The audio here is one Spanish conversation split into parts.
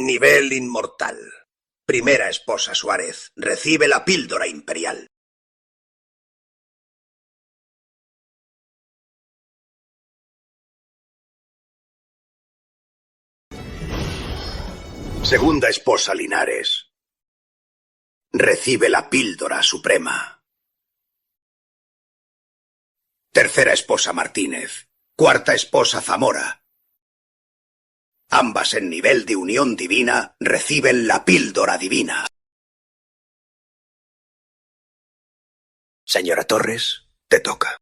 Nivel inmortal. Primera esposa Suárez. Recibe la píldora imperial. Segunda esposa Linares. Recibe la píldora suprema. Tercera esposa Martínez. Cuarta esposa Zamora. Ambas en nivel de unión divina reciben la píldora divina. Señora Torres, te toca.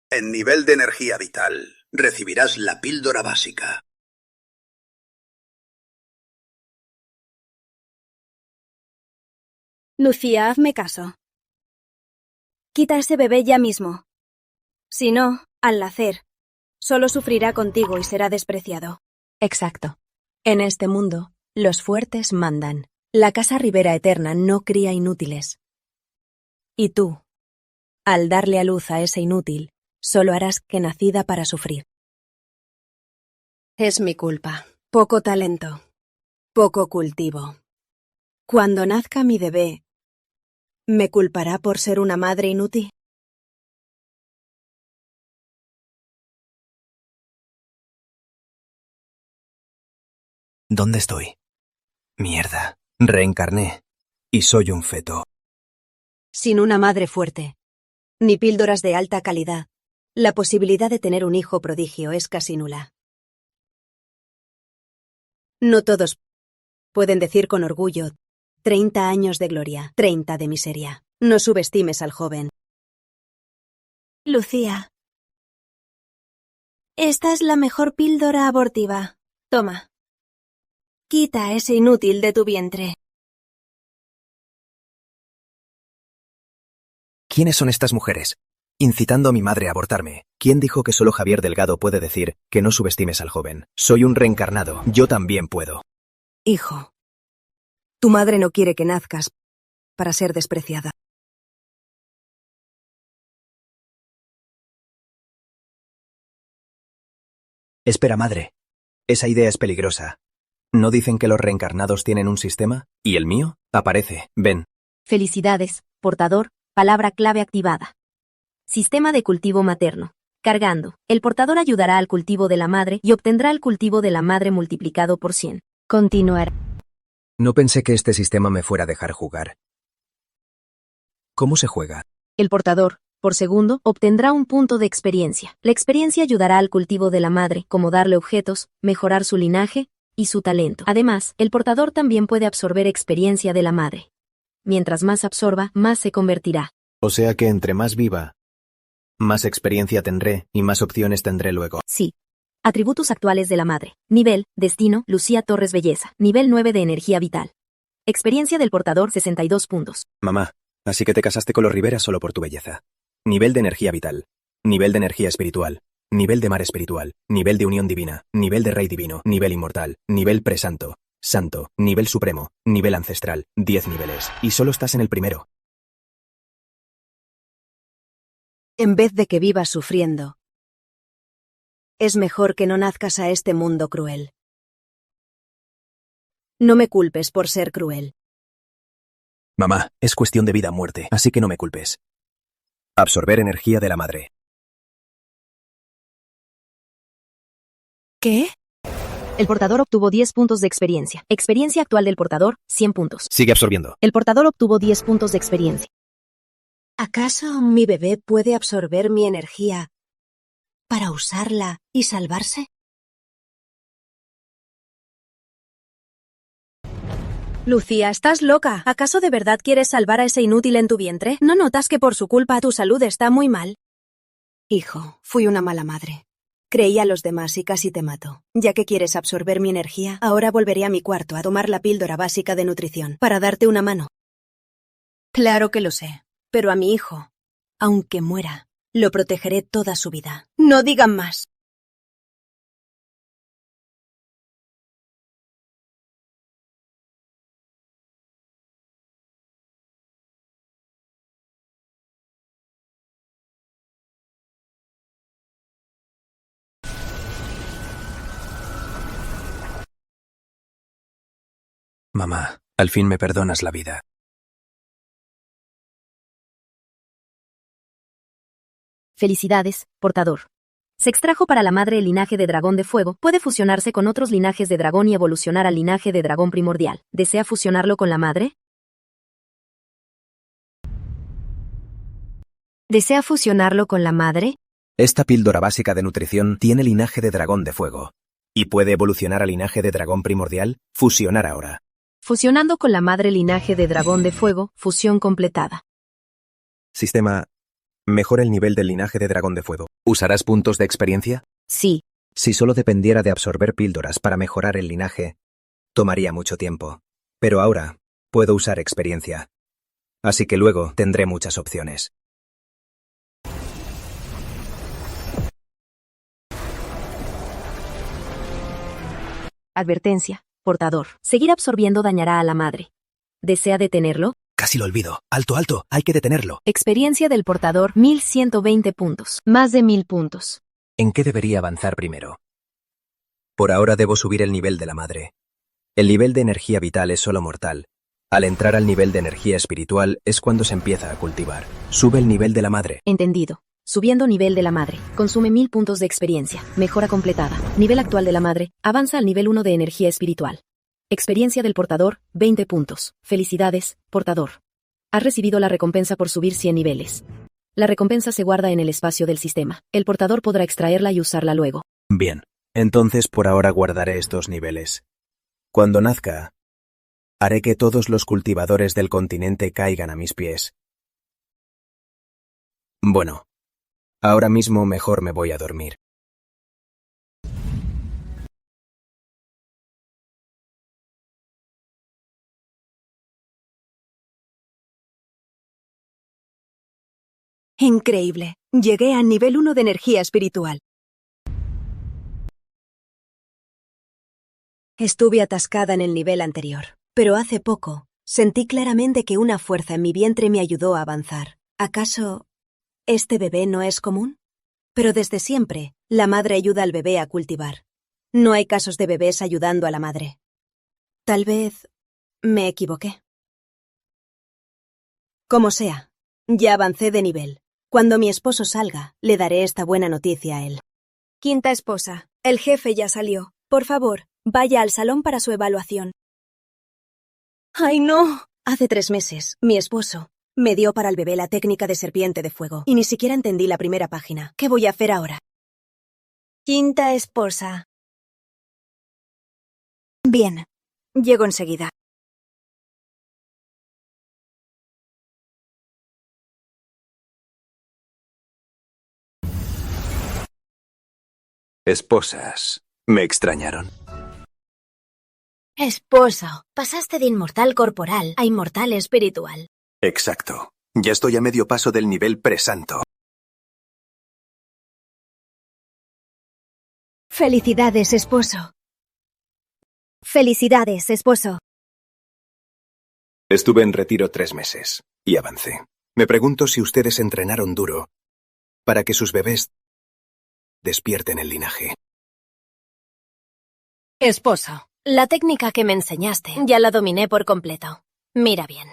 En nivel de energía vital, recibirás la píldora básica. Lucía, hazme caso. Quita ese bebé ya mismo. Si no, al nacer, solo sufrirá contigo y será despreciado. Exacto. En este mundo, los fuertes mandan. La Casa Rivera Eterna no cría inútiles. Y tú, al darle a luz a ese inútil, solo harás que nacida para sufrir. Es mi culpa. Poco talento. Poco cultivo. Cuando nazca mi bebé, ¿me culpará por ser una madre inútil? ¿Dónde estoy? Mierda. Reencarné. Y soy un feto. Sin una madre fuerte, ni píldoras de alta calidad, la posibilidad de tener un hijo prodigio es casi nula. No todos pueden decir con orgullo 30 años de gloria, 30 de miseria. No subestimes al joven. Lucía. Esta es la mejor píldora abortiva. Toma. Quita a ese inútil de tu vientre. ¿Quiénes son estas mujeres? Incitando a mi madre a abortarme. ¿Quién dijo que solo Javier Delgado puede decir que no subestimes al joven? Soy un reencarnado. Yo también puedo. Hijo, tu madre no quiere que nazcas para ser despreciada. Espera, madre. Esa idea es peligrosa. ¿No dicen que los reencarnados tienen un sistema? ¿Y el mío? Aparece. Ven. Felicidades, portador, palabra clave activada. Sistema de cultivo materno. Cargando. El portador ayudará al cultivo de la madre y obtendrá el cultivo de la madre multiplicado por 100. Continuará. No pensé que este sistema me fuera a dejar jugar. ¿Cómo se juega? El portador, por segundo, obtendrá un punto de experiencia. La experiencia ayudará al cultivo de la madre, como darle objetos, mejorar su linaje y su talento. Además, el portador también puede absorber experiencia de la madre. Mientras más absorba, más se convertirá. O sea que entre más viva, más experiencia tendré y más opciones tendré luego. Sí. Atributos actuales de la madre. Nivel, destino, Lucía Torres Belleza. Nivel 9 de energía vital. Experiencia del portador 62 puntos. Mamá, así que te casaste con los Rivera solo por tu belleza. Nivel de energía vital. Nivel de energía espiritual. Nivel de mar espiritual. Nivel de unión divina. Nivel de rey divino. Nivel inmortal. Nivel presanto. Santo. Nivel supremo. Nivel ancestral. 10 niveles. Y solo estás en el primero. En vez de que vivas sufriendo, es mejor que no nazcas a este mundo cruel. No me culpes por ser cruel. Mamá, es cuestión de vida o muerte, así que no me culpes. Absorber energía de la madre. ¿Qué? El portador obtuvo 10 puntos de experiencia. Experiencia actual del portador, 100 puntos. Sigue absorbiendo. El portador obtuvo 10 puntos de experiencia. ¿Acaso mi bebé puede absorber mi energía para usarla y salvarse? Lucía, ¿estás loca? ¿Acaso de verdad quieres salvar a ese inútil en tu vientre? ¿No notas que por su culpa tu salud está muy mal? Hijo, fui una mala madre. Creí a los demás y casi te mato. Ya que quieres absorber mi energía, ahora volveré a mi cuarto a tomar la píldora básica de nutrición para darte una mano. Claro que lo sé. Pero a mi hijo, aunque muera, lo protegeré toda su vida. No digan más. Mamá, al fin me perdonas la vida. Felicidades, portador. Se extrajo para la madre el linaje de dragón de fuego, puede fusionarse con otros linajes de dragón y evolucionar al linaje de dragón primordial. ¿Desea fusionarlo con la madre? ¿Desea fusionarlo con la madre? Esta píldora básica de nutrición tiene linaje de dragón de fuego. ¿Y puede evolucionar al linaje de dragón primordial? Fusionar ahora. Fusionando con la madre linaje de dragón de fuego, fusión completada. Sistema. Mejora el nivel del linaje de dragón de fuego. ¿Usarás puntos de experiencia? Sí. Si solo dependiera de absorber píldoras para mejorar el linaje, tomaría mucho tiempo. Pero ahora puedo usar experiencia. Así que luego tendré muchas opciones. Advertencia, portador. Seguir absorbiendo dañará a la madre. ¿Desea detenerlo? Casi lo olvido. Alto, alto, hay que detenerlo. Experiencia del portador, 1120 puntos. Más de 1000 puntos. ¿En qué debería avanzar primero? Por ahora debo subir el nivel de la madre. El nivel de energía vital es solo mortal. Al entrar al nivel de energía espiritual es cuando se empieza a cultivar. Sube el nivel de la madre. Entendido. Subiendo nivel de la madre. Consume 1000 puntos de experiencia. Mejora completada. Nivel actual de la madre. Avanza al nivel 1 de energía espiritual. Experiencia del portador, 20 puntos. Felicidades, portador. Has recibido la recompensa por subir 100 niveles. La recompensa se guarda en el espacio del sistema. El portador podrá extraerla y usarla luego. Bien, entonces por ahora guardaré estos niveles. Cuando nazca, haré que todos los cultivadores del continente caigan a mis pies. Bueno, ahora mismo mejor me voy a dormir. Increíble. Llegué al nivel 1 de energía espiritual. Estuve atascada en el nivel anterior, pero hace poco sentí claramente que una fuerza en mi vientre me ayudó a avanzar. ¿Acaso este bebé no es común? Pero desde siempre, la madre ayuda al bebé a cultivar. No hay casos de bebés ayudando a la madre. Tal vez me equivoqué. Como sea, ya avancé de nivel. Cuando mi esposo salga, le daré esta buena noticia a él. Quinta esposa, el jefe ya salió. Por favor, vaya al salón para su evaluación. ¡Ay, no! Hace 3 meses, mi esposo me dio para el bebé la técnica de serpiente de fuego y ni siquiera entendí la primera página. ¿Qué voy a hacer ahora? Quinta esposa. Bien, llego enseguida. Esposas, me extrañaron. Esposo, pasaste de inmortal corporal a inmortal espiritual. Exacto. Ya estoy a medio paso del nivel presanto. Felicidades, esposo. Felicidades, esposo. Estuve en retiro 3 meses y avancé. Me pregunto si ustedes entrenaron duro para que sus bebés despierten el linaje. Esposo, la técnica que me enseñaste ya la dominé por completo. Mira bien.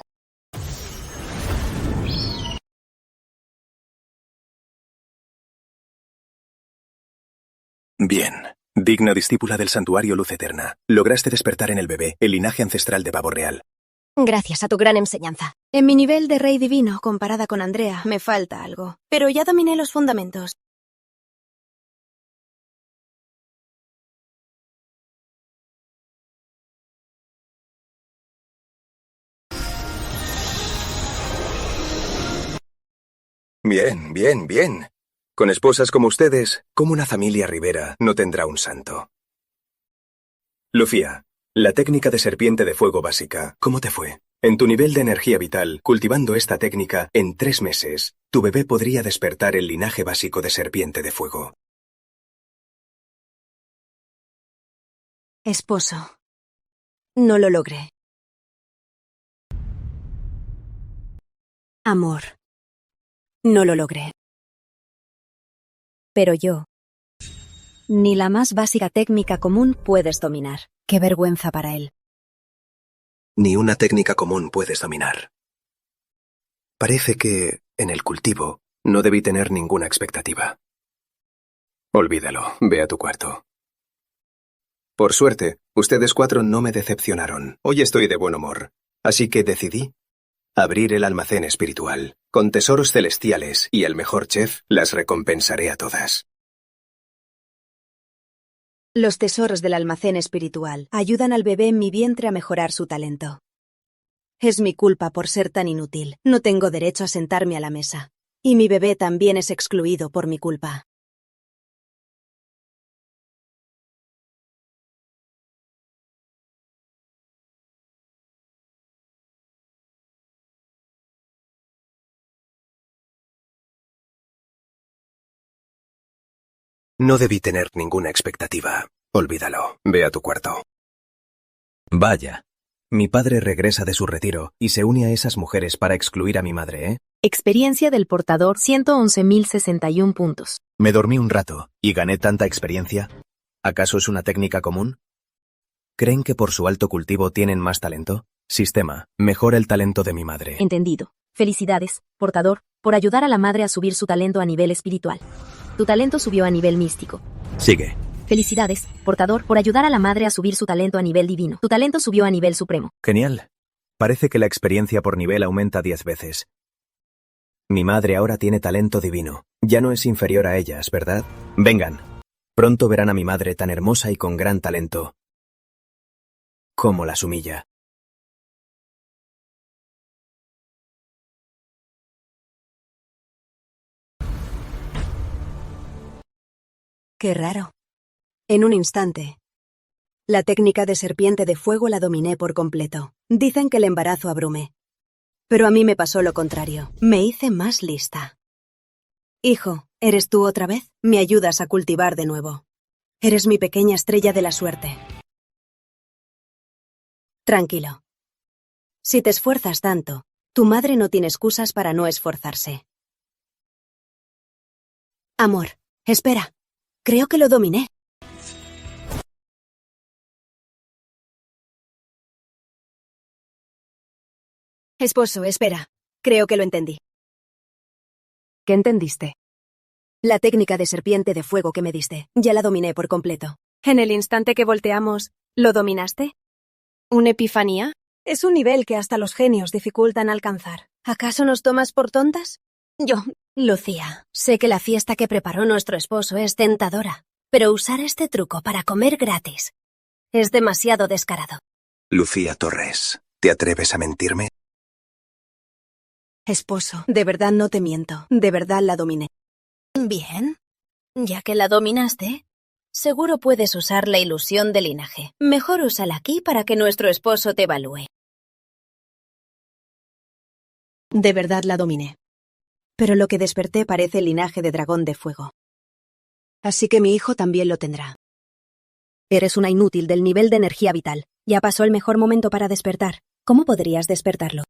Bien. Digna discípula del santuario Luz Eterna. Lograste despertar en el bebé el linaje ancestral de pavo real. Gracias a tu gran enseñanza. En mi nivel de rey divino, comparada con Andrea, me falta algo. Pero ya dominé los fundamentos. Bien, bien, bien. Con esposas como ustedes, como una familia Rivera no tendrá un santo. Lucía, la técnica de serpiente de fuego básica, ¿cómo te fue? En tu nivel de energía vital, cultivando esta técnica, en 3 meses, tu bebé podría despertar el linaje básico de serpiente de fuego. Esposo. No lo logré. Amor. No lo logré. Pero yo, ni la más básica técnica común puedes dominar. Qué vergüenza para él. Ni una técnica común puedes dominar. Parece que, en el cultivo, no debí tener ninguna expectativa. Olvídalo, ve a tu cuarto. Por suerte, ustedes 4 no me decepcionaron. Hoy estoy de buen humor. Así que decidí abrir el almacén espiritual. Con tesoros celestiales y el mejor chef, las recompensaré a todas. Los tesoros del almacén espiritual ayudan al bebé en mi vientre a mejorar su talento. Es mi culpa por ser tan inútil. No tengo derecho a sentarme a la mesa. Y mi bebé también es excluido por mi culpa. No debí tener ninguna expectativa. Olvídalo, ve a tu cuarto. Vaya. Mi padre regresa de su retiro y se une a esas mujeres para excluir a mi madre, ¿eh? Experiencia del portador 111.061 puntos. Me dormí un rato y gané tanta experiencia. ¿Acaso es una técnica común? ¿Creen que por su alto cultivo tienen más talento? Sistema, mejora el talento de mi madre. Entendido. Felicidades, portador, por ayudar a la madre a subir su talento a nivel espiritual. Tu talento subió a nivel místico. Sigue. Felicidades, portador, por ayudar a la madre a subir su talento a nivel divino. Tu talento subió a nivel supremo. Genial. Parece que la experiencia por nivel aumenta 10 veces. Mi madre ahora tiene talento divino. Ya no es inferior a ellas, ¿verdad? Vengan. Pronto verán a mi madre tan hermosa y con gran talento. Cómo las humilla. Qué raro. En un instante. La técnica de serpiente de fuego la dominé por completo. Dicen que el embarazo abrume. Pero a mí me pasó lo contrario. Me hice más lista. Hijo, ¿eres tú otra vez? Me ayudas a cultivar de nuevo. Eres mi pequeña estrella de la suerte. Tranquilo. Si te esfuerzas tanto, tu madre no tiene excusas para no esforzarse. Amor, espera. Creo que lo dominé. Esposo, espera. Creo que lo entendí. ¿Qué entendiste? La técnica de serpiente de fuego que me diste, ya la dominé por completo. En el instante que volteamos, ¿lo dominaste? ¿Una epifanía? Es un nivel que hasta los genios dificultan alcanzar. ¿Acaso nos tomas por tontas? Lucía, sé que la fiesta que preparó nuestro esposo es tentadora, pero usar este truco para comer gratis es demasiado descarado. Lucía Torres, ¿te atreves a mentirme? Esposo, de verdad no te miento. De verdad la dominé. Bien. Ya que la dominaste, seguro puedes usar la ilusión de linaje. Mejor úsala aquí para que nuestro esposo te evalúe. De verdad la dominé. Pero lo que desperté parece el linaje de dragón de fuego. Así que mi hijo también lo tendrá. Eres una inútil del nivel de energía vital. Ya pasó el mejor momento para despertar. ¿Cómo podrías despertarlo?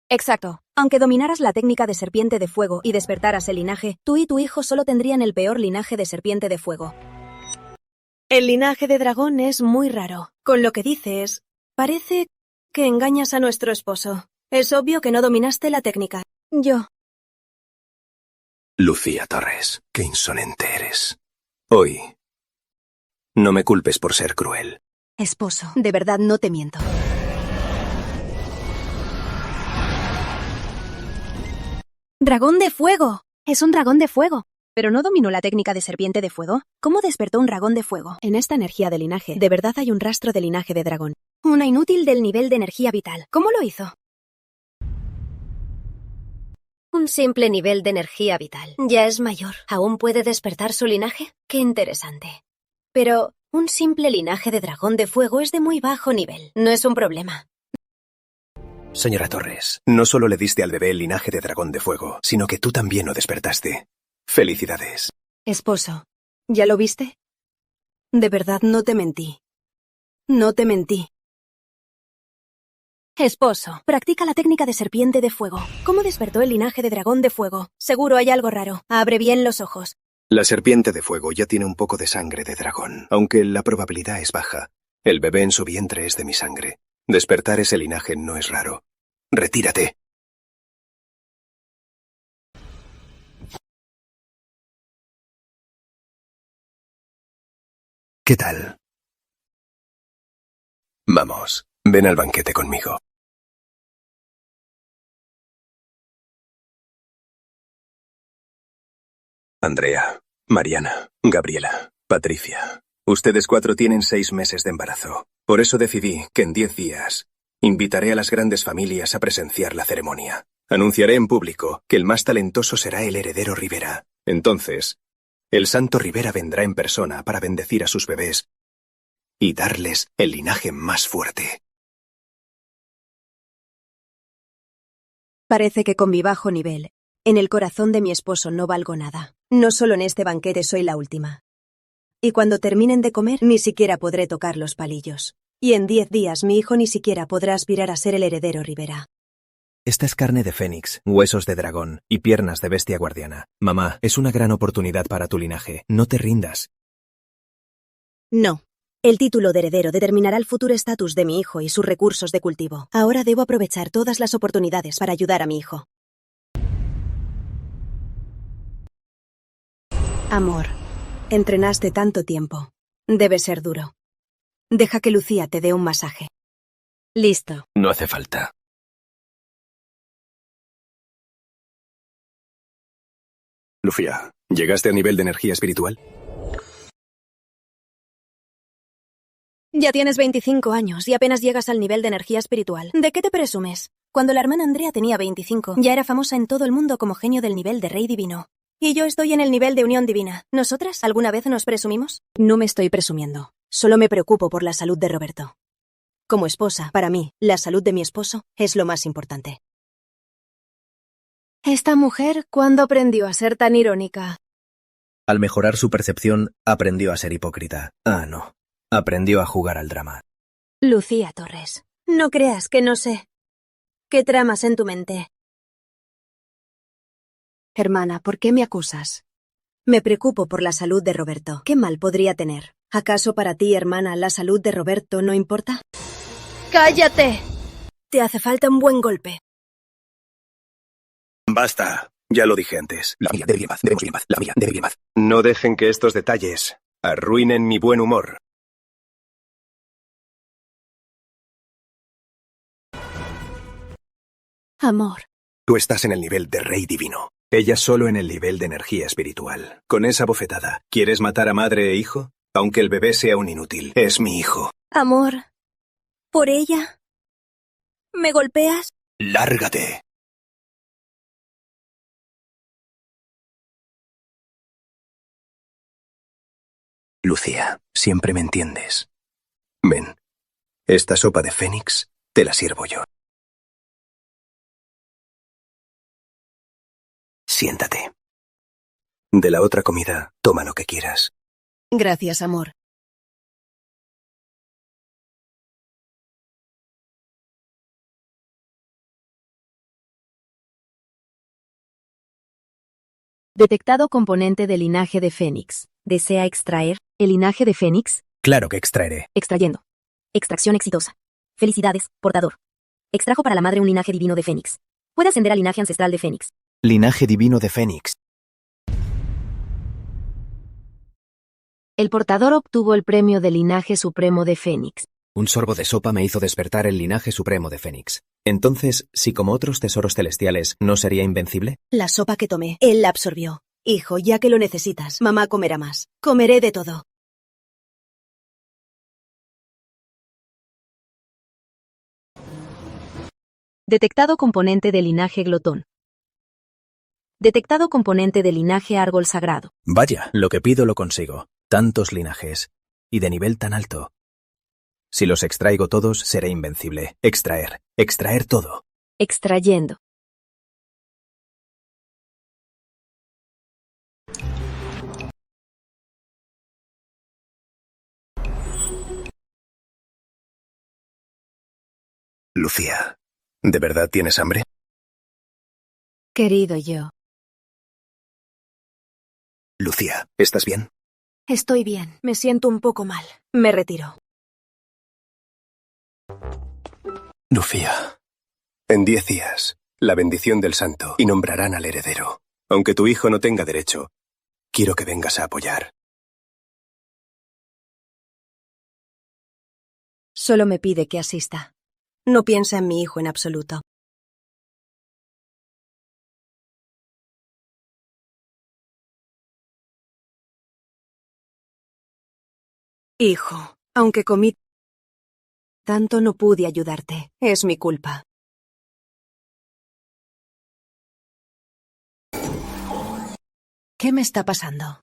Exacto. Aunque dominaras la técnica de serpiente de fuego y despertaras el linaje, tú y tu hijo solo tendrían el peor linaje de serpiente de fuego. El linaje de dragón es muy raro. Con lo que dices, parece que engañas a nuestro esposo. Es obvio que no dominaste la técnica. Lucía Torres, qué insolente eres. Hoy. No me culpes por ser cruel. Esposo, de verdad no te miento. ¡Dragón de fuego! Es un dragón de fuego. ¿Pero no dominó la técnica de serpiente de fuego? ¿Cómo despertó un dragón de fuego? En esta energía de linaje, de verdad hay un rastro de linaje de dragón. Una inútil del nivel de energía vital. ¿Cómo lo hizo? Un simple nivel de energía vital. Ya es mayor. ¿Aún puede despertar su linaje? Qué interesante. Pero un simple linaje de dragón de fuego es de muy bajo nivel. No es un problema. Señora Torres, no solo le diste al bebé el linaje de dragón de fuego, sino que tú también lo despertaste. Felicidades. Esposo, ¿ya lo viste? De verdad no te mentí. No te mentí. Esposo, practica la técnica de serpiente de fuego. ¿Cómo despertó el linaje de dragón de fuego? Seguro hay algo raro. Abre bien los ojos. La serpiente de fuego ya tiene un poco de sangre de dragón, aunque la probabilidad es baja. El bebé en su vientre es de mi sangre. Despertar ese linaje no es raro. Retírate. ¿Qué tal? Vamos, ven al banquete conmigo. Andrea, Mariana, Gabriela, Patricia. Ustedes 4 tienen 6 meses de embarazo. Por eso decidí que en 10 días invitaré a las grandes familias a presenciar la ceremonia. Anunciaré en público que el más talentoso será el heredero Rivera. Entonces, el santo Rivera vendrá en persona para bendecir a sus bebés y darles el linaje más fuerte. Parece que con mi bajo nivel, en el corazón de mi esposo no valgo nada. No solo en este banquete soy la última. Y cuando terminen de comer, ni siquiera podré tocar los palillos. Y en 10 días mi hijo ni siquiera podrá aspirar a ser el heredero Rivera. Esta es carne de fénix, huesos de dragón y piernas de bestia guardiana. Mamá, es una gran oportunidad para tu linaje. No te rindas. No. El título de heredero determinará el futuro estatus de mi hijo y sus recursos de cultivo. Ahora debo aprovechar todas las oportunidades para ayudar a mi hijo. Amor, entrenaste tanto tiempo. Debe ser duro. Deja que Lucía te dé un masaje. Listo. No hace falta. Lucía, ¿llegaste a nivel de energía espiritual? Ya tienes 25 años y apenas llegas al nivel de energía espiritual. ¿De qué te presumes? Cuando la hermana Andrea tenía 25, ya era famosa en todo el mundo como genio del nivel de rey divino. Y yo estoy en el nivel de unión divina. ¿Nosotras alguna vez nos presumimos? No me estoy presumiendo. Solo me preocupo por la salud de Roberto. Como esposa, para mí, la salud de mi esposo es lo más importante. Esta mujer, ¿cuándo aprendió a ser tan irónica? Al mejorar su percepción, aprendió a ser hipócrita. Ah, no. Aprendió a jugar al drama. Lucía Torres. No creas que no sé. ¿Qué tramas en tu mente? Hermana, ¿por qué me acusas? Me preocupo por la salud de Roberto. ¿Qué mal podría tener? ¿Acaso para ti, hermana, la salud de Roberto no importa? ¡Cállate! Te hace falta un buen golpe. Basta. Ya lo dije antes. La mía debe ir en paz. Debemos ir en paz. La mía debe ir en paz. No dejen que estos detalles arruinen mi buen humor. Amor. Tú estás en el nivel de rey divino. Ella solo en el nivel de energía espiritual. Con esa bofetada, ¿quieres matar a madre e hijo? Aunque el bebé sea un inútil. Es mi hijo. Amor, ¿por ella? ¿Me golpeas? ¡Lárgate! Lucía, siempre me entiendes. Ven, esta sopa de fénix te la sirvo yo. Siéntate. De la otra comida, toma lo que quieras. Gracias, amor. Detectado componente del linaje de Fénix. ¿Desea extraer el linaje de Fénix? Claro que extraeré. Extrayendo. Extracción exitosa. Felicidades, portador. Extrajo para la madre un linaje divino de Fénix. Puede ascender al linaje ancestral de Fénix. Linaje divino de fénix. El portador obtuvo el premio del linaje supremo de Fénix. Un sorbo de sopa me hizo despertar el linaje supremo de fénix. Entonces, si como otros tesoros celestiales, ¿no sería invencible? La sopa que tomé, él la absorbió. Hijo, ya que lo necesitas, mamá comerá más. Comeré de todo. Detectado componente del linaje glotón. Detectado componente del linaje árbol sagrado. Vaya, lo que pido lo consigo. Tantos linajes. Y de nivel tan alto. Si los extraigo todos, seré invencible. Extraer. Extraer todo. Extrayendo. Lucía, ¿de verdad tienes hambre? Querido yo. Lucía, ¿estás bien? Estoy bien. Me siento un poco mal. Me retiro. Lucía. En 10 días, la bendición del santo y nombrarán al heredero. Aunque tu hijo no tenga derecho, quiero que vengas a apoyar. Solo me pide que asista. No piensa en mi hijo en absoluto. Hijo, aunque comí tanto no pude ayudarte. Es mi culpa. ¿Qué me está pasando?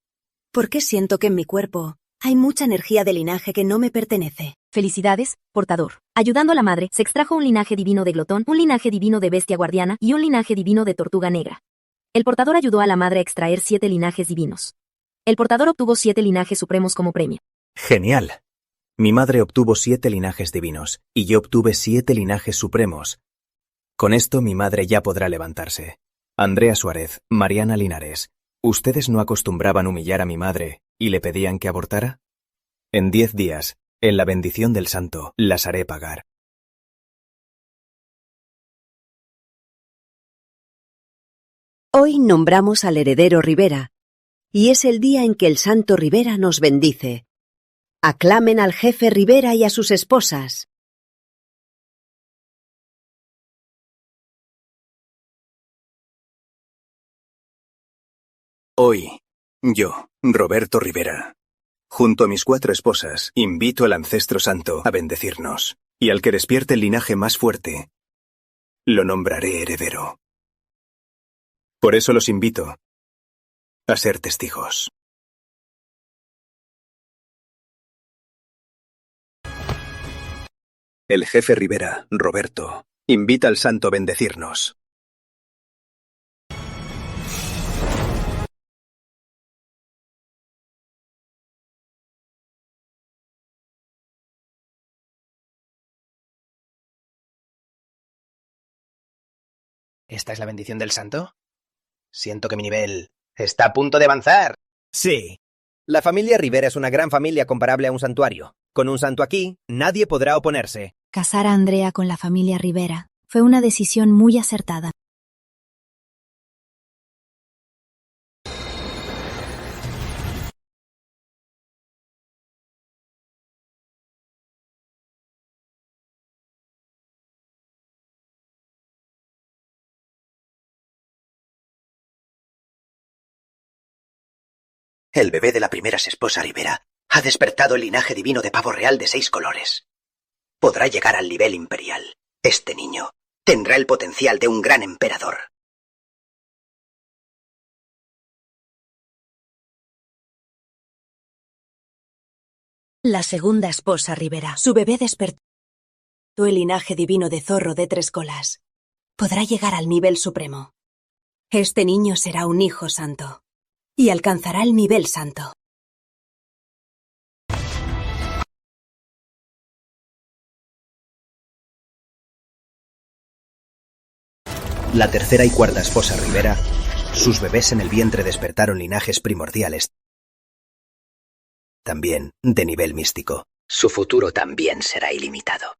¿Por qué siento que en mi cuerpo hay mucha energía de linaje que no me pertenece? Felicidades, portador. Ayudando a la madre, se extrajo un linaje divino de glotón, un linaje divino de bestia guardiana y un linaje divino de tortuga negra. El portador ayudó a la madre a extraer 7 linajes divinos. El portador obtuvo 7 linajes supremos como premio. Genial. Mi madre obtuvo 7 linajes divinos, y yo obtuve 7 linajes supremos. Con esto mi madre ya podrá levantarse. Andrea Suárez, Mariana Linares, ¿ustedes no acostumbraban humillar a mi madre y le pedían que abortara? En 10 días, en la bendición del santo, las haré pagar. Hoy nombramos al heredero Rivera, y es el día en que el santo Rivera nos bendice. Aclamen al jefe Rivera y a sus esposas. Hoy, yo, Roberto Rivera, junto a mis 4 esposas, invito al ancestro santo a bendecirnos, y al que despierte el linaje más fuerte, lo nombraré heredero. Por eso los invito a ser testigos. El jefe Rivera, Roberto, invita al santo a bendecirnos. ¿Esta es la bendición del santo? Siento que mi nivel está a punto de avanzar. Sí. La familia Rivera es una gran familia comparable a un santuario. Con un santo aquí, nadie podrá oponerse. Casar a Andrea con la familia Rivera fue una decisión muy acertada. El bebé de la primera esposa Rivera ha despertado el linaje divino de pavo real de 6 colores. Podrá llegar al nivel imperial. Este niño tendrá el potencial de un gran emperador. La segunda esposa Rivera. Su bebé despertó el linaje divino de zorro de 3 colas. Podrá llegar al nivel supremo. Este niño será un hijo santo. Y alcanzará el nivel santo. La tercera y cuarta esposa Rivera, sus bebés en el vientre despertaron linajes primordiales, también de nivel místico. Su futuro también será ilimitado.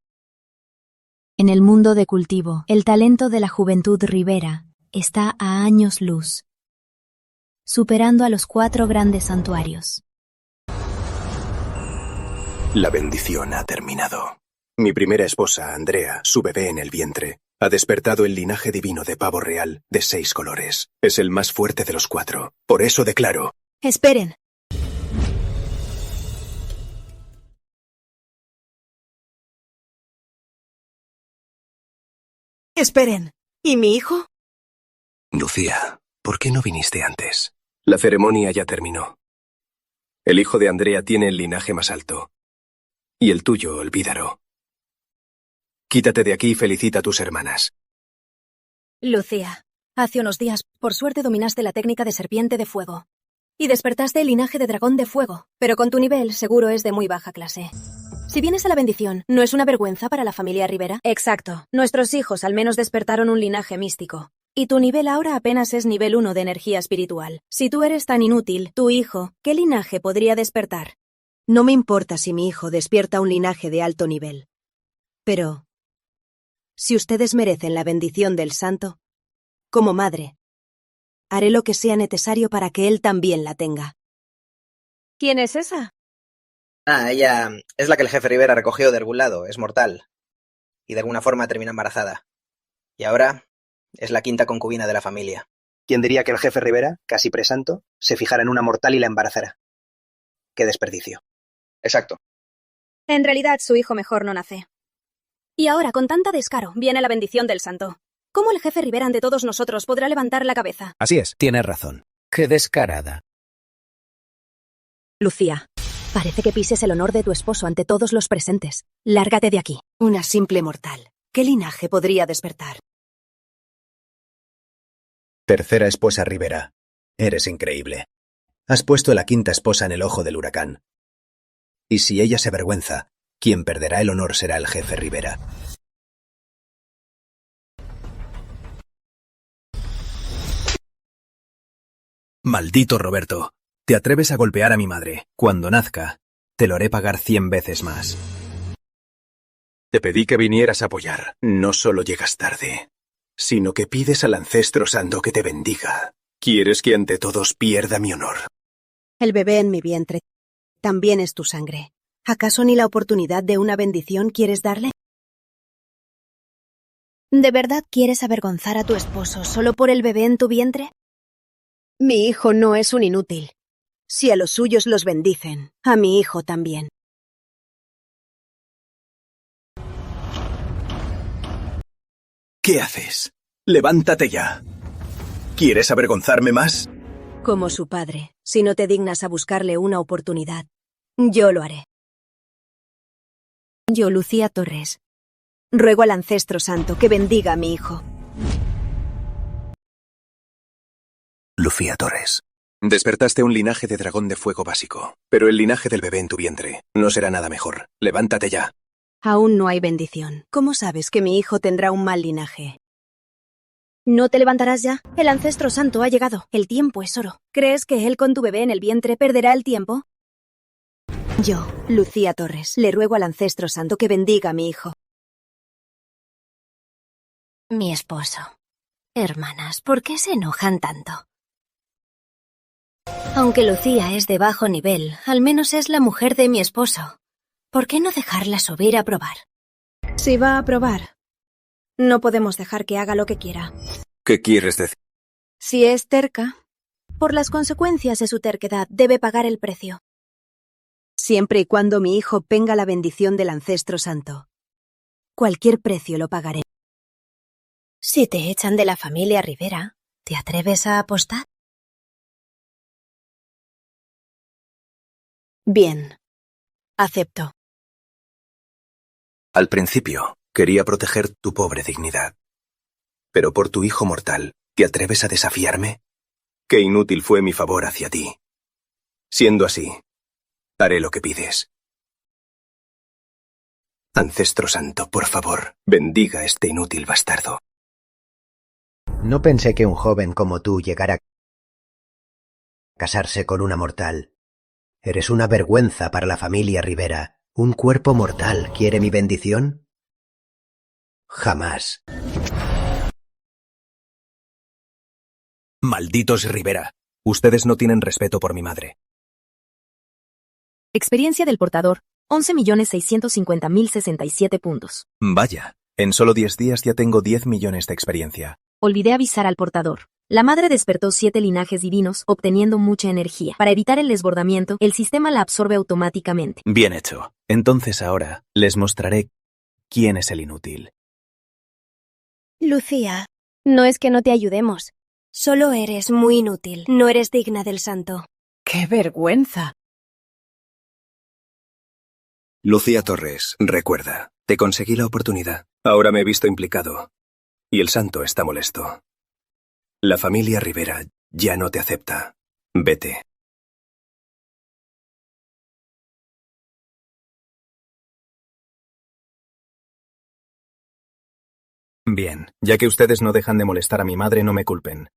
En el mundo de cultivo, el talento de la juventud Rivera está a años luz, superando a los 4 grandes santuarios. La bendición ha terminado. Mi primera esposa, Andrea, su bebé en el vientre, ha despertado el linaje divino de pavo real de 6 colores. Es el más fuerte de los 4. Por eso declaro... Esperen. Esperen. ¿Y mi hijo? Lucía, ¿por qué no viniste antes? La ceremonia ya terminó. El hijo de Andrea tiene el linaje más alto. Y el tuyo, olvídalo. Quítate de aquí y felicita a tus hermanas. Lucía, hace unos días, por suerte dominaste la técnica de serpiente de fuego. Y despertaste el linaje de dragón de fuego, pero con tu nivel seguro es de muy baja clase. Si vienes a la bendición, ¿no es una vergüenza para la familia Rivera? Exacto. Nuestros hijos al menos despertaron un linaje místico. Y tu nivel ahora apenas es nivel 1 de energía espiritual. Si tú eres tan inútil, tu hijo, ¿qué linaje podría despertar? No me importa si mi hijo despierta un linaje de alto nivel. Pero Si ustedes merecen la bendición del santo, como madre, haré lo que sea necesario para que él también la tenga. ¿Quién es esa? Ella es la que el jefe Rivera recogió de algún lado, es mortal. Y de alguna forma termina embarazada. Y ahora es la quinta concubina de la familia. ¿Quién diría que el jefe Rivera, casi presanto, se fijara en una mortal y la embarazara? ¡Qué desperdicio! Exacto. En realidad, su hijo mejor no nace. Y ahora, con tanta descaro, viene la bendición del santo. ¿Cómo el jefe Rivera ante todos nosotros podrá levantar la cabeza? Así es. Tienes razón. Qué descarada. Lucía, parece que pises el honor de tu esposo ante todos los presentes. Lárgate de aquí. Una simple mortal. ¿Qué linaje podría despertar? Tercera esposa Rivera. Eres increíble. Has puesto a la quinta esposa en el ojo del huracán. Y si ella se avergüenza, quien perderá el honor será el jefe Rivera. Maldito Roberto. Te atreves a golpear a mi madre. Cuando nazca, te lo haré pagar 100 veces más. Te pedí que vinieras a apoyar. No solo llegas tarde, sino que pides al ancestro santo que te bendiga. ¿Quieres que ante todos pierda mi honor? El bebé en mi vientre también es tu sangre. ¿Acaso ni la oportunidad de una bendición quieres darle? ¿De verdad quieres avergonzar a tu esposo solo por el bebé en tu vientre? Mi hijo no es un inútil. Si a los suyos los bendicen, a mi hijo también. ¿Qué haces? Levántate ya. ¿Quieres avergonzarme más? Como su padre, si no te dignas a buscarle una oportunidad, yo lo haré. Yo, Lucía Torres, ruego al ancestro santo que bendiga a mi hijo. Lucía Torres. Despertaste un linaje de dragón de fuego básico, pero el linaje del bebé en tu vientre no será nada mejor. Levántate ya. Aún no hay bendición. ¿Cómo sabes que mi hijo tendrá un mal linaje? ¿No te levantarás ya? El ancestro santo ha llegado. El tiempo es oro. ¿Crees que él con tu bebé en el vientre perderá el tiempo? Yo, Lucía Torres, le ruego al ancestro santo que bendiga a mi hijo. Mi esposo. Hermanas, ¿por qué se enojan tanto? Aunque Lucía es de bajo nivel, al menos es la mujer de mi esposo. ¿Por qué no dejarla subir a probar? Si va a probar, no podemos dejar que haga lo que quiera. ¿Qué quieres decir? Si es terca, por las consecuencias de su terquedad debe pagar el precio. Siempre y cuando mi hijo tenga la bendición del ancestro santo, cualquier precio lo pagaré. Si te echan de la familia Rivera, ¿te atreves a apostar? Bien, acepto. Al principio, quería proteger tu pobre dignidad. Pero por tu hijo mortal, ¿te atreves a desafiarme? Qué inútil fue mi favor hacia ti. Siendo así, haré lo que pides. Ancestro santo, por favor, bendiga a este inútil bastardo. No pensé que un joven como tú llegara a casarse con una mortal. Eres una vergüenza para la familia Rivera. ¿Un cuerpo mortal quiere mi bendición? Jamás. Malditos Rivera. Ustedes no tienen respeto por mi madre. Experiencia del portador, 11.650.067 puntos. Vaya, en solo 10 días ya tengo 10 millones de experiencia. Olvidé avisar al portador. La madre despertó 7 linajes divinos, obteniendo mucha energía. Para evitar el desbordamiento, el sistema la absorbe automáticamente. Bien hecho. Entonces ahora les mostraré quién es el inútil. Lucía, no es que no te ayudemos. Solo eres muy inútil. No eres digna del santo. ¡Qué vergüenza! Lucía Torres, recuerda, te conseguí la oportunidad. Ahora me he visto implicado. Y el santo está molesto. La familia Rivera ya no te acepta. Vete. Bien, ya que ustedes no dejan de molestar a mi madre, no me culpen.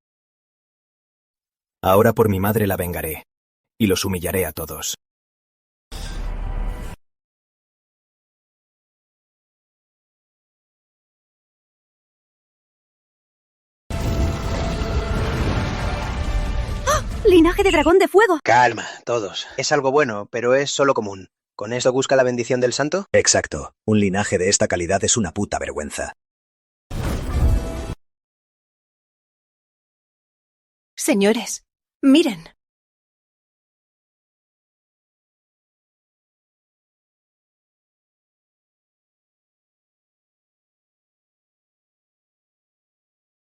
Ahora por mi madre la vengaré. Y los humillaré a todos. linaje de dragón de fuego! Calma, todos. Es algo bueno, pero es solo común. ¿Con esto busca la bendición del santo? Exacto. Un linaje de esta calidad es una puta vergüenza. Señores, miren.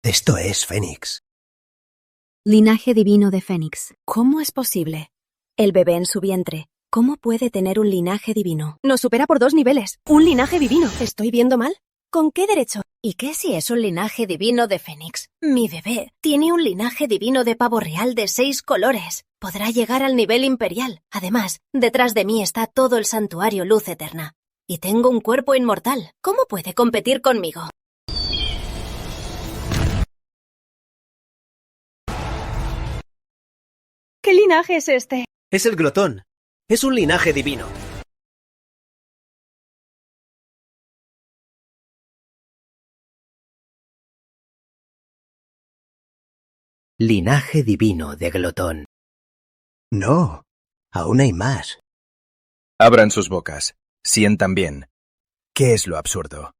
Esto es Fénix. Linaje divino de Fénix. ¿Cómo es posible? El bebé en su vientre. ¿Cómo puede tener un linaje divino? Nos supera por 2 niveles. Un linaje divino. ¿Estoy viendo mal? ¿Con qué derecho? ¿Y qué si es un linaje divino de Fénix? Mi bebé tiene un linaje divino de pavo real de 6 colores. Podrá llegar al nivel imperial. Además, detrás de mí está todo el santuario Luz Eterna. Y tengo un cuerpo inmortal. ¿Cómo puede competir conmigo? ¿Qué linaje es este? Es el glotón. Es un linaje divino. Linaje divino de glotón. No, aún hay más. Abran sus bocas. Sientan bien. ¿Qué es lo absurdo?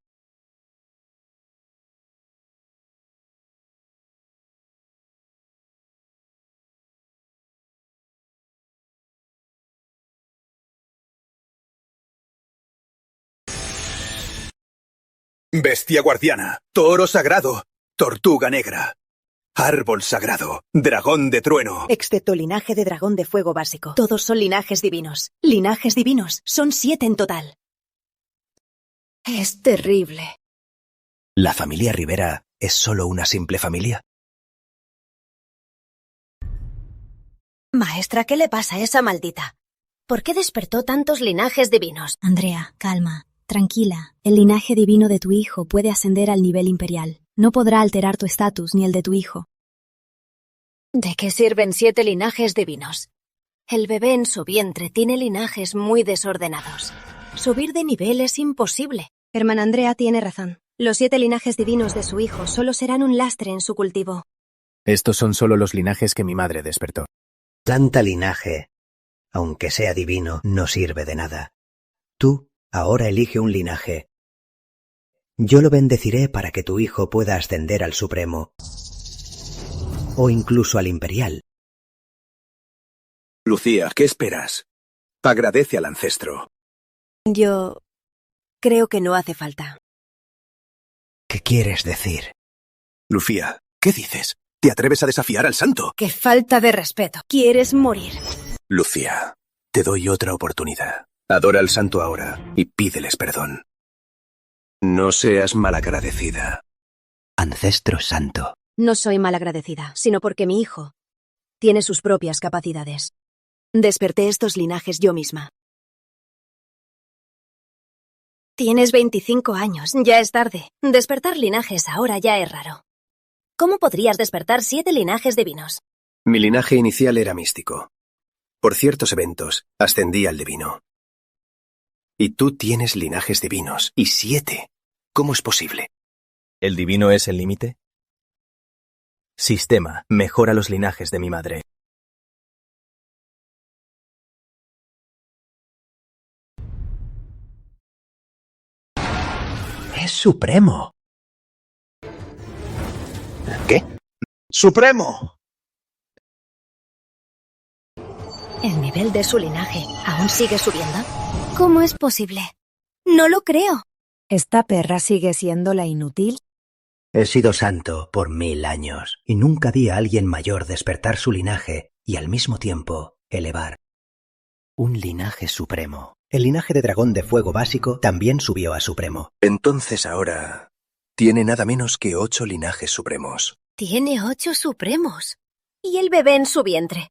Bestia guardiana, toro sagrado, tortuga negra, árbol sagrado, dragón de trueno. Excepto linaje de dragón de fuego básico. Todos son linajes divinos. Linajes divinos. Son 7 en total. Es terrible. ¿La familia Rivera es solo una simple familia? Maestra, ¿qué le pasa a esa maldita? ¿Por qué despertó tantos linajes divinos? Andrea, calma. Tranquila. El linaje divino de tu hijo puede ascender al nivel imperial. No podrá alterar tu estatus ni el de tu hijo. ¿De qué sirven 7 linajes divinos? El bebé en su vientre tiene linajes muy desordenados. Subir de nivel es imposible. Hermana Andrea tiene razón. Los 7 linajes divinos de su hijo solo serán un lastre en su cultivo. Estos son solo los linajes que mi madre despertó. Tanta linaje, aunque sea divino, no sirve de nada. Tú ahora elige un linaje. Yo lo bendeciré para que tu hijo pueda ascender al Supremo o incluso al Imperial. Lucía, ¿qué esperas? Agradece al ancestro. Yo creo que no hace falta. ¿Qué quieres decir? Lucía, ¿qué dices? ¿Te atreves a desafiar al santo? ¡Qué falta de respeto! ¿Quieres morir? Lucía, te doy otra oportunidad. Adora al santo ahora y pídeles perdón. No seas malagradecida. Ancestro santo. No soy malagradecida, sino porque mi hijo tiene sus propias capacidades. Desperté estos linajes yo misma. Tienes 25 años, ya es tarde. Despertar linajes ahora ya es raro. ¿Cómo podrías despertar 7 linajes divinos? Mi linaje inicial era místico. Por ciertos eventos, ascendí al divino. Y tú tienes linajes divinos, y 7. ¿Cómo es posible? ¿El divino es el límite? Sistema, mejora los linajes de mi madre. Es supremo. ¿Qué? ¡Supremo! ¿El nivel de su linaje aún sigue subiendo? ¿Cómo es posible? No lo creo. ¿Esta perra sigue siendo la inútil? He sido santo por 1000 años y nunca vi a alguien mayor despertar su linaje y al mismo tiempo elevar. Un linaje supremo. El linaje de dragón de fuego básico también subió a supremo. Entonces ahora tiene nada menos que 8 linajes supremos. Tiene 8 supremos. ¿Y el bebé en su vientre?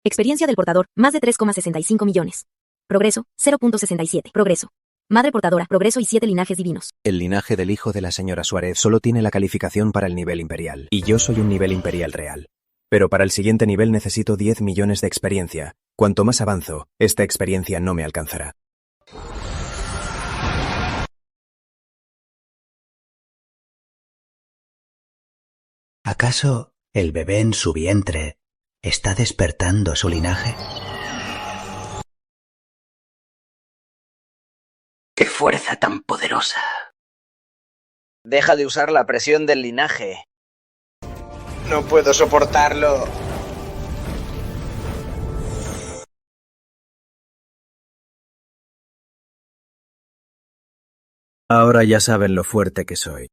Experiencia del portador, más de 3,65 millones. Progreso, 0.67. Progreso. Madre portadora, progreso y 7 linajes divinos. El linaje del hijo de la señora Suárez solo tiene la calificación para el nivel imperial, y yo soy un nivel imperial real. Pero para el siguiente nivel necesito 10 millones de experiencia. Cuanto más avanzo, esta experiencia no me alcanzará. ¿Acaso ¿El bebé en su vientre está despertando su linaje? ¡Qué fuerza tan poderosa! Deja de usar la presión del linaje. No puedo soportarlo. Ahora ya saben lo fuerte que soy.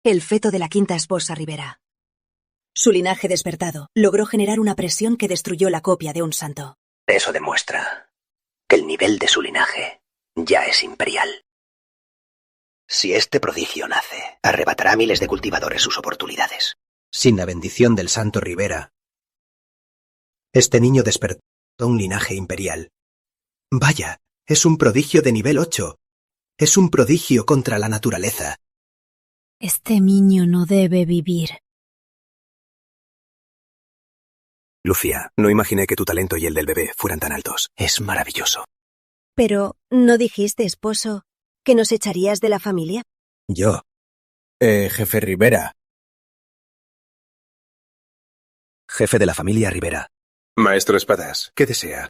El feto de la quinta esposa Rivera. Su linaje despertado logró generar una presión que destruyó la copia de un santo. Eso demuestra que el nivel de su linaje ya es imperial. Si este prodigio nace, arrebatará a miles de cultivadores sus oportunidades. Sin la bendición del santo Rivera, este niño despertó un linaje imperial. Vaya, es un prodigio de nivel 8. Es un prodigio contra la naturaleza. Este niño no debe vivir. Lucía, no imaginé que tu talento y el del bebé fueran tan altos. Es maravilloso. Pero, ¿no dijiste, esposo, que nos echarías de la familia? Yo. Jefe Rivera. Jefe de la familia Rivera. Maestro Espadas, ¿qué desea?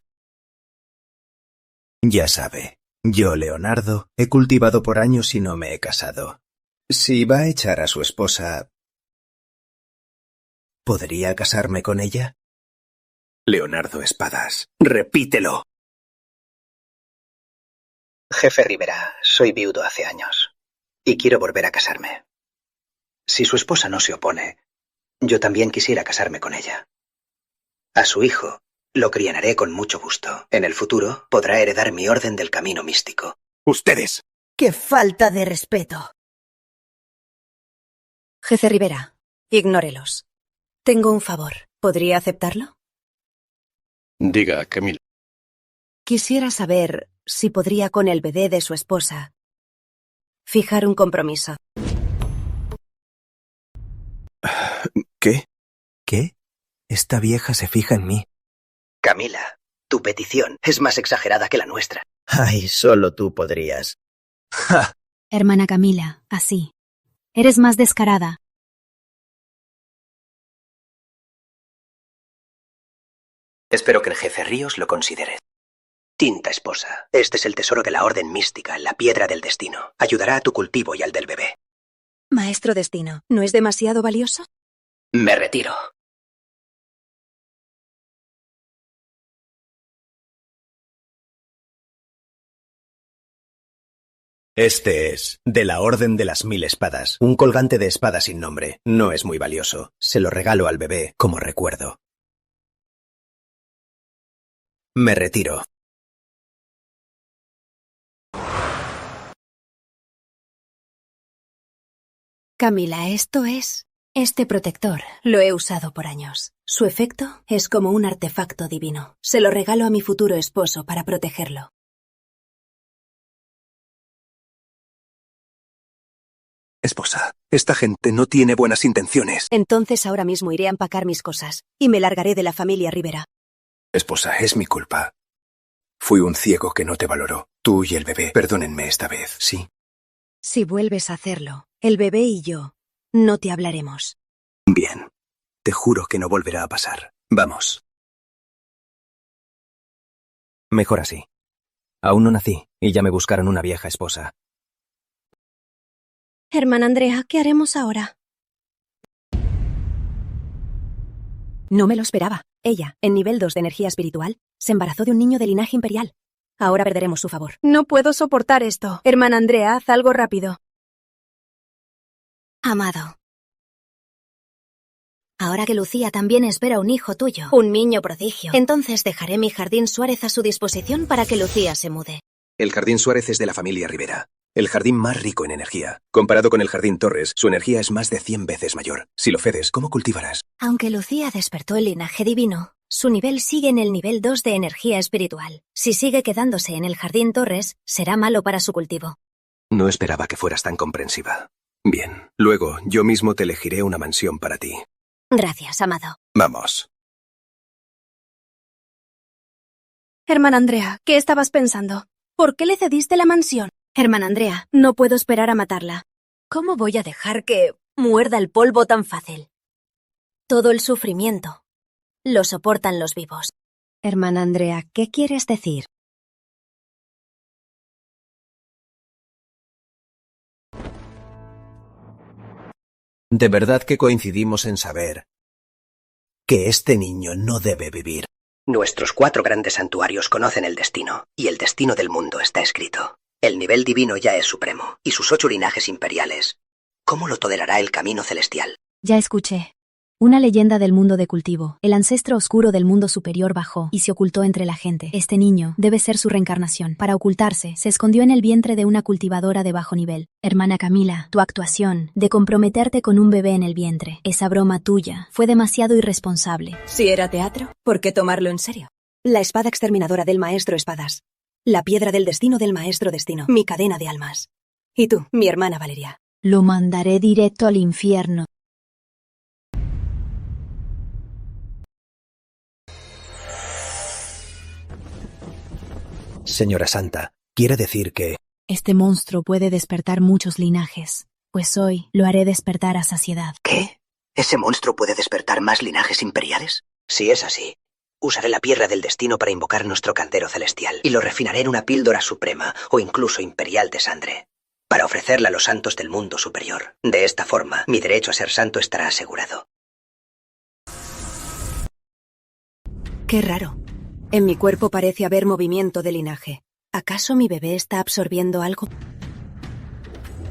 Ya sabe, yo, Leonardo, he cultivado por años y no me he casado. Si va a echar a su esposa, ¿podría casarme con ella? Leonardo Espadas, repítelo. Jefe Rivera, soy viudo hace años y quiero volver a casarme. Si su esposa no se opone, yo también quisiera casarme con ella. A su hijo lo criaré con mucho gusto. En el futuro podrá heredar mi orden del camino místico. ¡Ustedes! ¡Qué falta de respeto! Jefe Rivera, ignórelos. Tengo un favor. ¿Podría aceptarlo? Diga, Camila. Quisiera saber si podría con el bebé de su esposa fijar un compromiso. ¿Qué? ¿Qué? Esta vieja se fija en mí. Camila, tu petición es más exagerada que la nuestra. Ay, solo tú podrías. ¡Ja! Hermana Camila, así. Eres más descarada. Espero que el jefe Ríos lo considere. Tinta esposa. Este es el tesoro de la orden mística, la piedra del destino. Ayudará a tu cultivo y al del bebé. Maestro Destino, ¿no es demasiado valioso? Me retiro. Este es de la Orden de las 1000 Espadas. Un colgante de espada sin nombre. No es muy valioso. Se lo regalo al bebé como recuerdo. Me retiro. Camila, esto es... Este protector lo he usado por años. Su efecto es como un artefacto divino. Se lo regalo a mi futuro esposo para protegerlo. Esposa, esta gente no tiene buenas intenciones. Entonces ahora mismo iré a empacar mis cosas y me largaré de la familia Rivera. Esposa, es mi culpa. Fui un ciego que no te valoró. Tú y el bebé, perdónenme esta vez, ¿sí? Si vuelves a hacerlo, el bebé y yo no te hablaremos. Bien. Te juro que no volverá a pasar. Vamos. Mejor así. Aún no nací y ya me buscaron una vieja esposa. Hermana Andrea, ¿qué haremos ahora? No me lo esperaba. Ella, en nivel 2 de energía espiritual, se embarazó de un niño de linaje imperial. Ahora perderemos su favor. No puedo soportar esto. Hermana Andrea, haz algo rápido. Amado. Ahora que Lucía también espera un hijo tuyo, un niño prodigio, entonces dejaré mi jardín Suárez a su disposición para que Lucía se mude. El jardín Suárez es de la familia Rivera. El jardín más rico en energía. Comparado con el jardín Torres, su energía es más de 100 veces mayor. Si lo cedes, ¿cómo cultivarás? Aunque Lucía despertó el linaje divino, su nivel sigue en el nivel 2 de energía espiritual. Si sigue quedándose en el jardín Torres, será malo para su cultivo. No esperaba que fueras tan comprensiva. Bien, luego yo mismo te elegiré una mansión para ti. Gracias, amado. Vamos. Hermana Andrea, ¿qué estabas pensando? ¿Por qué le cediste la mansión? Hermana Andrea, no puedo esperar a matarla. ¿Cómo voy a dejar que muerda el polvo tan fácil? Todo el sufrimiento lo soportan los vivos. Hermana Andrea, ¿qué quieres decir? De verdad que coincidimos en saber que este niño no debe vivir. Nuestros 4 grandes santuarios conocen el destino, y el destino del mundo está escrito. El nivel divino ya es supremo, y sus 8 linajes imperiales. ¿Cómo lo tolerará el camino celestial? Ya escuché. Una leyenda del mundo de cultivo. El ancestro oscuro del mundo superior bajó y se ocultó entre la gente. Este niño debe ser su reencarnación. Para ocultarse, se escondió en el vientre de una cultivadora de bajo nivel. Hermana Camila, tu actuación de comprometerte con un bebé en el vientre, esa broma tuya, fue demasiado irresponsable. Si era teatro, ¿por qué tomarlo en serio? La espada exterminadora del maestro Espadas. La piedra del destino del maestro Destino. Mi cadena de almas. Y tú, mi hermana Valeria. Lo mandaré directo al infierno. Señora Santa, quiere decir que... Este monstruo puede despertar muchos linajes, pues hoy lo haré despertar a saciedad. ¿Qué? ¿Ese monstruo puede despertar más linajes imperiales? Si es así, usaré la piedra del destino para invocar nuestro caldero celestial y lo refinaré en una píldora suprema o incluso imperial de sangre, para ofrecerla a los santos del mundo superior. De esta forma, mi derecho a ser santo estará asegurado. Qué raro. En mi cuerpo parece haber movimiento de linaje. ¿Acaso mi bebé está absorbiendo algo?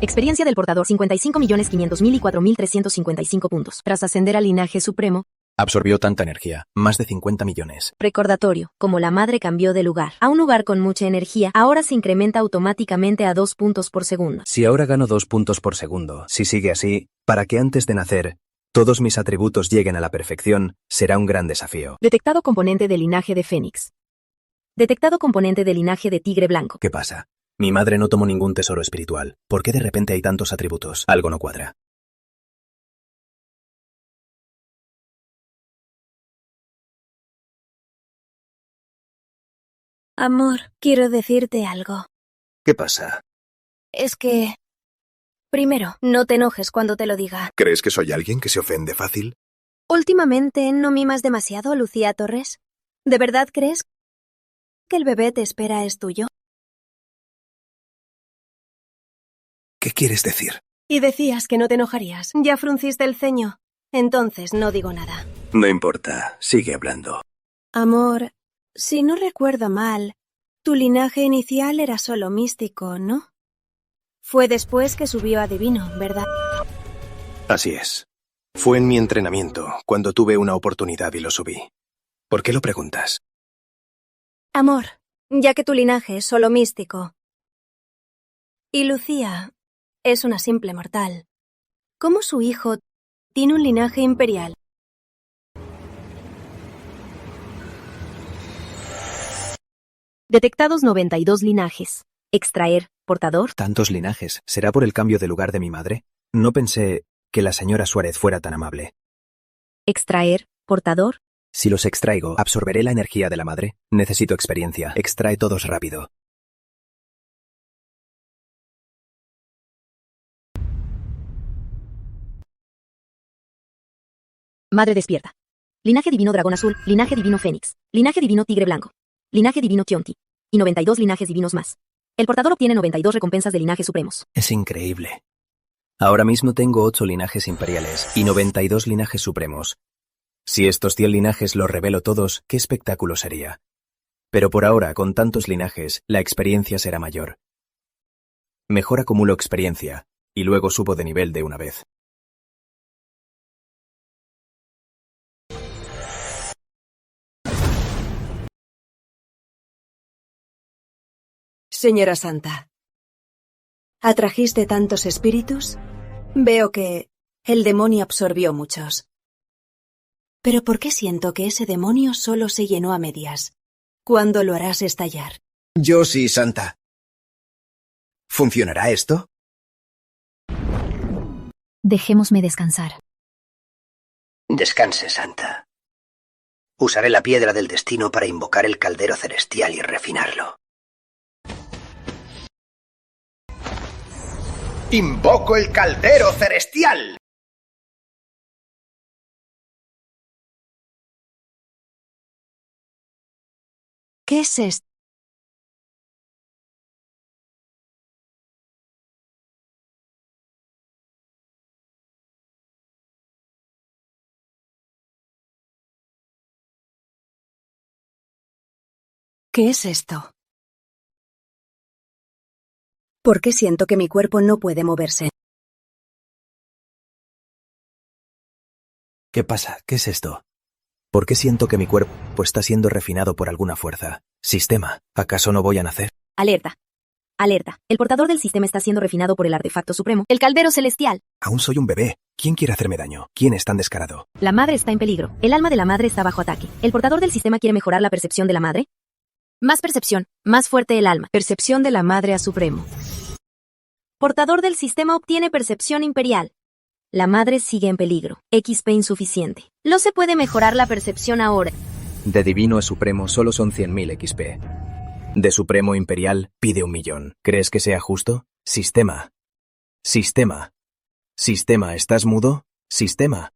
Experiencia del portador 55.500.000 y 4.355 puntos. Tras ascender al linaje supremo, Absorbió tanta energía, más de 50 millones. recordatorio, como la madre cambió de lugar a un lugar con mucha energía, ahora se incrementa automáticamente a 2 puntos por segundo. Si ahora gano 2 puntos por segundo, si sigue así, para que antes de nacer todos mis atributos lleguen a la perfección, será un gran desafío. Detectado componente de linaje de Fénix. Detectado componente de linaje de tigre blanco. ¿Qué pasa? Mi madre no tomó ningún tesoro espiritual. ¿Por qué de repente hay tantos atributos? Algo no cuadra. Amor, quiero decirte algo. ¿Qué pasa? Es que... Primero, no te enojes cuando te lo diga. ¿Crees que soy alguien que se ofende fácil? Últimamente, ¿no mimas demasiado a Lucía Torres? ¿De verdad crees que el bebé te espera es tuyo? ¿Qué quieres decir? Y decías que no te enojarías. Ya frunciste el ceño. Entonces no digo nada. No importa, sigue hablando. Amor, si no recuerdo mal, tu linaje inicial era solo místico, ¿no? Fue después que subió a divino, ¿verdad? Así es. Fue en mi entrenamiento, cuando tuve una oportunidad y lo subí. ¿Por qué lo preguntas? Amor, ya que tu linaje es solo místico, y Lucía es una simple mortal, ¿cómo su hijo tiene un linaje imperial? Detectados 92 linajes. Extraer, portador. ¿Tantos linajes? ¿Será por el cambio de lugar de mi madre? No pensé que la señora Suárez fuera tan amable. Extraer, portador. Si los extraigo, ¿absorberé la energía de la madre? Necesito experiencia. Extrae todos rápido. Madre despierta. Linaje divino dragón azul, linaje divino fénix, linaje divino tigre blanco, linaje divino Tionti, y 92 linajes divinos más. El portador obtiene 92 recompensas de linajes supremos. Es increíble. Ahora mismo tengo 8 linajes imperiales y 92 linajes supremos. Si estos 100 linajes los revelo todos, qué espectáculo sería. Pero por ahora, con tantos linajes, la experiencia será mayor. Mejor acumulo experiencia, y luego subo de nivel de una vez. Señora Santa, ¿atrajiste tantos espíritus? Veo que el demonio absorbió muchos. Pero ¿por qué siento que ese demonio solo se llenó a medias? ¿Cuándo lo harás estallar? Yo sí, Santa. ¿Funcionará esto? Dejémosme descansar. Descanse, Santa. Usaré la piedra del destino para invocar el caldero celestial y refinarlo. ¡Invoco el caldero celestial! ¿Qué es esto? ¿Qué es esto? ¿Por qué siento que mi cuerpo no puede moverse? ¿Qué pasa? ¿Qué es esto? ¿Por qué siento que mi cuerpo está siendo refinado por alguna fuerza? Sistema, ¿acaso no voy a nacer? Alerta. Alerta. El portador del sistema está siendo refinado por el artefacto supremo, el caldero celestial. Aún soy un bebé. ¿Quién quiere hacerme daño? ¿Quién es tan descarado? La madre está en peligro. El alma de la madre está bajo ataque. El portador del sistema quiere mejorar la percepción de la madre. Más percepción, más fuerte el alma. Percepción de la madre a supremo. Portador del sistema obtiene percepción imperial. La madre sigue en peligro. XP insuficiente. No se puede mejorar la percepción ahora. De divino a supremo solo son 100.000 XP. De supremo imperial pide 1.000.000. ¿Crees que sea justo? Sistema. Sistema. Sistema, ¿estás mudo? Sistema.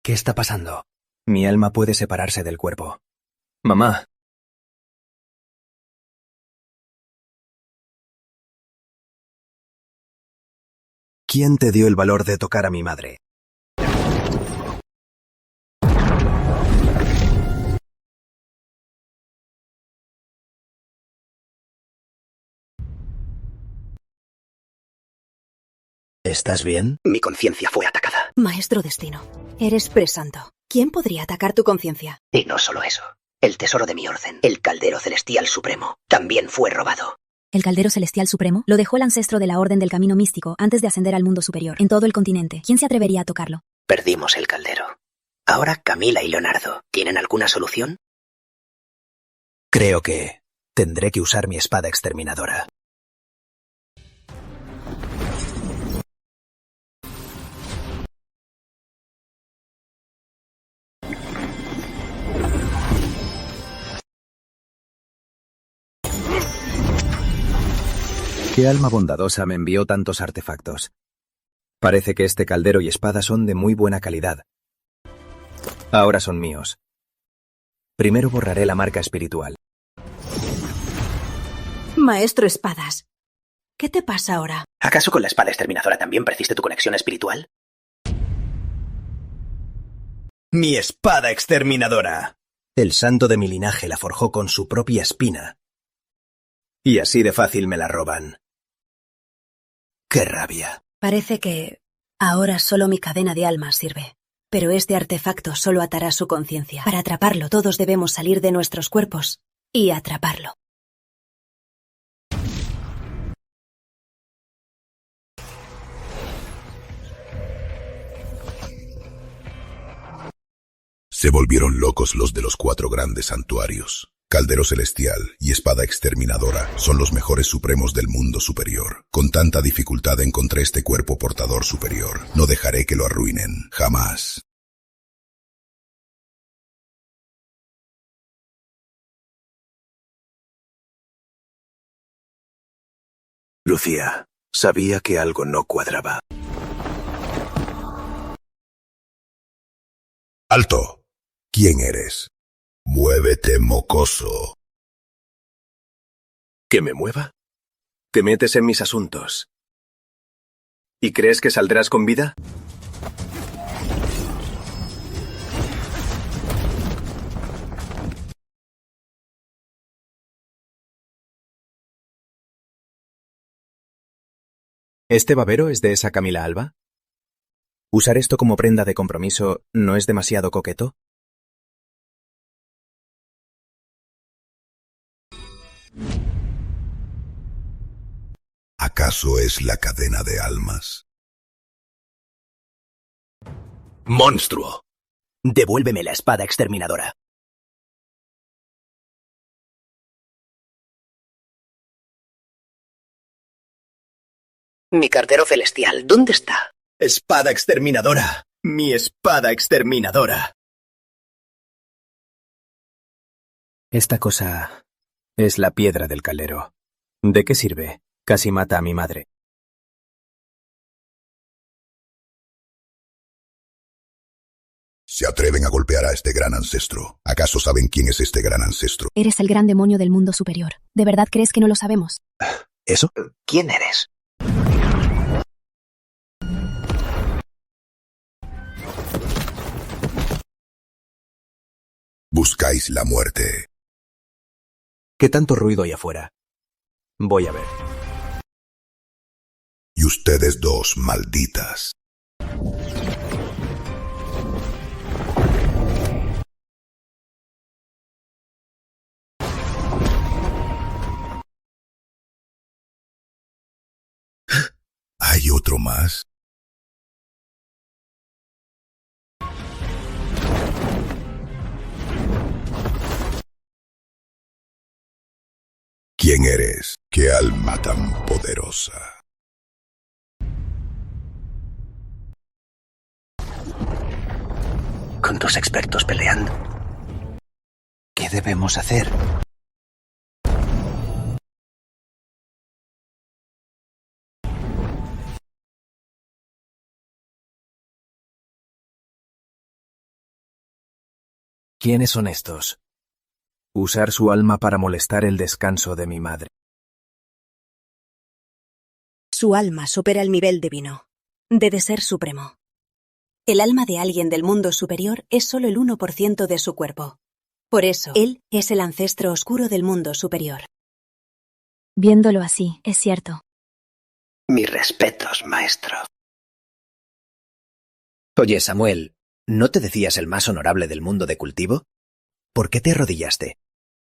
¿Qué está pasando? Mi alma puede separarse del cuerpo. Mamá. ¿Quién te dio el valor de tocar a mi madre? ¿Estás bien? Mi conciencia fue atacada. Maestro Destino, eres presanto. ¿Quién podría atacar tu conciencia? Y no solo eso. El tesoro de mi orden, el caldero celestial supremo, también fue robado. El caldero celestial supremo lo dejó el ancestro de la Orden del Camino Místico antes de ascender al mundo superior, en todo el continente. ¿Quién se atrevería a tocarlo? Perdimos el caldero. Ahora Camila y Leonardo, ¿tienen alguna solución? Creo que tendré que usar mi espada exterminadora. ¿Qué alma bondadosa me envió tantos artefactos? Parece que este caldero y espada son de muy buena calidad. Ahora son míos. Primero borraré la marca espiritual. Maestro Espadas, ¿qué te pasa ahora? ¿Acaso con la espada exterminadora también perdiste tu conexión espiritual? ¡Mi espada exterminadora! El santo de mi linaje la forjó con su propia espina. Y así de fácil me la roban. ¡Qué rabia! Parece que ahora solo mi cadena de almas sirve. Pero este artefacto solo atará su conciencia. Para atraparlo, todos debemos salir de nuestros cuerpos y atraparlo. Se volvieron locos los de los 4 grandes santuarios. Caldero celestial y espada exterminadora son los mejores supremos del mundo superior. Con tanta dificultad encontré este cuerpo portador superior. No dejaré que lo arruinen, jamás. Lucía, sabía que algo no cuadraba. ¡Alto! ¿Quién eres? Muévete, mocoso. ¿Que me mueva? Te metes en mis asuntos. ¿Y crees que saldrás con vida? ¿Este babero es de esa Camila Alba? ¿Usar esto como prenda de compromiso no es demasiado coqueto? ¿Acaso es la cadena de almas? ¡Monstruo! Devuélveme la espada exterminadora. Mi caldero celestial, ¿dónde está? ¡Espada exterminadora! ¡Mi espada exterminadora! Esta cosa es la piedra del caldero. ¿De qué sirve? Casi mata a mi madre. Se atreven a golpear a este gran ancestro. ¿Acaso saben quién es este gran ancestro? Eres el gran demonio del mundo superior. ¿De verdad crees que no lo sabemos? ¿Eso? ¿Quién eres? Buscáis la muerte. ¿Qué tanto ruido hay afuera? Voy a ver. Y ustedes dos, malditas. ¿Hay otro más? ¿Quién eres? ¿Qué alma tan poderosa? Con tus expertos peleando. ¿Qué debemos hacer? ¿Quiénes son estos? Usar su alma para molestar el descanso de mi madre. Su alma supera el nivel divino. Debe ser supremo. El alma de alguien del mundo superior es solo el 1% de su cuerpo. Por eso, él es el ancestro oscuro del mundo superior. Viéndolo así, es cierto. Mis respetos, maestro. Oye, Samuel, ¿no te decías el más honorable del mundo de cultivo? ¿Por qué te arrodillaste?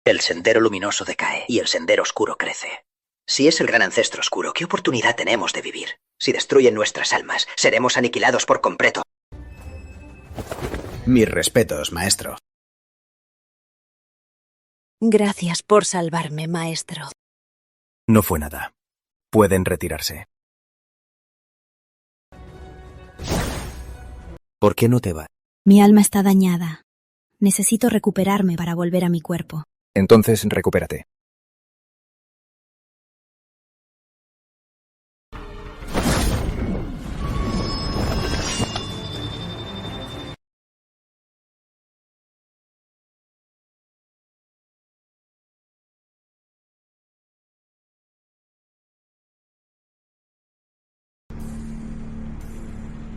El sendero luminoso decae y el sendero oscuro crece. Si es el gran ancestro oscuro, ¿qué oportunidad tenemos de vivir? Si destruyen nuestras almas, seremos aniquilados por completo. Mis respetos, maestro. Gracias por salvarme, maestro. No fue nada. Pueden retirarse. ¿Por qué no te vas? Mi alma está dañada. Necesito recuperarme para volver a mi cuerpo. Entonces, recupérate.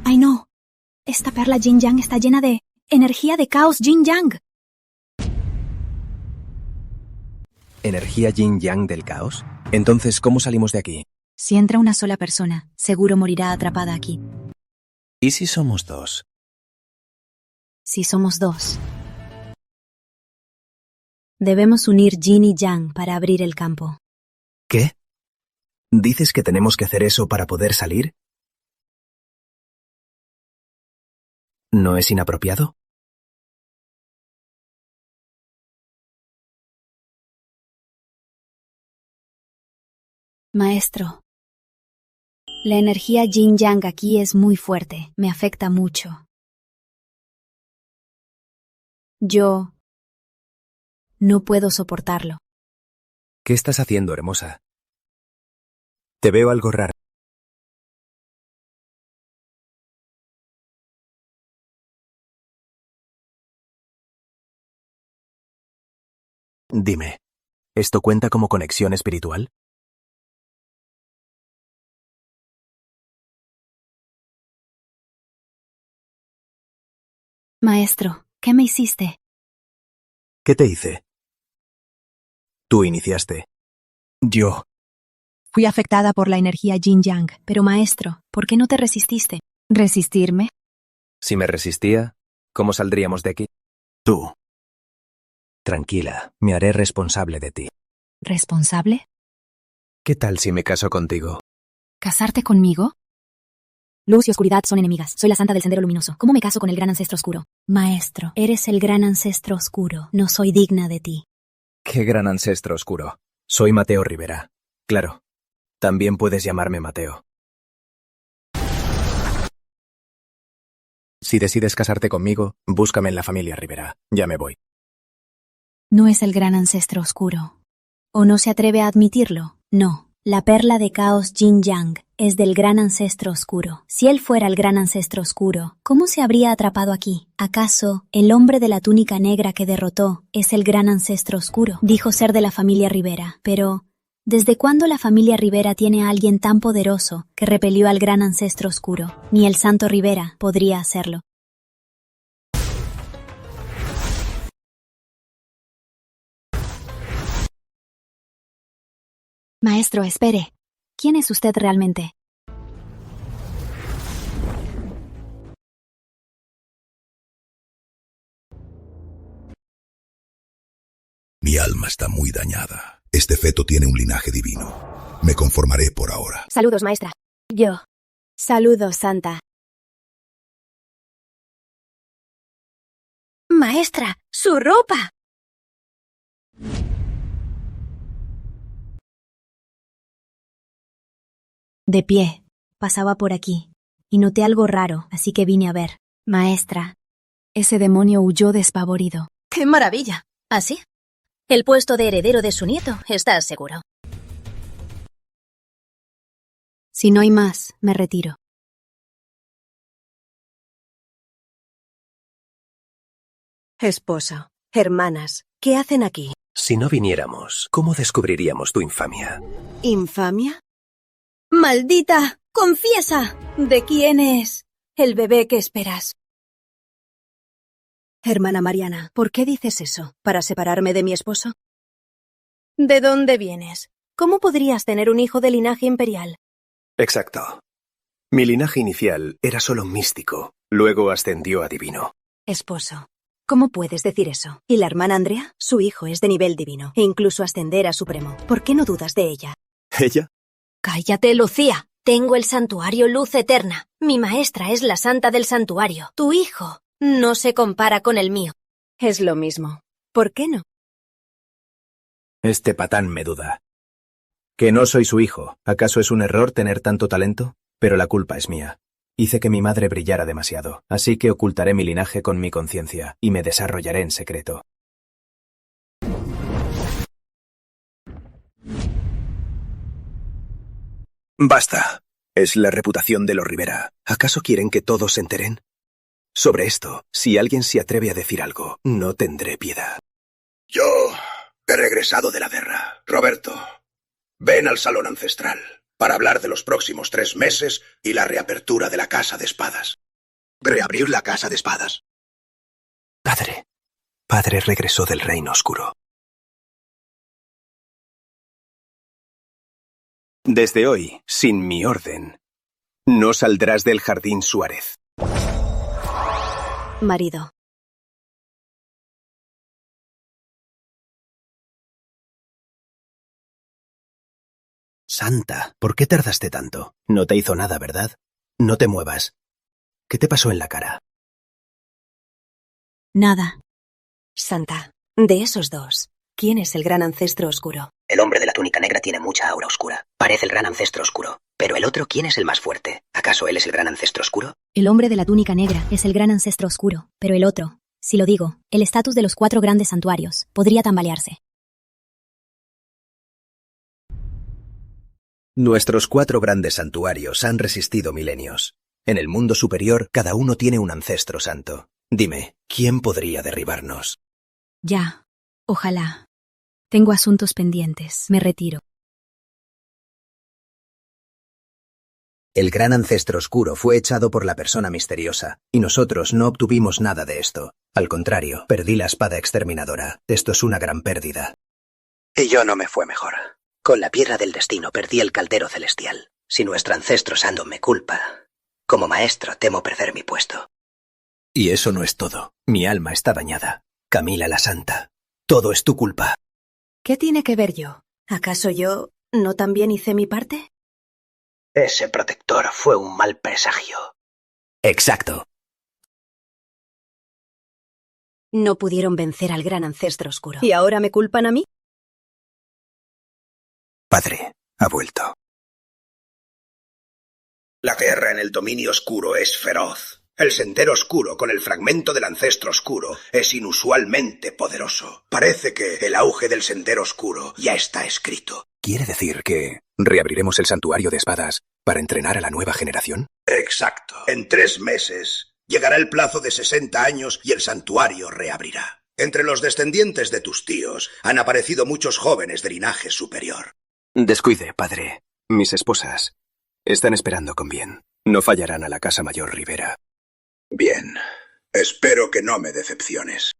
¡Ay, no! Esta perla Yin Yang está llena de energía de caos Yin Yang. ¿Energía yin yang del caos? Entonces, ¿cómo salimos de aquí? Si entra una sola persona, seguro morirá atrapada aquí. ¿Y si somos dos? Si somos dos. Debemos unir Yin y Yang para abrir el campo. ¿Qué? ¿Dices que tenemos que hacer eso para poder salir? ¿No es inapropiado? Maestro, la energía Yin Yang aquí es muy fuerte, me afecta mucho. Yo no puedo soportarlo. ¿Qué estás haciendo, hermosa? Te veo algo raro. Dime, ¿esto cuenta como conexión espiritual? Maestro, ¿qué me hiciste? ¿Qué te hice? Tú iniciaste. Yo. Fui afectada por la energía Yin Yang, pero maestro, ¿por qué no te resististe? ¿Resistirme? Si me resistía, ¿cómo saldríamos de aquí? Tú. Tranquila, me haré responsable de ti. ¿Responsable? ¿Qué tal si me caso contigo? ¿Casarte conmigo? Luz y oscuridad son enemigas. Soy la santa del sendero luminoso. ¿Cómo me caso con el gran ancestro oscuro? Maestro, eres el gran ancestro oscuro. No soy digna de ti. ¡Qué gran ancestro oscuro! Soy Mateo Rivera. Claro, también puedes llamarme Mateo. Si decides casarte conmigo, búscame en la familia Rivera. Ya me voy. No es el gran ancestro oscuro. ¿O no se atreve a admitirlo? No, la perla de caos Yin Yang es del gran ancestro oscuro. Si él fuera el gran ancestro oscuro, ¿cómo se habría atrapado aquí? ¿Acaso el hombre de la túnica negra que derrotó es el gran ancestro oscuro? Dijo ser de la familia Rivera, pero ¿desde cuándo la familia Rivera tiene a alguien tan poderoso que repelió al gran ancestro oscuro? Ni el santo Rivera podría hacerlo. Maestro, espere. ¿Quién es usted realmente? Mi alma está muy dañada. Este feto tiene un linaje divino. Me conformaré por ahora. Saludos, maestra. Yo. Saludos, Santa. Maestra, su ropa. De pie. Pasaba por aquí. Y noté algo raro, así que vine a ver. Maestra. Ese demonio huyó despavorido. ¡Qué maravilla! ¿Así? El puesto de heredero de su nieto, ¿estás seguro? Si no hay más, me retiro. Esposa, hermanas, ¿qué hacen aquí? Si no viniéramos, ¿cómo descubriríamos tu infamia? ¿Infamia? ¡Maldita! ¡Confiesa! ¿De quién es el bebé que esperas? Hermana Mariana, ¿por qué dices eso? ¿Para separarme de mi esposo? ¿De dónde vienes? ¿Cómo podrías tener un hijo de linaje imperial? Exacto. Mi linaje inicial era solo místico, luego ascendió a divino. Esposo, ¿cómo puedes decir eso? ¿Y la hermana Andrea? Su hijo es de nivel divino, e incluso ascender a supremo. ¿Por qué no dudas de ella? ¿Ella? ¡Cállate, Lucía! Tengo el santuario Luz Eterna. Mi maestra es la santa del santuario. Tu hijo no se compara con el mío. Es lo mismo. ¿Por qué no? Este patán me duda. Que no soy su hijo. ¿Acaso es un error tener tanto talento? Pero la culpa es mía. Hice que mi madre brillara demasiado, así que ocultaré mi linaje con mi conciencia y me desarrollaré en secreto. Basta. Es la reputación de los Rivera. ¿Acaso quieren que todos se enteren? Sobre esto, si alguien se atreve a decir algo, no tendré piedad. Yo he regresado de la guerra. Roberto, ven al salón ancestral para hablar de los próximos 3 meses y la reapertura de la Casa de Espadas. ¿Reabrir la Casa de Espadas? Padre regresó del Reino Oscuro. Desde hoy, sin mi orden, no saldrás del Jardín Suárez. Marido. Santa, ¿por qué tardaste tanto? No te hizo nada, ¿verdad? No te muevas. ¿Qué te pasó en la cara? Nada. Santa, de esos dos, ¿quién es el gran ancestro oscuro? El hombre de la túnica negra tiene mucha aura oscura. Parece el gran ancestro oscuro. Pero el otro, ¿quién es el más fuerte? ¿Acaso él es el gran ancestro oscuro? El hombre de la túnica negra es el gran ancestro oscuro, pero el otro, si lo digo, el estatus de los 4 grandes santuarios, podría tambalearse. Nuestros 4 grandes santuarios han resistido milenios. En el mundo superior, cada uno tiene un ancestro santo. Dime, ¿quién podría derribarnos? Ya. Ojalá. Tengo asuntos pendientes. Me retiro. El gran ancestro oscuro fue echado por la persona misteriosa, y nosotros no obtuvimos nada de esto. Al contrario, perdí la espada exterminadora. Esto es una gran pérdida. Y yo no me fue mejor. Con la piedra del destino perdí el caldero celestial. Si nuestro ancestro Sando me culpa, como maestro temo perder mi puesto. Y eso no es todo. Mi alma está dañada. Camila la Santa. Todo es tu culpa. ¿Qué tiene que ver yo? ¿Acaso yo no también hice mi parte? Ese protector fue un mal presagio. Exacto. No pudieron vencer al gran ancestro oscuro. ¿Y ahora me culpan a mí? Padre, ha vuelto. La guerra en el dominio oscuro es feroz. El sendero oscuro con el fragmento del ancestro oscuro es inusualmente poderoso. Parece que el auge del sendero oscuro ya está escrito. ¿Quiere decir que reabriremos el santuario de espadas para entrenar a la nueva generación? Exacto. En 3 meses llegará el plazo de 60 años y el santuario reabrirá. Entre los descendientes de tus tíos han aparecido muchos jóvenes de linaje superior. Descuide, padre. Mis esposas están esperando con bien. No fallarán a la Casa Mayor Rivera. Bien. Espero que no me decepciones.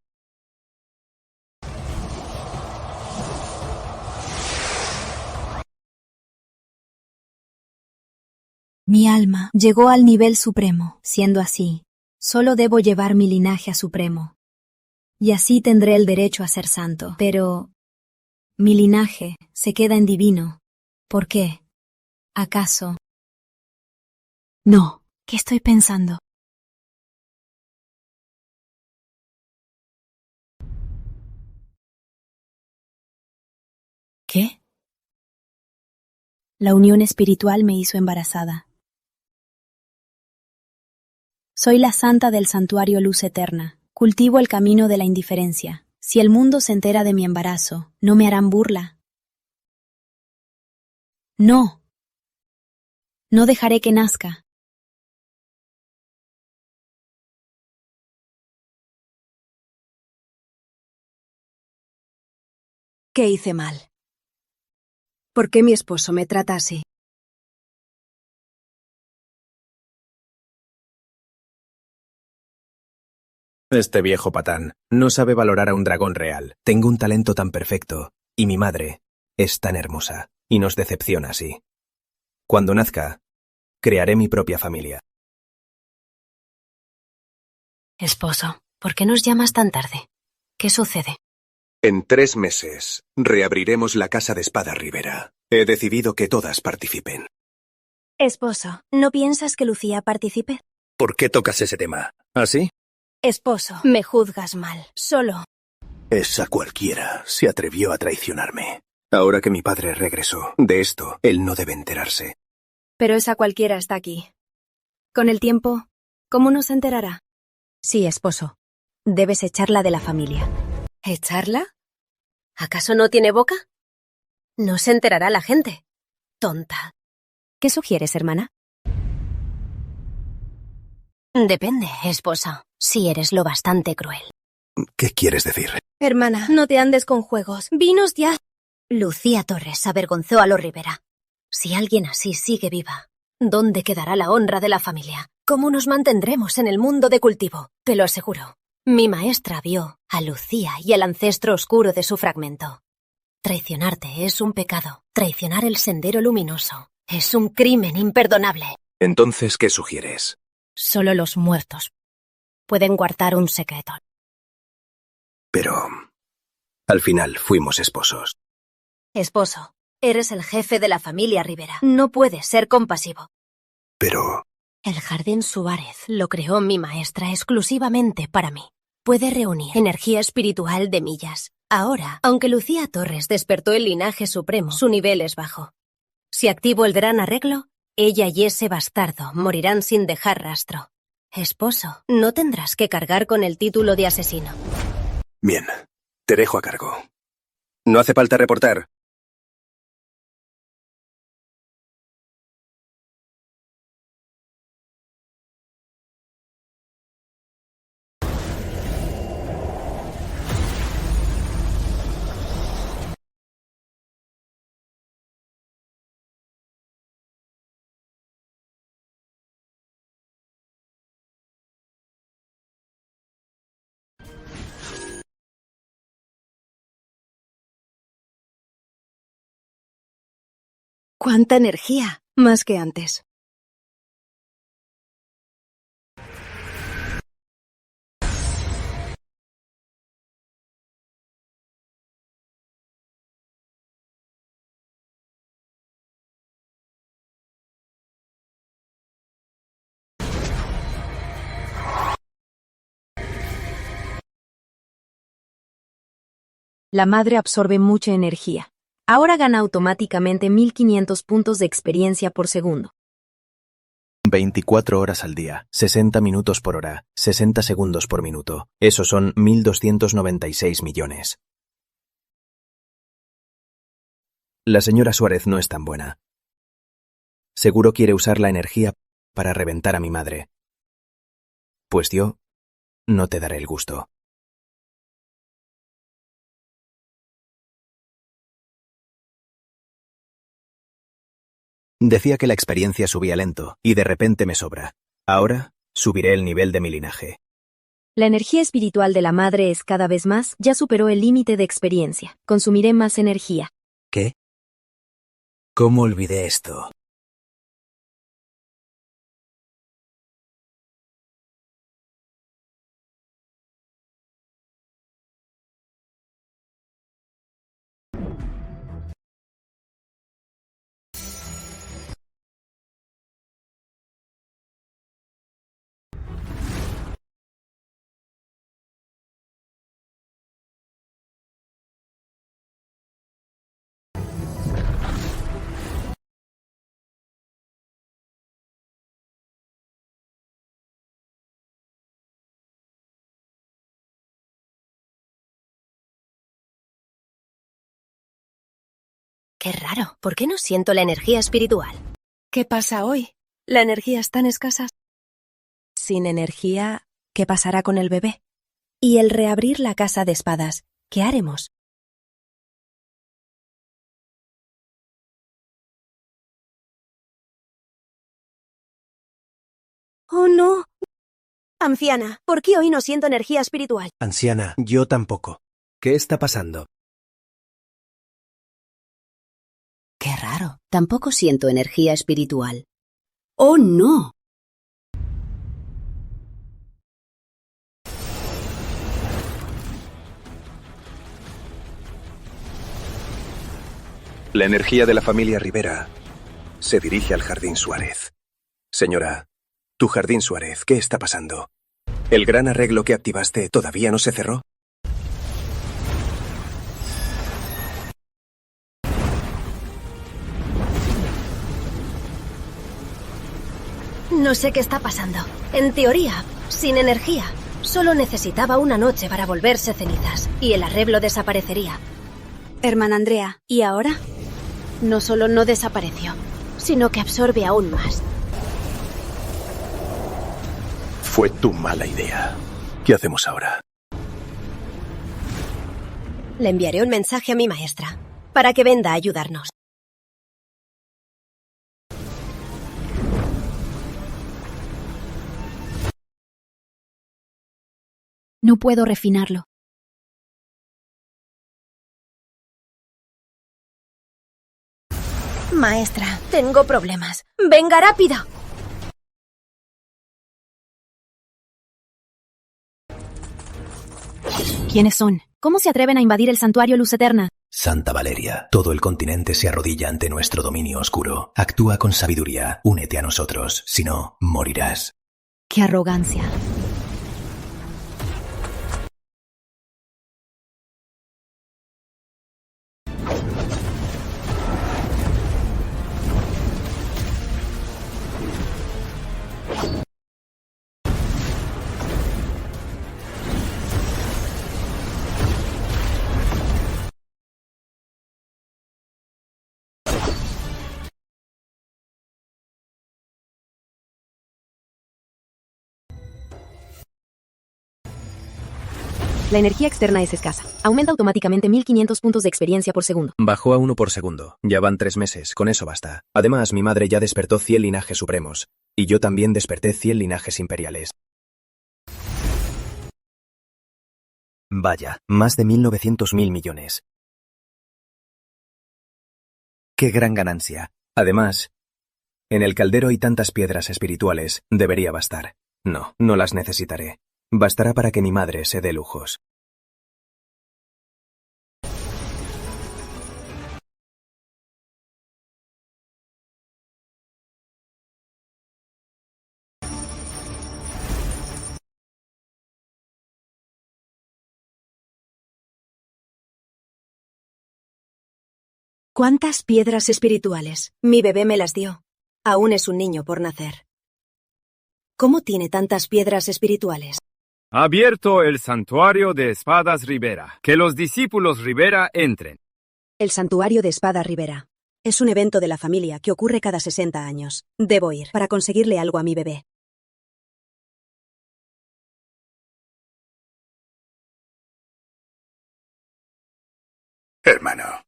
Mi alma llegó al nivel supremo. Siendo así, solo debo llevar mi linaje a supremo. Y así tendré el derecho a ser santo. Pero mi linaje se queda en divino. ¿Por qué? ¿Acaso? No. ¿Qué estoy pensando? ¿Qué? La unión espiritual me hizo embarazada. Soy la santa del santuario Luz Eterna. Cultivo el camino de la indiferencia. Si el mundo se entera de mi embarazo, ¿no me harán burla? No. No dejaré que nazca. ¿Qué hice mal? ¿Por qué mi esposo me trata así? Este viejo patán no sabe valorar a un dragón real. Tengo un talento tan perfecto, y mi madre es tan hermosa, y nos decepciona así. Cuando nazca, crearé mi propia familia. Esposo, ¿por qué nos llamas tan tarde? ¿Qué sucede? En 3 meses reabriremos la Casa de Espada Rivera. He decidido que todas participen. Esposo, ¿no piensas que Lucía participe? ¿Por qué tocas ese tema? ¿Así? Esposo, me juzgas mal. Solo. Esa cualquiera se atrevió a traicionarme. Ahora que mi padre regresó, de esto él no debe enterarse. Pero esa cualquiera está aquí. Con el tiempo, ¿cómo nos enterará? Sí, esposo. Debes echarla de la familia. ¿Echarla? ¿Acaso no tiene boca? No se enterará la gente. Tonta. ¿Qué sugieres, hermana? Depende, esposa, si eres lo bastante cruel. ¿Qué quieres decir? Hermana, no te andes con juegos. Vinos ya. Lucía Torres avergonzó a los Rivera. Si alguien así sigue viva, ¿dónde quedará la honra de la familia? ¿Cómo nos mantendremos en el mundo de cultivo? Te lo aseguro. Mi maestra vio a Lucía y el ancestro oscuro de su fragmento. Traicionarte es un pecado. Traicionar el sendero luminoso es un crimen imperdonable. Entonces, ¿qué sugieres? Solo los muertos pueden guardar un secreto. Pero al final fuimos esposos. Esposo, eres el jefe de la familia Rivera. No puedes ser compasivo. Pero el Jardín Suárez lo creó mi maestra exclusivamente para mí. Puede reunir energía espiritual de millas. Ahora, aunque Lucía Torres despertó el linaje supremo, su nivel es bajo. Si activo el gran arreglo, ella y ese bastardo morirán sin dejar rastro. Esposo, no tendrás que cargar con el título de asesino. Bien, te dejo a cargo. No hace falta reportar. ¡Cuánta energía! Más que antes. La madre absorbe mucha energía. Ahora gana automáticamente 1500 puntos de experiencia por segundo. 24 horas al día, 60 minutos por hora, 60 segundos por minuto. Eso son 1.296 millones. La señora Suárez no es tan buena. Seguro quiere usar la energía para reventar a mi madre. Pues yo no te daré el gusto. Decía que la experiencia subía lento, y de repente me sobra. Ahora, subiré el nivel de mi linaje. La energía espiritual de la madre es cada vez más, ya superó el límite de experiencia. Consumiré más energía. ¿Qué? ¿Cómo olvidé esto? Qué raro, ¿por qué no siento la energía espiritual? ¿Qué pasa hoy? ¿La energía es tan escasa? Sin energía, ¿qué pasará con el bebé? Y el reabrir la casa de espadas, ¿qué haremos? ¡Oh, no! Anciana, ¿por qué hoy no siento energía espiritual? Anciana, yo tampoco. ¿Qué está pasando? Qué raro. Tampoco siento energía espiritual. ¡Oh, no! La energía de la familia Rivera se dirige al Jardín Suárez. Señora, tu Jardín Suárez, ¿qué está pasando? ¿El gran arreglo que activaste todavía no se cerró? No sé qué está pasando. En teoría, sin energía, solo necesitaba una noche para volverse cenizas, y el arreglo desaparecería. Hermana Andrea, ¿y ahora? No solo no desapareció, sino que absorbe aún más. Fue tu mala idea. ¿Qué hacemos ahora? Le enviaré un mensaje a mi maestra, para que venga a ayudarnos. No puedo refinarlo. Maestra, tengo problemas. ¡Venga rápido! ¿Quiénes son? ¿Cómo se atreven a invadir el santuario Luz Eterna? Santa Valeria, todo el continente se arrodilla ante nuestro dominio oscuro. Actúa con sabiduría, únete a nosotros, si no, morirás. ¡Qué arrogancia! La energía externa es escasa. Aumenta automáticamente 1500 puntos de experiencia por segundo. Bajó a 1 por segundo. Ya van 3 meses, con eso basta. Además, mi madre ya despertó 100 linajes supremos. Y yo también desperté 100 linajes imperiales. Vaya, más de 1900.000 millones. ¡Qué gran ganancia! Además, en el caldero hay tantas piedras espirituales, debería bastar. No, no las necesitaré. Bastará para que mi madre se dé lujos. ¿Cuántas piedras espirituales? Mi bebé me las dio. Aún es un niño por nacer. ¿Cómo tiene tantas piedras espirituales? Abierto el santuario de espadas Rivera. Que los discípulos Rivera entren. El santuario de Espada Rivera. Es un evento de la familia que ocurre cada 60 años. Debo ir para conseguirle algo a mi bebé. Hermano,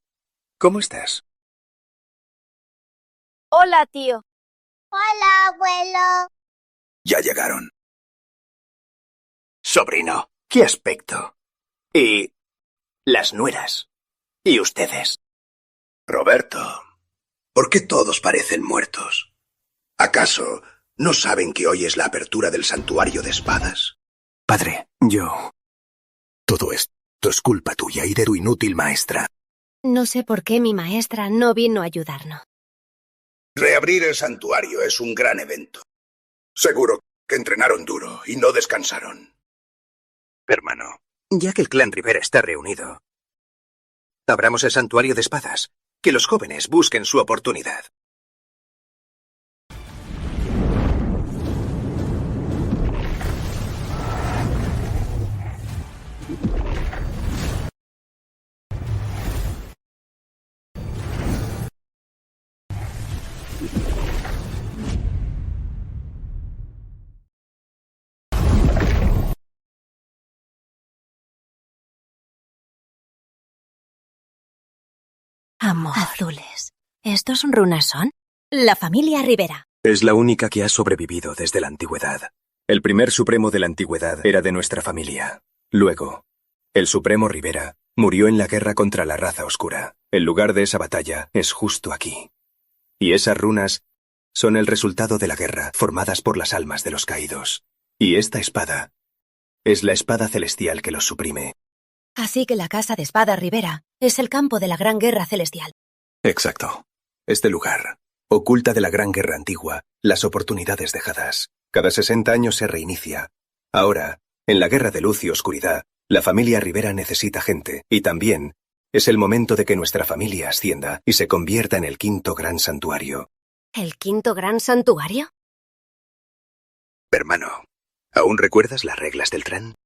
¿cómo estás? Hola, tío. Hola, abuelo. Ya llegaron. Sobrino, qué aspecto. Y las nueras. Y ustedes. Roberto, ¿por qué todos parecen muertos? ¿Acaso no saben que hoy es la apertura del santuario de espadas? Padre, todo esto es culpa tuya y de tu inútil maestra. No sé por qué mi maestra no vino a ayudarnos. Reabrir el santuario es un gran evento. Seguro que entrenaron duro y no descansaron. Hermano, ya que el clan Rivera está reunido, abramos el santuario de espadas. Que los jóvenes busquen su oportunidad. Amor. Azules. ¿Estos runas son? La familia Rivera. Es la única que ha sobrevivido desde la antigüedad. El primer supremo de la antigüedad era de nuestra familia. Luego, el supremo Rivera murió en la guerra contra la raza oscura. El lugar de esa batalla es justo aquí. Y esas runas son el resultado de la guerra, formadas por las almas de los caídos. Y esta espada es la espada celestial que los suprime. Así que la casa de Espada Rivera es el campo de la Gran Guerra Celestial. Exacto. Este lugar oculta de la gran guerra antigua las oportunidades dejadas. Cada 60 años se reinicia. Ahora, en la guerra de luz y oscuridad, la familia Rivera necesita gente, y también es el momento de que nuestra familia ascienda y se convierta en el quinto gran santuario. ¿El quinto gran santuario? Hermano, ¿aún recuerdas las reglas del tren?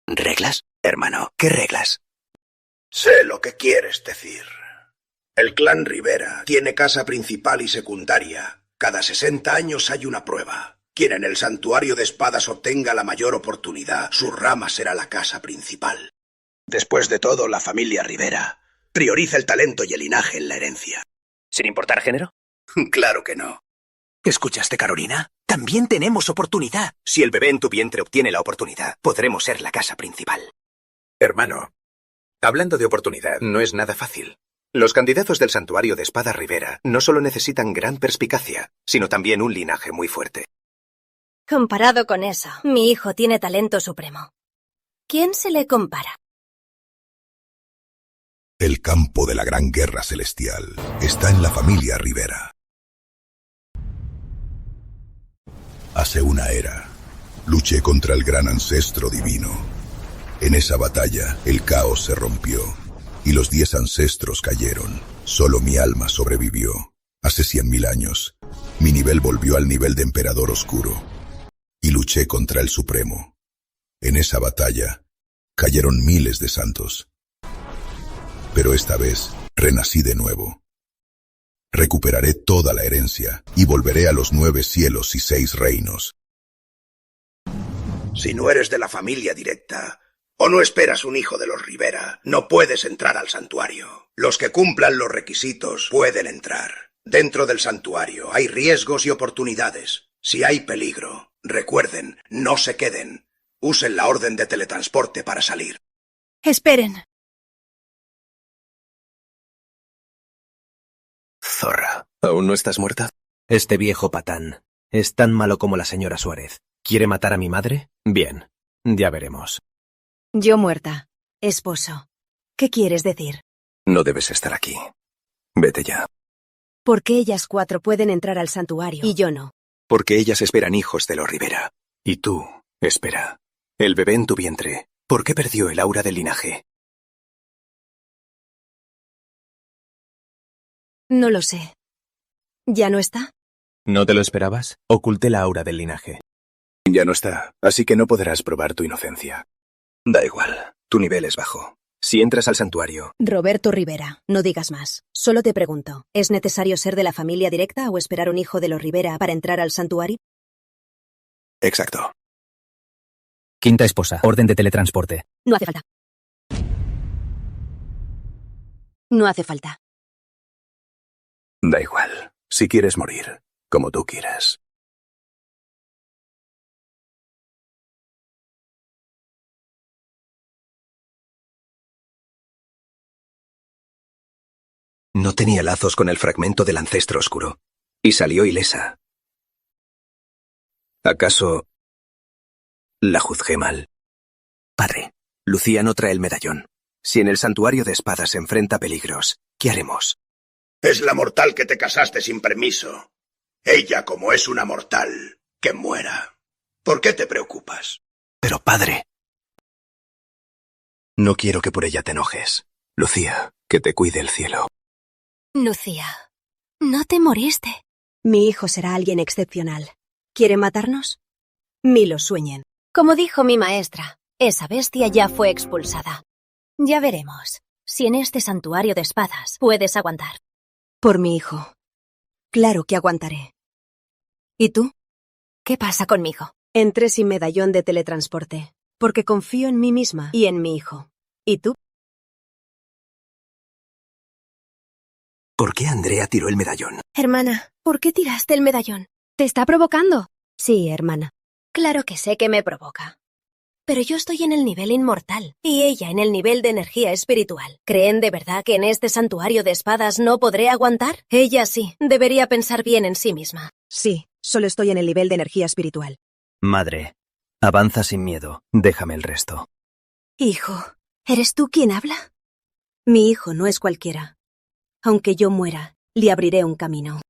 ¿Reglas? Hermano, ¿qué reglas? Sé lo que quieres decir. El clan Rivera tiene casa principal y secundaria. Cada 60 años hay una prueba. Quien en el santuario de espadas obtenga la mayor oportunidad, su rama será la casa principal. Después de todo, la familia Rivera prioriza el talento y el linaje en la herencia. ¿Sin importar género? Claro que no. ¿Escuchaste, Carolina? También tenemos oportunidad. Si el bebé en tu vientre obtiene la oportunidad, podremos ser la casa principal. Hermano, hablando de oportunidad, no es nada fácil. Los candidatos del santuario de Espada Rivera no solo necesitan gran perspicacia, sino también un linaje muy fuerte. Comparado con eso, mi hijo tiene talento supremo. ¿Quién se le compara? El campo de la gran guerra celestial está en la familia Rivera. Hace una era, luché contra el gran ancestro divino. En esa batalla, el caos se rompió y los 10 ancestros cayeron. Solo mi alma sobrevivió. Hace 100.000 años, mi nivel volvió al nivel de emperador oscuro y luché contra el supremo. En esa batalla, cayeron miles de santos. Pero esta vez, renací de nuevo. Recuperaré toda la herencia y volveré a los 9 cielos y 6 reinos. Si no eres de la familia directa, o no esperas un hijo de los Rivera, no puedes entrar al santuario. Los que cumplan los requisitos pueden entrar. Dentro del santuario hay riesgos y oportunidades. Si hay peligro, recuerden, no se queden. Usen la orden de teletransporte para salir. Esperen. Zorra, ¿aún no estás muerta? Este viejo patán es tan malo como la señora Suárez. ¿Quiere matar a mi madre? Bien, ya veremos. Yo muerta. Esposo. ¿Qué quieres decir? No debes estar aquí. Vete ya. ¿Por qué ellas 4 pueden entrar al santuario y yo no? Porque ellas esperan hijos de los Rivera. Y tú, espera. El bebé en tu vientre, ¿por qué perdió el aura del linaje? No lo sé. ¿Ya no está? ¿No te lo esperabas? Oculté la aura del linaje. Ya no está, así que no podrás probar tu inocencia. Da igual, tu nivel es bajo. Si entras al santuario... Roberto Rivera, no digas más. Solo te pregunto, ¿es necesario ser de la familia directa o esperar un hijo de los Rivera para entrar al santuario? Exacto. Quinta esposa. Orden de teletransporte. No hace falta. No hace falta. Da igual. Si quieres morir, como tú quieras. No tenía lazos con el fragmento del ancestro oscuro. Y salió ilesa. ¿Acaso la juzgué mal? Padre, Lucía no trae el medallón. Si en el santuario de espadas se enfrenta a peligros, ¿qué haremos? Es la mortal que te casaste sin permiso. Ella, como es una mortal, que muera. ¿Por qué te preocupas? Pero padre... No quiero que por ella te enojes. Lucía, que te cuide el cielo. Lucía, no te moriste. Mi hijo será alguien excepcional. ¿Quiere matarnos? Ni lo sueñen. Como dijo mi maestra, esa bestia ya fue expulsada. Ya veremos si en este santuario de espadas puedes aguantar. Por mi hijo. Claro que aguantaré. ¿Y tú? ¿Qué pasa conmigo? Entré sin medallón de teletransporte, porque confío en mí misma y en mi hijo. ¿Y tú? ¿Por qué Andrea tiró el medallón? Hermana, ¿por qué tiraste el medallón? ¿Te está provocando? Sí, hermana. Claro que sé que me provoca. Pero yo estoy en el nivel inmortal y ella en el nivel de energía espiritual. ¿Creen de verdad que en este santuario de espadas no podré aguantar? Ella sí, debería pensar bien en sí misma. Sí, solo estoy en el nivel de energía espiritual. Madre, avanza sin miedo. Déjame el resto. Hijo, ¿eres tú quien habla? Mi hijo no es cualquiera. Aunque yo muera, le abriré un camino.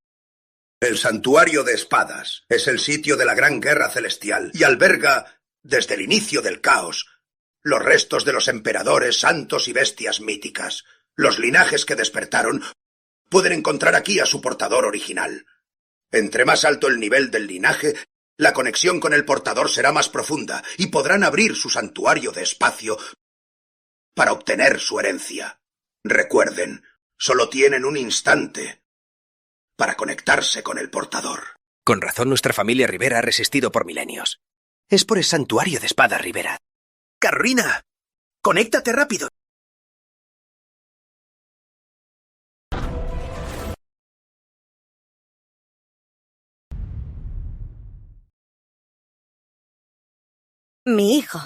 El santuario de espadas es el sitio de la gran guerra celestial y alberga, desde el inicio del caos, los restos de los emperadores, santos y bestias míticas. Los linajes que despertaron pueden encontrar aquí a su portador original. Entre más alto el nivel del linaje, la conexión con el portador será más profunda y podrán abrir su santuario de espacio para obtener su herencia. Recuerden, solo tienen un instante para conectarse con el portador. Con razón nuestra familia Rivera ha resistido por milenios. Es por el santuario de espadas Rivera. ¡Carolina! ¡Conéctate rápido! Mi hijo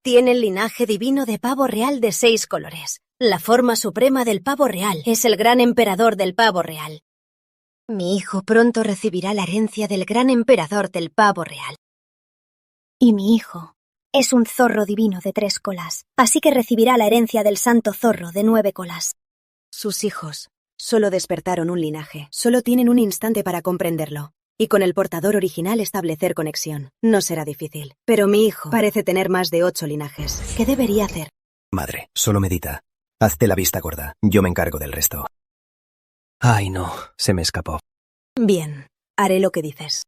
tiene el linaje divino de pavo real de 6 colores. La forma suprema del pavo real es el gran emperador del pavo real. Mi hijo pronto recibirá la herencia del gran emperador del pavo real. Y mi hijo es un zorro divino de 3 colas, así que recibirá la herencia del santo zorro de 9 colas. Sus hijos solo despertaron un linaje, solo tienen un instante para comprenderlo. Y con el portador original establecer conexión. No será difícil. Pero mi hijo parece tener más de 8 linajes. ¿Qué debería hacer? Madre, solo medita. Hazte la vista gorda. Yo me encargo del resto. Ay, no. Se me escapó. Bien. Haré lo que dices.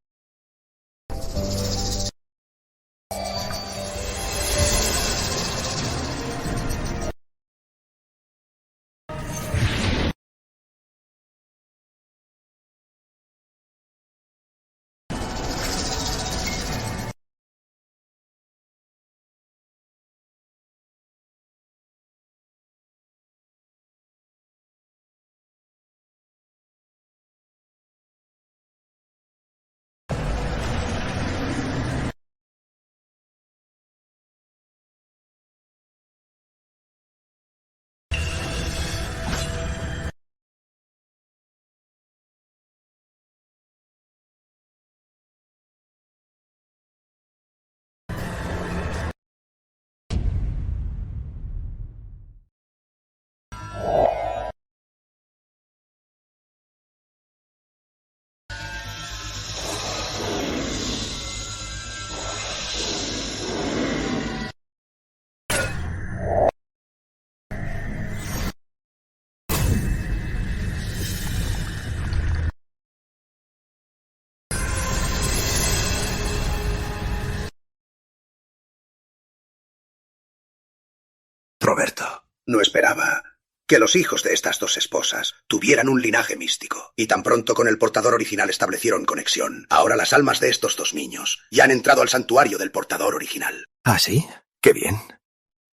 Roberto, no esperaba que los hijos de estas dos esposas tuvieran un linaje místico, y tan pronto con el portador original establecieron conexión. Ahora las almas de estos dos niños ya han entrado al santuario del portador original. ¿Ah, sí? Qué bien.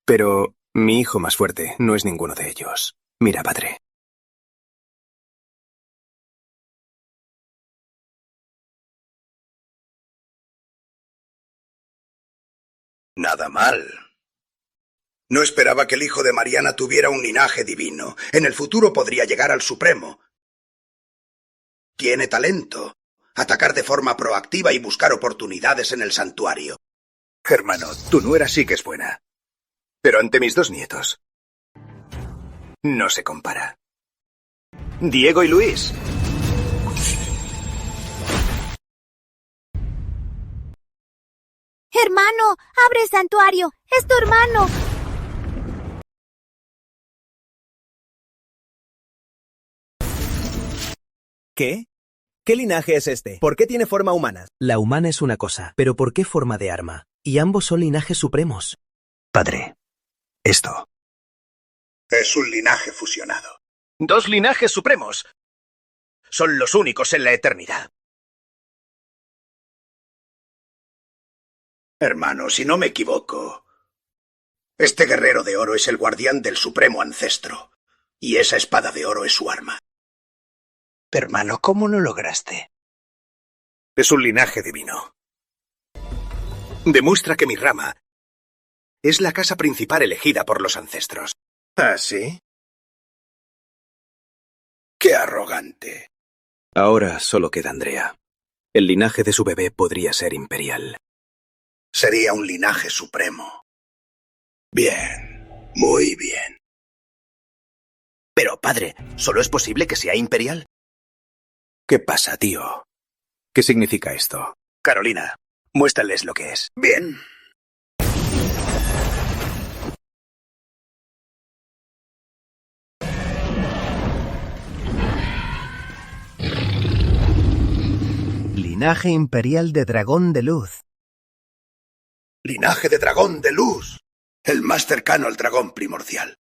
Pero mi hijo más fuerte no es ninguno de ellos. Mira, padre. Nada mal. No esperaba que el hijo de Mariana tuviera un linaje divino. En el futuro podría llegar al Supremo. Tiene talento. Atacar de forma proactiva y buscar oportunidades en el santuario. Hermano, tu nuera sí que es buena. Pero ante mis dos nietos, no se compara. Diego y Luis. Hermano, abre el santuario. Es tu hermano. ¿Qué? ¿Qué linaje es este? ¿Por qué tiene forma humana? La humana es una cosa, pero ¿por qué forma de arma? Y ambos son linajes supremos. Padre, esto. Es un linaje fusionado. Dos linajes supremos. Son los únicos en la eternidad. Hermano, si no me equivoco, este guerrero de oro es el guardián del supremo ancestro, y esa espada de oro es su arma. Hermano, ¿cómo lo lograste? Es un linaje divino. Demuestra que mi rama es la casa principal elegida por los ancestros. ¿Ah, sí? ¡Qué arrogante! Ahora solo queda Andrea. El linaje de su bebé podría ser imperial. Sería un linaje supremo. Bien, muy bien. Pero, padre, ¿solo es posible que sea imperial? ¿Qué pasa, tío? ¿Qué significa esto? Carolina, muéstrales lo que es. Bien. Linaje imperial de dragón de luz. Linaje de dragón de luz. El más cercano al dragón primordial.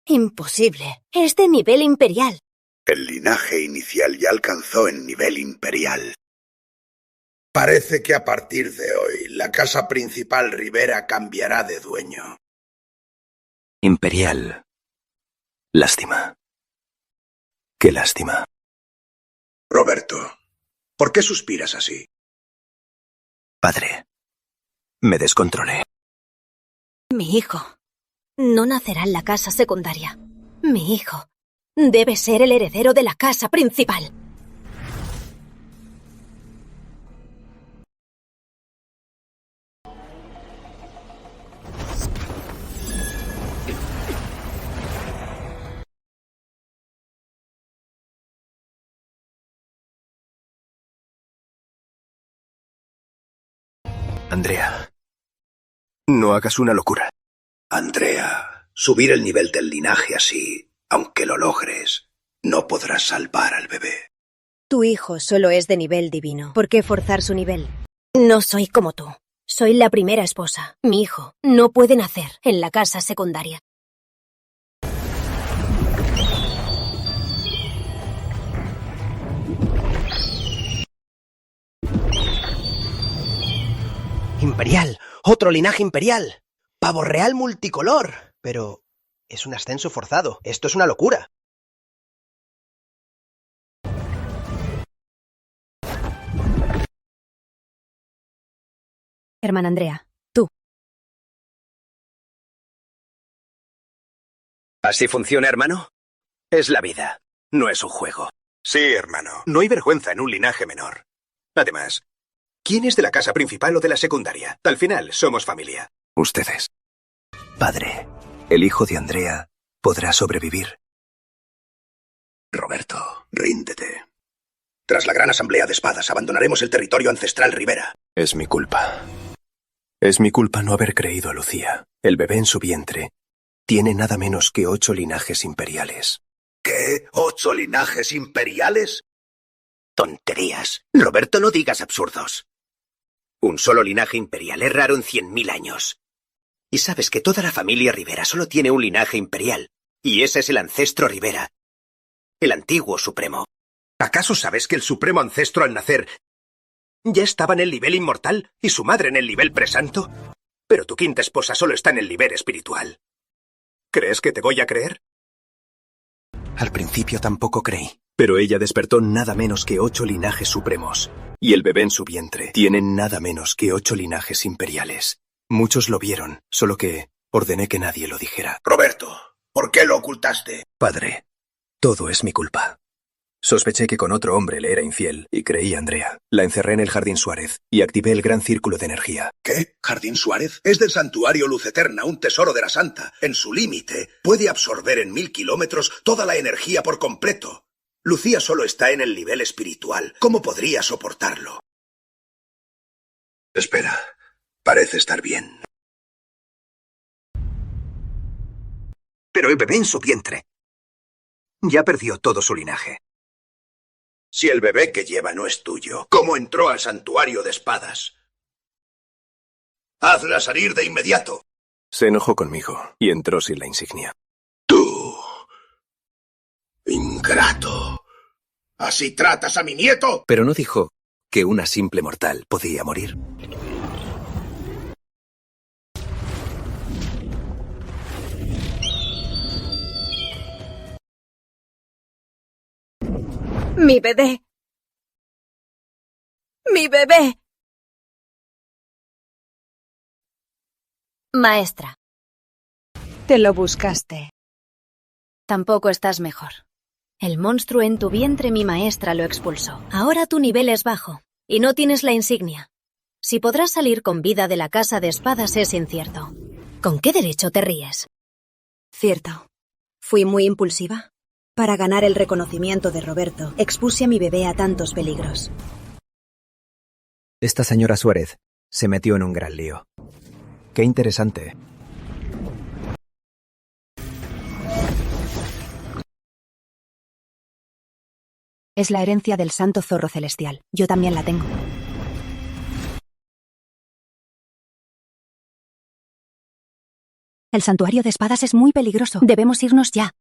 Imposible. Es de nivel imperial. El linaje inicial ya alcanzó el nivel imperial. Parece que a partir de hoy, la casa principal Rivera cambiará de dueño. Imperial. Lástima. Qué lástima. Roberto, ¿por qué suspiras así? Padre, me descontrolé. Mi hijo no nacerá en la casa secundaria. Mi hijo debe ser el heredero de la casa principal. Andrea, no hagas una locura. Andrea, subir el nivel del linaje así, aunque lo logres, no podrás salvar al bebé. Tu hijo solo es de nivel divino. ¿Por qué forzar su nivel? No soy como tú. Soy la primera esposa. Mi hijo no puede nacer en la casa secundaria. Imperial. Otro linaje imperial. Pavo real multicolor. Pero es un ascenso forzado. Esto es una locura. Hermana Andrea, tú. ¿Así funciona, hermano? Es la vida, no es un juego. Sí, hermano, no hay vergüenza en un linaje menor. Además, ¿quién es de la casa principal o de la secundaria? Al final, somos familia. Ustedes. Padre, el hijo de Andrea podrá sobrevivir. Roberto, ríndete. Tras la gran asamblea de espadas, abandonaremos el territorio ancestral Rivera. Es mi culpa. Es mi culpa no haber creído a Lucía. El bebé en su vientre tiene nada menos que 8 linajes imperiales. ¿Qué? ¿8 linajes imperiales? Tonterías. Roberto, no digas absurdos. Un solo linaje imperial es raro en 100.000 años. Y sabes que toda la familia Rivera solo tiene un linaje imperial. Y ese es el ancestro Rivera. El antiguo supremo. ¿Acaso sabes que el supremo ancestro al nacer ya estaba en el nivel inmortal y su madre en el nivel presanto? Pero tu quinta esposa solo está en el nivel espiritual. ¿Crees que te voy a creer? Al principio tampoco creí. Pero ella despertó nada menos que 8 linajes supremos. Y el bebé en su vientre tiene nada menos que 8 linajes imperiales. Muchos lo vieron, solo que ordené que nadie lo dijera. Roberto, ¿por qué lo ocultaste? Padre, todo es mi culpa. Sospeché que con otro hombre le era infiel y creí a Andrea. La encerré en el Jardín Suárez y activé el gran círculo de energía. ¿Qué? ¿Jardín Suárez? Es del santuario Luz Eterna, un tesoro de la Santa. En su límite, puede absorber en 1000 kilómetros toda la energía por completo. Lucía solo está en el nivel espiritual. ¿Cómo podría soportarlo? Espera, parece estar bien. Pero el bebé en su vientre ya perdió todo su linaje. Si el bebé que lleva no es tuyo, ¿cómo entró al santuario de espadas? ¡Hazla salir de inmediato! Se enojó conmigo y entró sin la insignia. ¡Tú! ¡Ingrato! ¿Así tratas a mi nieto? Pero no dijo que una simple mortal podía morir. ¡Mi bebé! ¡Mi bebé! Maestra. Te lo buscaste. Tampoco estás mejor. El monstruo en tu vientre mi maestra lo expulsó. Ahora tu nivel es bajo y no tienes la insignia. Si podrás salir con vida de la casa de espadas es incierto. ¿Con qué derecho te ríes? Cierto. Fui muy impulsiva. Para ganar el reconocimiento de Roberto, expuse a mi bebé a tantos peligros. Esta señora Suárez se metió en un gran lío. Qué interesante. Es la herencia del Santo Zorro Celestial. Yo también la tengo. El santuario de espadas es muy peligroso. Debemos irnos ya.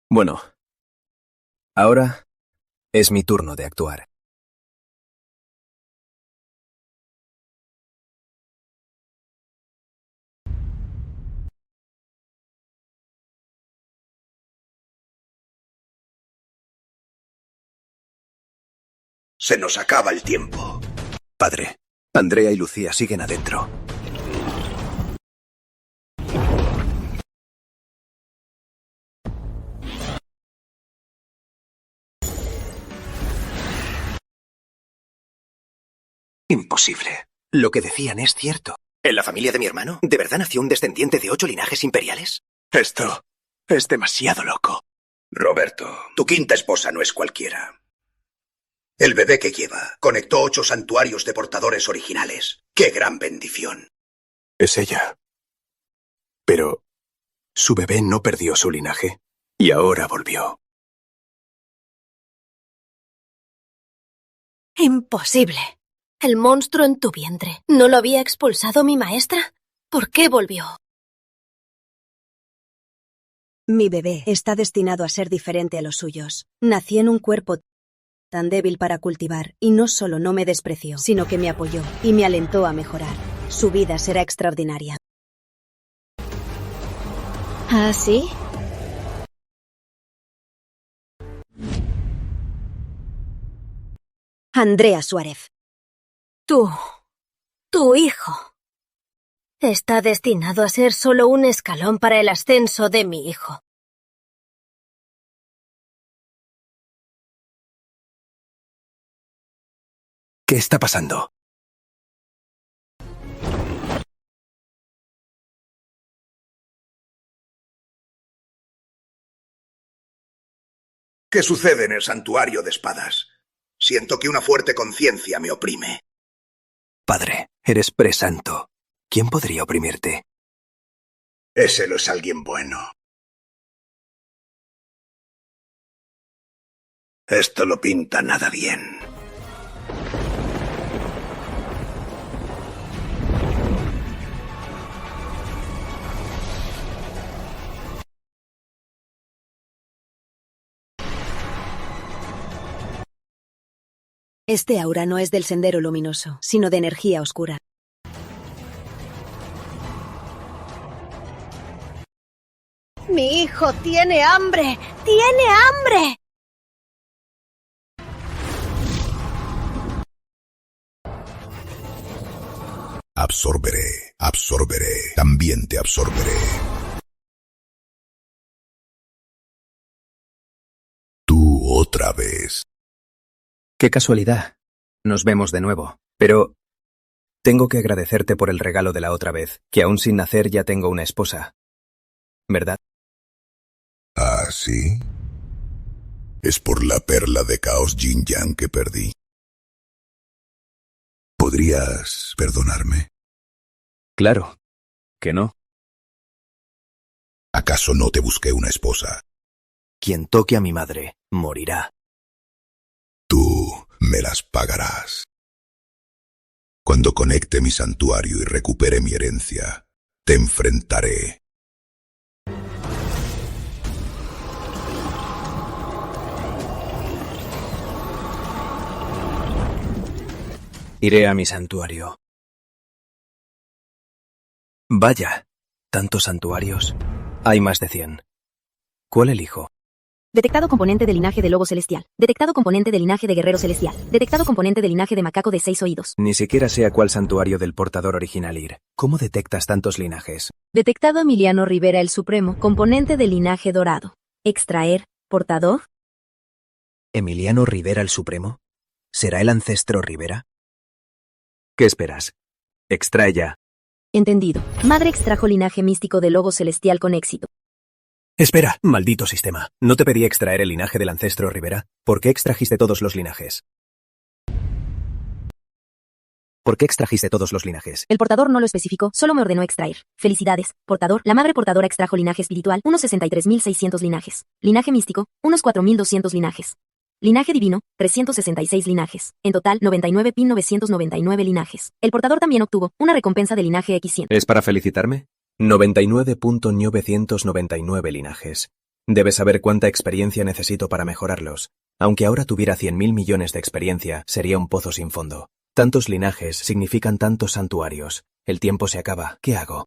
Bueno, ahora es mi turno de actuar. Se nos acaba el tiempo. Padre, Andrea y Lucía siguen adentro. Imposible. Lo que decían es cierto. ¿En la familia de mi hermano? ¿De verdad nació un descendiente de 8 linajes imperiales? Esto es demasiado loco. Roberto, tu quinta esposa no es cualquiera. El bebé que lleva conectó 8 santuarios de portadores originales. ¡Qué gran bendición! Es ella. Pero su bebé no perdió su linaje y ahora volvió. Imposible. El monstruo en tu vientre. ¿No lo había expulsado mi maestra? ¿Por qué volvió? Mi bebé está destinado a ser diferente a los suyos. Nací en un cuerpo tan débil para cultivar, y no solo no me despreció, sino que me apoyó y me alentó a mejorar. Su vida será extraordinaria. ¿Ah, sí? Andrea Suárez. Tu hijo, está destinado a ser solo un escalón para el ascenso de mi hijo. ¿Qué está pasando? ¿Qué sucede en el santuario de espadas? Siento que una fuerte conciencia me oprime. Padre, eres presanto. ¿Quién podría oprimirte? Ese no es alguien bueno. Esto no pinta nada bien. Este aura no es del sendero luminoso, sino de energía oscura. ¡Mi hijo tiene hambre! ¡Tiene hambre! Absorberé, absorberé, también te absorberé. Tú otra vez. Qué casualidad. Nos vemos de nuevo. Pero tengo que agradecerte por el regalo de la otra vez, que aún sin nacer ya tengo una esposa. ¿Verdad? ¿Ah, sí? Es por la perla de caos Yin Yang que perdí. ¿Podrías perdonarme? Claro, que no. ¿Acaso no te busqué una esposa? Quien toque a mi madre, morirá. Tú me las pagarás. Cuando conecte mi santuario y recupere mi herencia, te enfrentaré. Iré a mi santuario. Vaya, tantos santuarios. Hay más de 100. ¿Cuál elijo? Detectado componente de linaje de lobo celestial. Detectado componente de linaje de guerrero celestial. Detectado componente de linaje de macaco de 6 oídos. Ni siquiera sé a cuál santuario del portador original ir. ¿Cómo detectas tantos linajes? Detectado Emiliano Rivera el Supremo, componente de linaje dorado. Extraer, portador. ¿Emiliano Rivera el Supremo? ¿Será el ancestro Rivera? ¿Qué esperas? Extrae ya. Entendido. Madre extrajo linaje místico de lobo celestial con éxito. Espera, maldito sistema. ¿No te pedí extraer el linaje del ancestro Rivera? ¿Por qué extrajiste todos los linajes? ¿Por qué extrajiste todos los linajes? El portador no lo especificó, solo me ordenó extraer. Felicidades, portador. La madre portadora extrajo linaje espiritual, unos 63.600 linajes. Linaje místico, unos 4.200 linajes. Linaje divino, 366 linajes. En total, 99.999 linajes. El portador también obtuvo una recompensa de linaje X100. ¿Es para felicitarme? 99.999 linajes. Debes saber cuánta experiencia necesito para mejorarlos. Aunque ahora tuviera 100.000 millones de experiencia, sería un pozo sin fondo. Tantos linajes significan tantos santuarios. El tiempo se acaba. ¿Qué hago?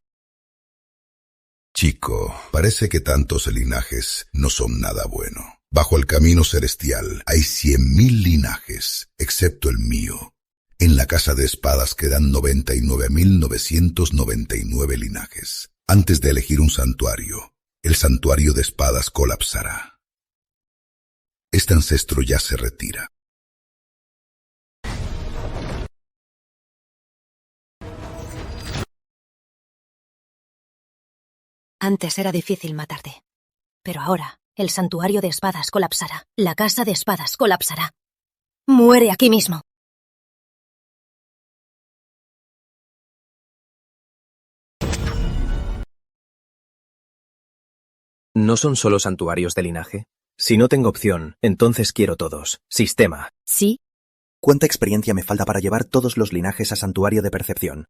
Chico, parece que tantos linajes no son nada bueno. Bajo el camino celestial hay 100.000 linajes, excepto el mío. En la casa de espadas quedan 99.999 linajes. Antes de elegir un santuario, el santuario de espadas colapsará. Este ancestro ya se retira. Antes era difícil matarte, pero ahora el santuario de espadas colapsará. La casa de espadas colapsará. Muere aquí mismo. ¿No son solo santuarios de linaje? Si no tengo opción, entonces quiero todos. Sistema. Sí. ¿Cuánta experiencia me falta para llevar todos los linajes a santuario de percepción?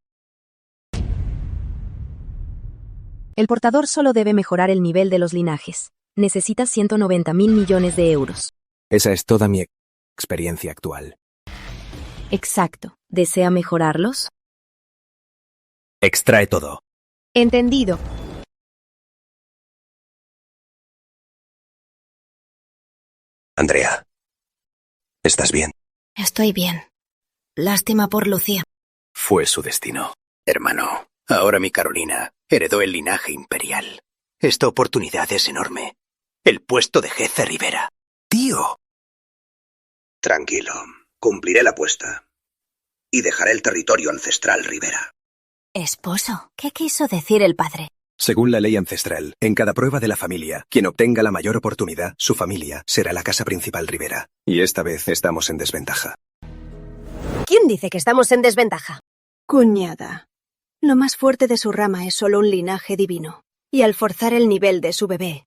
El portador solo debe mejorar el nivel de los linajes. Necesita 190.000 millones de euros. Esa es toda mi experiencia actual. Exacto. ¿Desea mejorarlos? Extrae todo. Entendido. Andrea, ¿estás bien? Estoy bien. Lástima por Lucía. Fue su destino. Hermano, ahora mi Carolina heredó el linaje imperial. Esta oportunidad es enorme. El puesto de jefe Rivera. ¡Tío! Tranquilo. Cumpliré la apuesta. Y dejaré el territorio ancestral Rivera. Esposo, ¿qué quiso decir el padre? Según la ley ancestral, en cada prueba de la familia, quien obtenga la mayor oportunidad, su familia, será la casa principal Rivera. Y esta vez estamos en desventaja. ¿Quién dice que estamos en desventaja? Cuñada, lo más fuerte de su rama es solo un linaje divino, y al forzar el nivel de su bebé.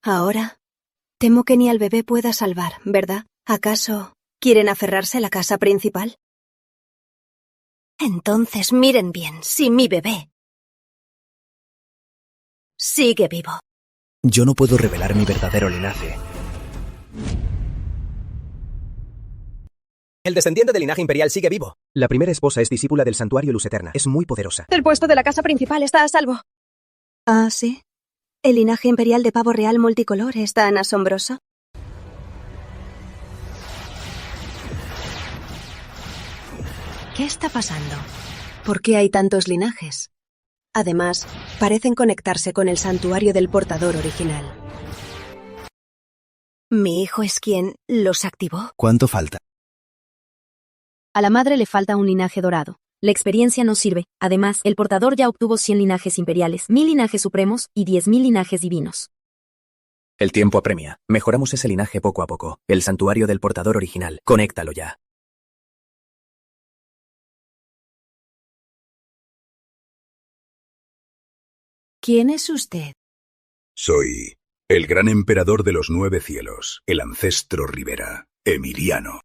Ahora, temo que ni al bebé pueda salvar, ¿verdad? ¿Acaso quieren aferrarse a la casa principal? Entonces miren bien, si mi bebé sigue vivo. Yo no puedo revelar mi verdadero linaje. El descendiente del linaje imperial sigue vivo. La primera esposa es discípula del santuario Luz Eterna. Es muy poderosa. El puesto de la casa principal está a salvo. Ah, ¿sí? ¿El linaje imperial de pavo real multicolor es tan asombroso? ¿Qué está pasando? ¿Por qué hay tantos linajes? Además, parecen conectarse con el santuario del portador original. ¿Mi hijo es quien los activó? ¿Cuánto falta? A la madre le falta un linaje dorado. La experiencia no sirve. Además, el portador ya obtuvo 100 linajes imperiales, 1000 linajes supremos y 10.000 linajes divinos. El tiempo apremia. Mejoramos ese linaje poco a poco. El santuario del portador original. Conéctalo ya. ¿Quién es usted? Soy el gran emperador de los 9 cielos, el ancestro Rivera, Emiliano.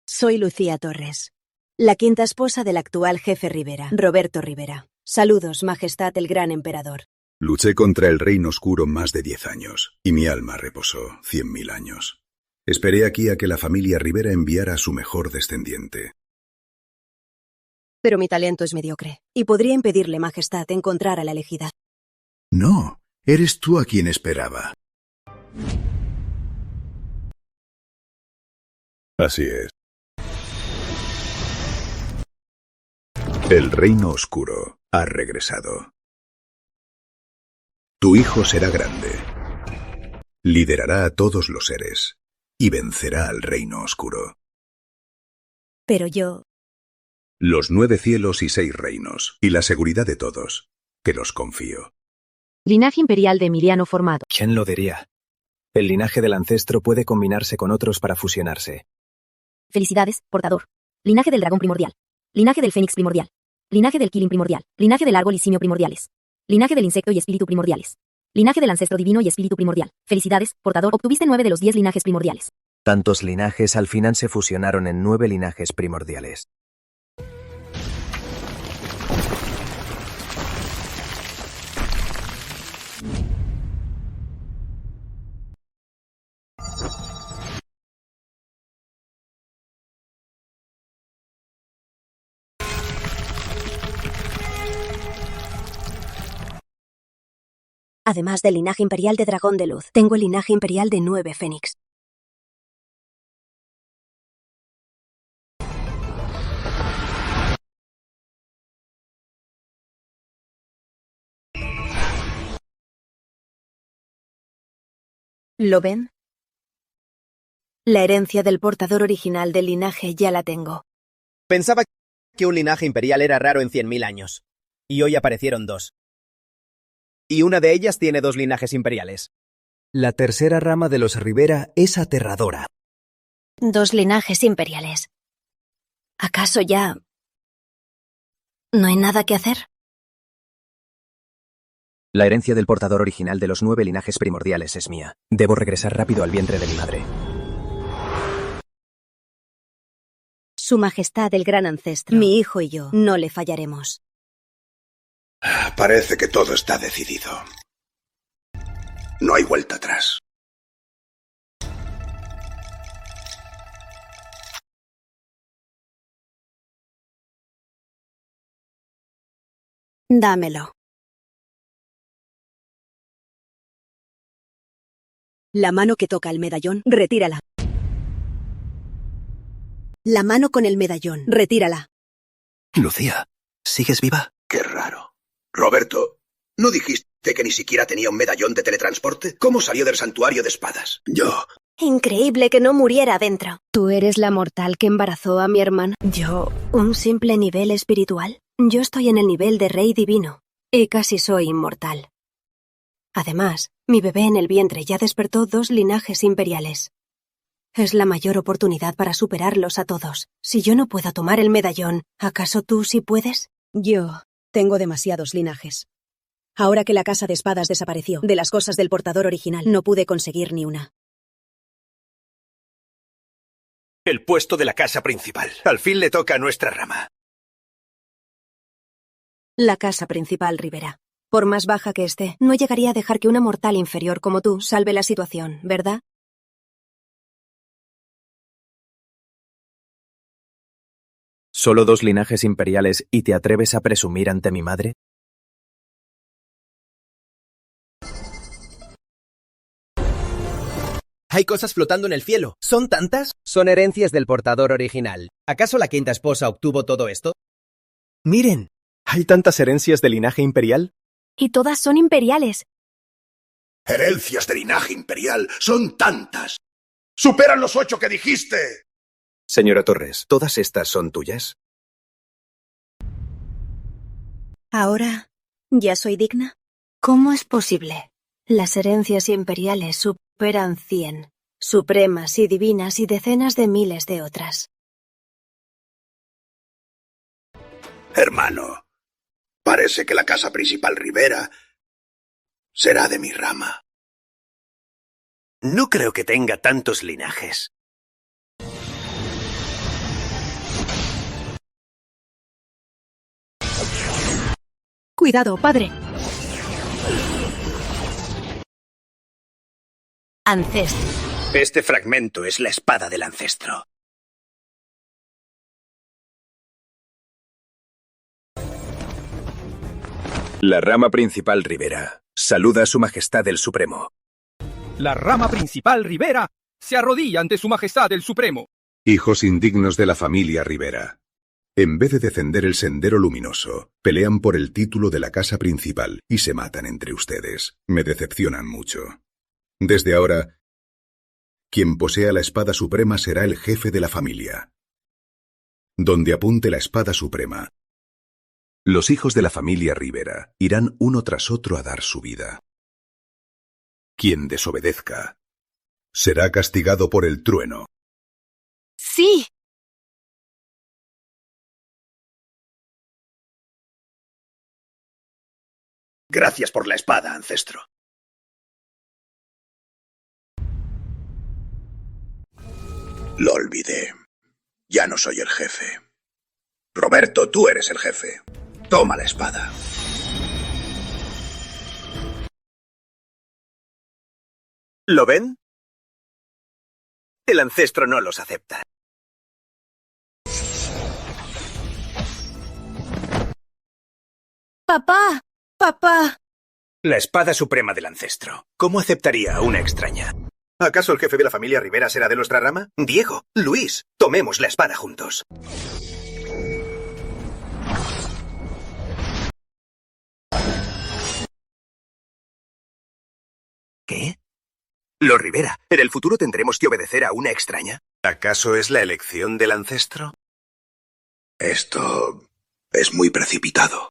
Soy Lucía Torres, la quinta esposa del actual jefe Rivera, Roberto Rivera. Saludos, Majestad el Gran Emperador. Luché contra el Reino Oscuro más de 10 años, y mi alma reposó 100.000 años. Esperé aquí a que la familia Rivera enviara a su mejor descendiente. Pero mi talento es mediocre, y podría impedirle, Majestad, encontrar a la elegida. No, eres tú a quien esperaba. Así es. El Reino Oscuro ha regresado. Tu hijo será grande. Liderará a todos los seres y vencerá al Reino Oscuro. Pero yo... Los 9 cielos y 6 reinos, y la seguridad de todos, que los confío. Linaje imperial de Emiliano formado. ¿Quién lo diría? El linaje del ancestro puede combinarse con otros para fusionarse. Felicidades, portador. Linaje del dragón primordial. Linaje del fénix primordial. Linaje del killing primordial. Linaje del árbol y simio primordiales. Linaje del insecto y espíritu primordiales. Linaje del ancestro divino y espíritu primordial. Felicidades, portador. Obtuviste 9 de los 10 linajes primordiales. Tantos linajes al final se fusionaron en 9 linajes primordiales. Además del linaje imperial de dragón de luz, tengo el linaje imperial de 9 fénix. ¿Lo ven? La herencia del portador original del linaje ya la tengo. Pensaba que un linaje imperial era raro en 100.000 años. Y hoy aparecieron 2. Y una de ellas tiene 2 linajes imperiales. La tercera rama de los Rivera es aterradora. 2 linajes imperiales. ¿Acaso ya no hay nada que hacer? La herencia del portador original de los 9 linajes primordiales es mía. Debo regresar rápido al vientre de mi madre. Su Majestad el Gran Ancestro, mi hijo y yo, no le fallaremos. Parece que todo está decidido. No hay vuelta atrás. Dámelo. La mano que toca el medallón, retírala. La mano con el medallón, retírala. Lucía, ¿sigues viva? Qué raro. Roberto, ¿no dijiste que ni siquiera tenía un medallón de teletransporte? ¿Cómo salió del santuario de espadas? Yo... Increíble que no muriera adentro. ¿Tú eres la mortal que embarazó a mi hermana? ¿Yo, un simple nivel espiritual? Yo estoy en el nivel de rey divino y casi soy inmortal. Además, mi bebé en el vientre ya despertó 2 linajes imperiales. Es la mayor oportunidad para superarlos a todos. Si yo no puedo tomar el medallón, ¿acaso tú sí puedes? Yo tengo demasiados linajes. Ahora que la casa de espadas desapareció, de las cosas del portador original, no pude conseguir ni una. El puesto de la casa principal. Al fin le toca a nuestra rama. La casa principal, Rivera. Por más baja que esté, no llegaría a dejar que una mortal inferior como tú salve la situación, ¿verdad? ¿Solo 2 linajes imperiales y te atreves a presumir ante mi madre? Hay cosas flotando en el cielo. ¿Son tantas? Son herencias del portador original. ¿Acaso la quinta esposa obtuvo todo esto? Miren, ¿hay tantas herencias de linaje imperial? Y todas son imperiales. Herencias de linaje imperial son tantas. ¡Superan los 8 que dijiste! Señora Torres, ¿todas estas son tuyas? ¿Ahora ya soy digna? ¿Cómo es posible? Las herencias imperiales superan 100, supremas y divinas y decenas de miles de otras. Hermano, parece que la casa principal Rivera será de mi rama. No creo que tenga tantos linajes. Cuidado, padre. Ancestro. Este fragmento es la espada del ancestro. La rama principal Rivera saluda a su majestad el Supremo. La rama principal Rivera se arrodilla ante su majestad el Supremo. Hijos indignos de la familia Rivera. En vez de defender el sendero luminoso, pelean por el título de la casa principal y se matan entre ustedes. Me decepcionan mucho. Desde ahora, quien posea la espada suprema será el jefe de la familia. Donde apunte la espada suprema, los hijos de la familia Rivera irán uno tras otro a dar su vida. Quien desobedezca será castigado por el trueno. ¡Sí! Gracias por la espada, ancestro. Lo olvidé. Ya no soy el jefe. Roberto, tú eres el jefe. Toma la espada. ¿Lo ven? El ancestro no los acepta. ¡Papá! ¡Papá! La espada suprema del ancestro. ¿Cómo aceptaría a una extraña? ¿Acaso el jefe de la familia Rivera será de nuestra rama? Diego, Luis, tomemos la espada juntos. ¿Qué? Los Rivera, ¿en el futuro tendremos que obedecer a una extraña? ¿Acaso es la elección del ancestro? Esto es muy precipitado.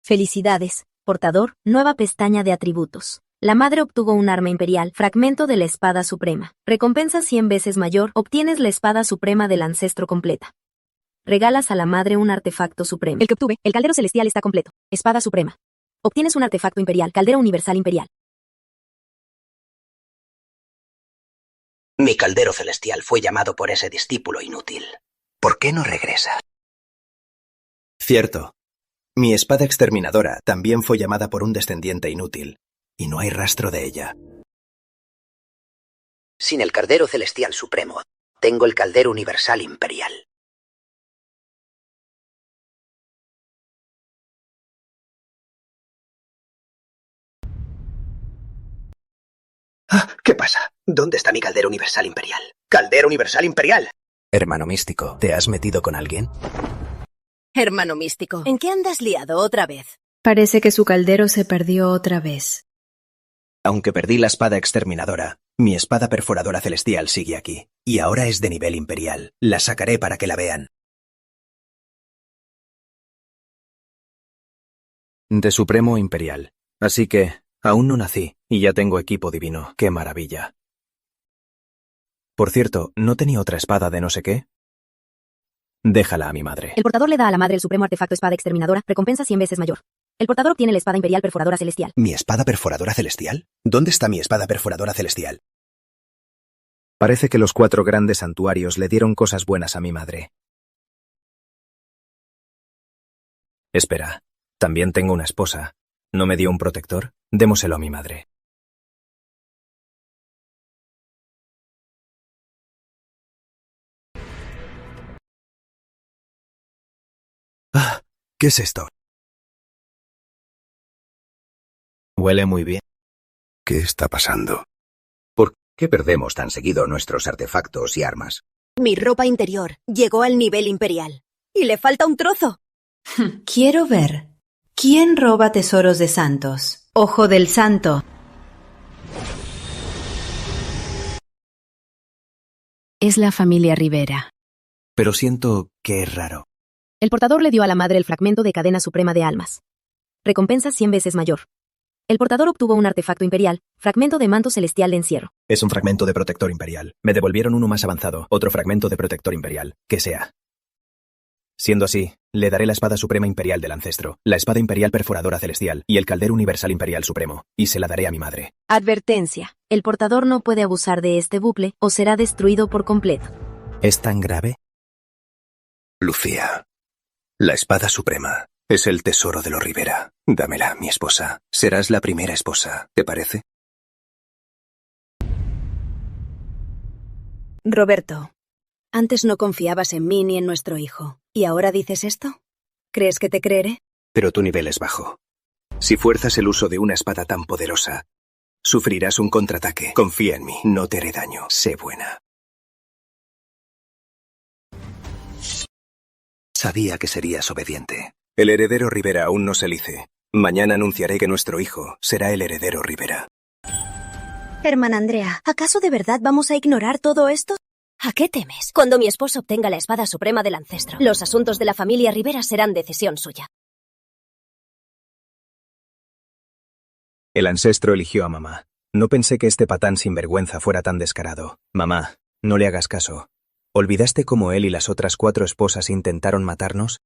Felicidades, portador, nueva pestaña de atributos. La madre obtuvo un arma imperial, fragmento de la espada suprema. Recompensa 100 veces mayor, obtienes la espada suprema del ancestro completa. Regalas a la madre un artefacto supremo. El que obtuve, el caldero celestial está completo. Espada suprema. Obtienes un artefacto imperial, caldero universal imperial. Mi caldero celestial fue llamado por ese discípulo inútil. ¿Por qué no regresa? Cierto. Mi espada exterminadora también fue llamada por un descendiente inútil, y no hay rastro de ella. Sin el caldero celestial supremo, tengo el caldero universal imperial. ¿Qué pasa? ¿Dónde está mi caldero universal imperial? ¡Caldero universal imperial! Hermano místico, ¿te has metido con alguien? Hermano místico, ¿en qué andas liado otra vez? Parece que su caldero se perdió otra vez. Aunque perdí la espada exterminadora, mi espada perforadora celestial sigue aquí, y ahora es de nivel imperial. La sacaré para que la vean. De Supremo Imperial. Así que, aún no nací, y ya tengo equipo divino. ¡Qué maravilla! Por cierto, ¿no tenía otra espada de no sé qué? Déjala a mi madre. El portador le da a la madre el supremo artefacto espada exterminadora, recompensa 100 veces mayor. El portador obtiene la espada imperial perforadora celestial. ¿Mi espada perforadora celestial? ¿Dónde está mi espada perforadora celestial? Parece que los 4 grandes santuarios le dieron cosas buenas a mi madre. Espera, también tengo una esposa. ¿No me dio un protector? Démoselo a mi madre. Ah, ¿qué es esto? Huele muy bien. ¿Qué está pasando? ¿Por qué perdemos tan seguido nuestros artefactos y armas? Mi ropa interior llegó al nivel imperial. Y le falta un trozo. Quiero ver. ¿Quién roba tesoros de santos? Ojo del santo. Es la familia Rivera. Pero siento que es raro. El portador le dio a la madre el fragmento de cadena suprema de almas. Recompensa 100 veces mayor. El portador obtuvo un artefacto imperial, fragmento de manto celestial de encierro. Es un fragmento de protector imperial. Me devolvieron uno más avanzado, otro fragmento de protector imperial. Que sea. Siendo así, le daré la espada suprema imperial del ancestro, la espada imperial perforadora celestial y el caldero universal imperial supremo, y se la daré a mi madre. Advertencia. El portador no puede abusar de este bucle o será destruido por completo. ¿Es tan grave? Lucía, la espada suprema es el tesoro de los Rivera. Dámela, mi esposa. Serás la primera esposa, ¿te parece? Roberto, antes no confiabas en mí ni en nuestro hijo. ¿Y ahora dices esto? ¿Crees que te creeré? Pero tu nivel es bajo. Si fuerzas el uso de una espada tan poderosa, sufrirás un contraataque. Confía en mí, no te haré daño. Sé buena. Sabía que serías obediente. El heredero Rivera aún no se elige. Mañana anunciaré que nuestro hijo será el heredero Rivera. Hermana Andrea, ¿acaso de verdad vamos a ignorar todo esto? ¿A qué temes? Cuando mi esposo obtenga la espada suprema del ancestro, los asuntos de la familia Rivera serán decisión suya. El ancestro eligió a mamá. No pensé que este patán sinvergüenza fuera tan descarado. Mamá, no le hagas caso. ¿Olvidaste cómo él y las otras 4 esposas intentaron matarnos?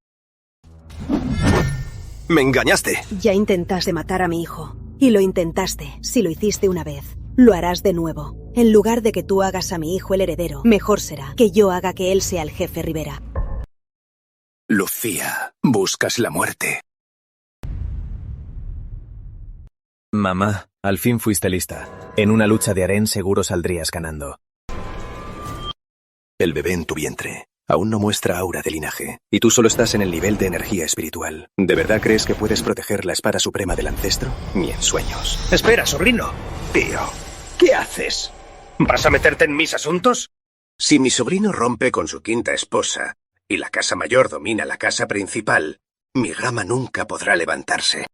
¡Me engañaste! Ya intentaste matar a mi hijo. Y lo intentaste. Si lo hiciste una vez, lo harás de nuevo. En lugar de que tú hagas a mi hijo el heredero, mejor será que yo haga que él sea el jefe Rivera. Lucía, buscas la muerte. Mamá, al fin fuiste lista. En una lucha de harén seguro saldrías ganando. El bebé en tu vientre aún no muestra aura de linaje, y tú solo estás en el nivel de energía espiritual. ¿De verdad crees que puedes proteger la espada suprema del ancestro? Ni en sueños. Espera, sobrino. Tío, ¿Qué haces? ¿Vas a meterte en mis asuntos? Si mi sobrino rompe con su quinta esposa y la casa mayor domina la casa principal, mi rama nunca podrá levantarse.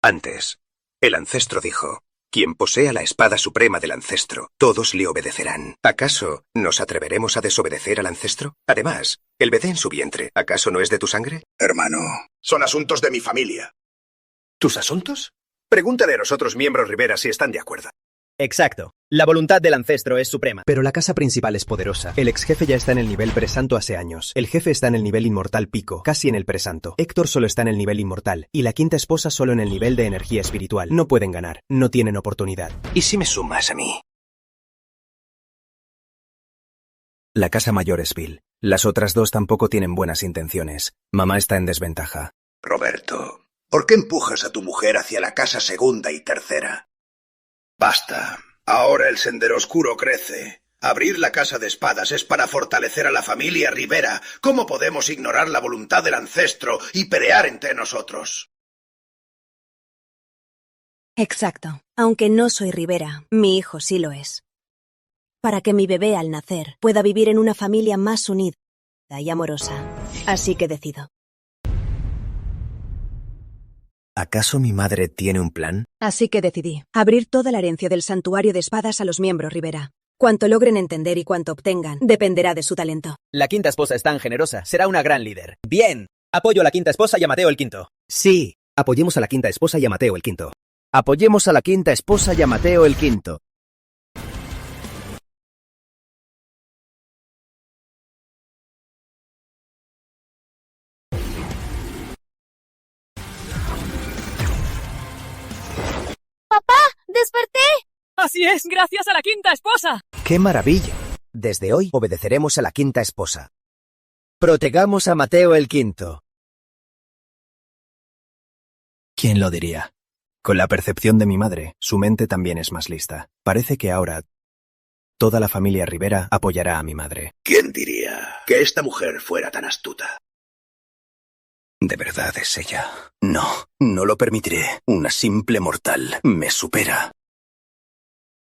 Antes, el ancestro dijo: quien posea la espada suprema del ancestro, todos le obedecerán. ¿Acaso nos atreveremos a desobedecer al ancestro? Además, el bebé en su vientre, ¿acaso no es de tu sangre? Hermano, son asuntos de mi familia. ¿Tus asuntos? Pregúntale a los otros miembros Rivera si están de acuerdo. Exacto. La voluntad del ancestro es suprema. Pero la casa principal es poderosa. El ex jefe ya está en el nivel presanto hace años. El jefe está en el nivel inmortal pico, casi en el presanto. Héctor solo está en el nivel inmortal. Y la quinta esposa solo en el nivel de energía espiritual. No pueden ganar. No tienen oportunidad. ¿Y si me sumas a mí? La casa mayor es vil. Las otras 2 tampoco tienen buenas intenciones. Mamá está en desventaja. Roberto, ¿por qué empujas a tu mujer hacia la casa segunda y tercera? Basta. Ahora el sendero oscuro crece. Abrir la casa de espadas es para fortalecer a la familia Rivera. ¿Cómo podemos ignorar la voluntad del ancestro y pelear entre nosotros? Exacto. Aunque no soy Rivera, mi hijo sí lo es. Para que mi bebé al nacer pueda vivir en una familia más unida y amorosa. Así que decido. ¿Acaso mi madre tiene un plan? Así que decidí abrir toda la herencia del santuario de espadas a los miembros Rivera. Cuanto logren entender y cuanto obtengan, dependerá de su talento. La quinta esposa es tan generosa, será una gran líder. ¡Bien! Apoyo a la quinta esposa y a Mateo el quinto. Sí, Apoyemos a la quinta esposa y a Mateo el quinto. Apoyemos a la quinta esposa y a Mateo el quinto. ¡Papá! ¡Desperté! Así es, gracias a la quinta esposa. ¡Qué maravilla! Desde hoy obedeceremos a la quinta esposa. Protegamos a Mateo el quinto. ¿Quién lo diría? Con la percepción de mi madre, su mente también es más lista. Parece que ahora toda la familia Rivera apoyará a mi madre. ¿Quién diría que esta mujer fuera tan astuta? ¿De verdad es ella? No, no lo permitiré. Una simple mortal me supera.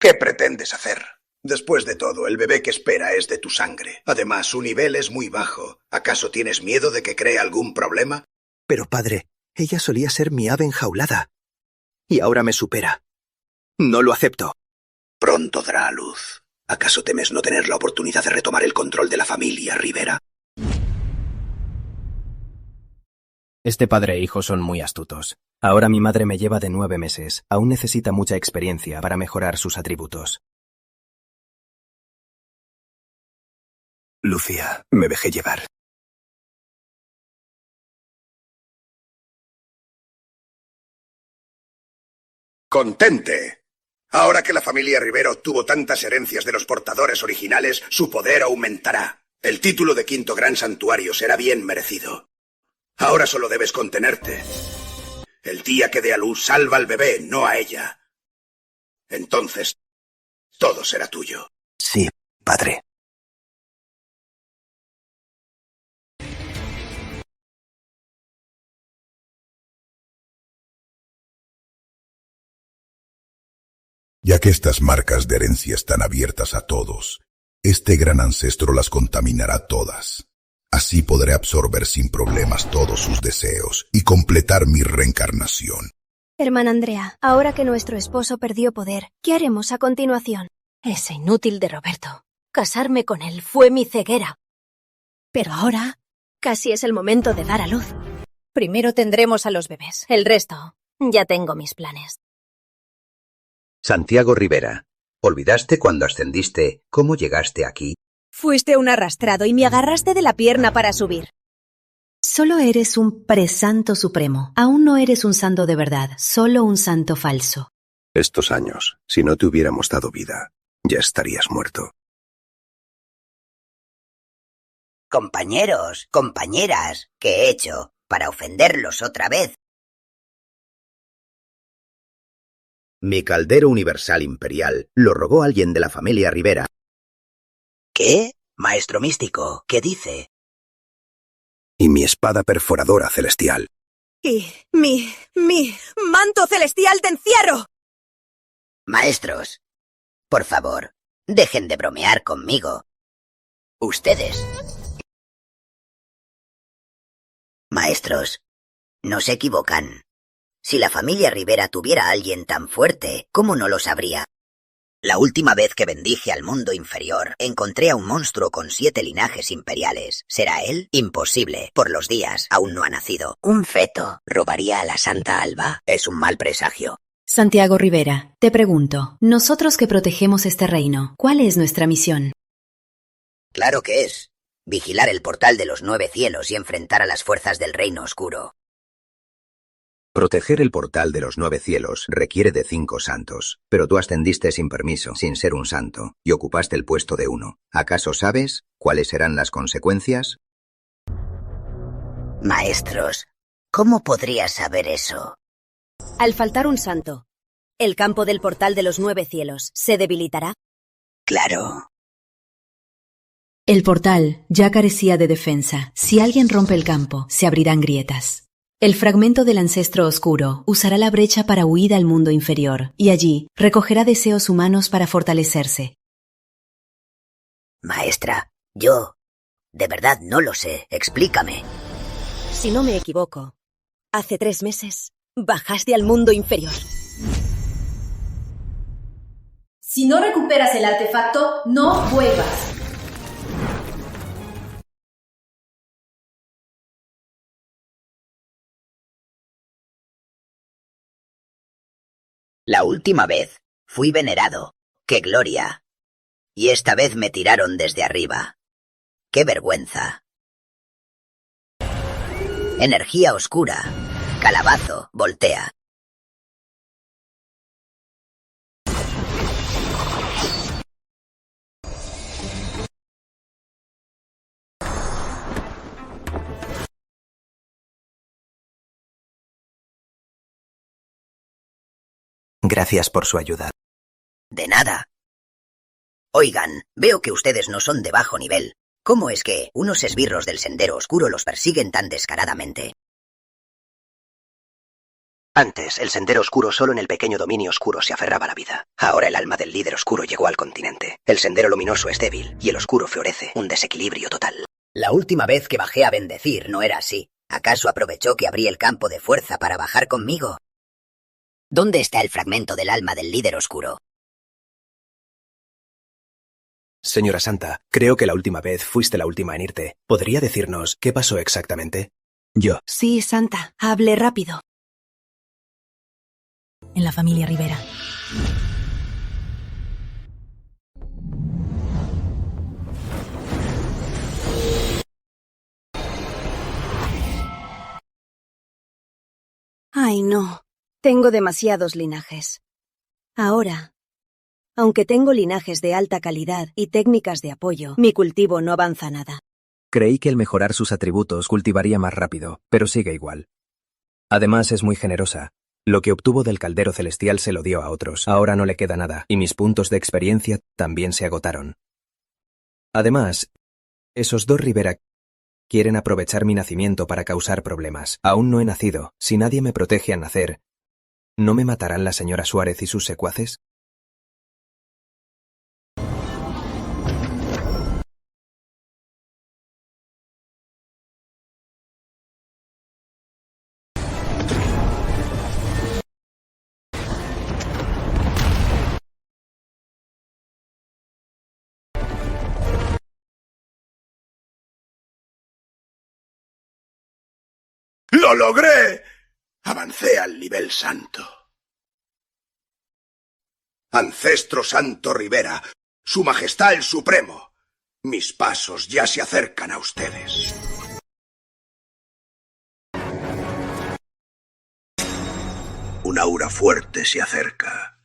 ¿Qué pretendes hacer? Después de todo, el bebé que espera es de tu sangre. Además, su nivel es muy bajo. ¿Acaso tienes miedo de que cree algún problema? Pero padre, ella solía ser mi ave enjaulada. Y ahora me supera. No lo acepto. Pronto dará a luz. ¿Acaso temes no tener la oportunidad de retomar el control de la familia Rivera? Este padre e hijo son muy astutos. Ahora mi madre me lleva de 9 meses. Aún necesita mucha experiencia para mejorar sus atributos. Lucía, me dejé llevar. ¡Contente! Ahora que la familia Rivera obtuvo tantas herencias de los portadores originales, su poder aumentará. El título de quinto gran santuario será bien merecido. Ahora solo debes contenerte. El día que dé a luz, salva al bebé, no a ella. Entonces, todo será tuyo. Sí, padre. Ya que estas marcas de herencia están abiertas a todos, este gran ancestro las contaminará todas. Así podré absorber sin problemas todos sus deseos y completar mi reencarnación. Hermana Andrea, ahora que nuestro esposo perdió poder, ¿qué haremos a continuación? Ese inútil de Roberto. Casarme con él fue mi ceguera. Pero ahora casi es el momento de dar a luz. Primero tendremos a los bebés. El resto, ya tengo mis planes. Santiago Rivera, ¿olvidaste cuando ascendiste cómo llegaste aquí? Fuiste un arrastrado y me agarraste de la pierna para subir. Solo eres un presanto supremo. Aún no eres un santo de verdad, solo un santo falso. Estos años, si no te hubiéramos dado vida, ya estarías muerto. Compañeros, compañeras, ¿qué he hecho para ofenderlos otra vez? Mi caldero universal imperial lo robó alguien de la familia Rivera. ¿Qué? Maestro místico, ¿qué dice? Y mi espada perforadora celestial. Y mi manto celestial de encierro. Maestros, por favor, dejen de bromear conmigo. Ustedes. Maestros, no se equivocan. Si la familia Rivera tuviera a alguien tan fuerte, ¿cómo no lo sabría? La última vez que bendije al mundo inferior, encontré a un monstruo con 7 linajes imperiales. ¿Será él? Imposible. Por los días, aún no ha nacido. ¿Un feto robaría a la Santa Alba? Es un mal presagio. Santiago Rivera, te pregunto, nosotros que protegemos este reino, ¿cuál es nuestra misión? Claro que es. Vigilar el portal de los 9 cielos y enfrentar a las fuerzas del reino oscuro. Proteger el portal de los 9 cielos requiere de 5 santos, pero tú ascendiste sin permiso, sin ser un santo, y ocupaste el puesto de uno. ¿Acaso sabes cuáles serán las consecuencias? Maestros, ¿cómo podría saber eso? Al faltar un santo, ¿el campo del portal de los 9 cielos se debilitará? Claro. El portal ya carecía de defensa. Si alguien rompe el campo, se abrirán grietas. El fragmento del ancestro oscuro usará la brecha para huir al mundo inferior, y allí recogerá deseos humanos para fortalecerse. Maestra, yo de verdad no lo sé. Explícame. Si no me equivoco, hace 3 meses bajaste al mundo inferior. Si no recuperas el artefacto, no vuelvas. La última vez fui venerado. ¡Qué gloria! Y esta vez me tiraron desde arriba. ¡Qué vergüenza! Energía oscura. Calabazo, voltea. Gracias por su ayuda. De nada. Oigan, veo que ustedes no son de bajo nivel. ¿Cómo es que unos esbirros del Sendero Oscuro los persiguen tan descaradamente? Antes, el Sendero Oscuro solo en el pequeño dominio oscuro se aferraba a la vida. Ahora el alma del líder oscuro llegó al continente. El Sendero Luminoso es débil y el oscuro florece, un desequilibrio total. La última vez que bajé a bendecir no era así. ¿Acaso aprovechó que abrí el campo de fuerza para bajar conmigo? ¿Dónde está el fragmento del alma del líder oscuro? Señora Santa, creo que la última vez fuiste la última en irte. ¿Podría decirnos qué pasó exactamente? Yo. Sí, Santa. Hable rápido. En la familia Rivera. Ay, no. Tengo demasiados linajes. Ahora, aunque tengo linajes de alta calidad y técnicas de apoyo, mi cultivo no avanza nada. Creí que el mejorar sus atributos cultivaría más rápido, pero sigue igual. Además, es muy generosa. Lo que obtuvo del caldero celestial se lo dio a otros. Ahora no le queda nada, y mis puntos de experiencia también se agotaron. Además, esos dos Rivera quieren aprovechar mi nacimiento para causar problemas. Aún no he nacido. Si nadie me protege al nacer, ¿no me matarán la señora Suárez y sus secuaces? ¡Lo logré! Avancé al nivel santo. Ancestro Santo Rivera, Su Majestad el Supremo, mis pasos ya se acercan a ustedes. Un aura fuerte se acerca,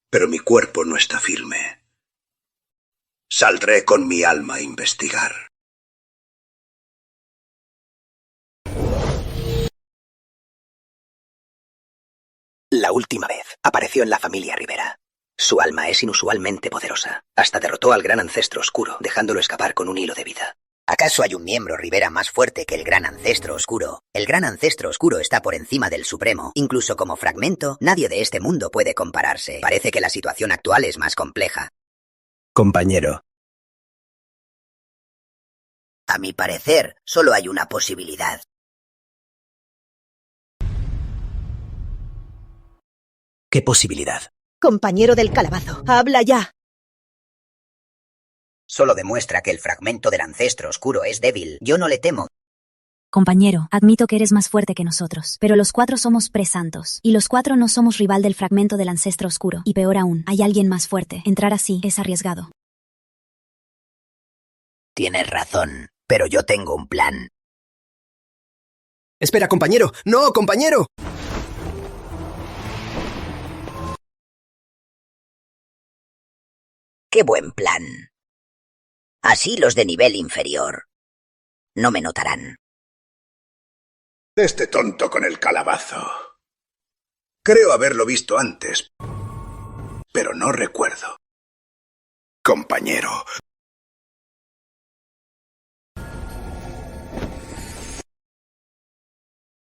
pero mi cuerpo no está firme. Saldré con mi alma a investigar. La última vez apareció en la familia Rivera. Su alma es inusualmente poderosa. Hasta derrotó al gran ancestro oscuro, dejándolo escapar con un hilo de vida. ¿Acaso hay un miembro Rivera más fuerte que el gran ancestro oscuro? El gran ancestro oscuro está por encima del supremo. Incluso como fragmento, nadie de este mundo puede compararse. Parece que la situación actual es más compleja. Compañero. A mi parecer, solo hay una posibilidad. ¿Qué posibilidad? Compañero del calabazo, habla ya. Solo demuestra que el fragmento del ancestro oscuro es débil. Yo no le temo. Compañero, admito que eres más fuerte que nosotros, pero los 4 somos presantos, y los 4 no somos rival del fragmento del ancestro oscuro. Y peor aún, hay alguien más fuerte. Entrar así es arriesgado. Tienes razón, pero yo tengo un plan. Espera, compañero. ¡No, compañero! ¡Qué buen plan! Así los de nivel inferior no me notarán. Este tonto con el calabazo. Creo haberlo visto antes, pero no recuerdo. Compañero.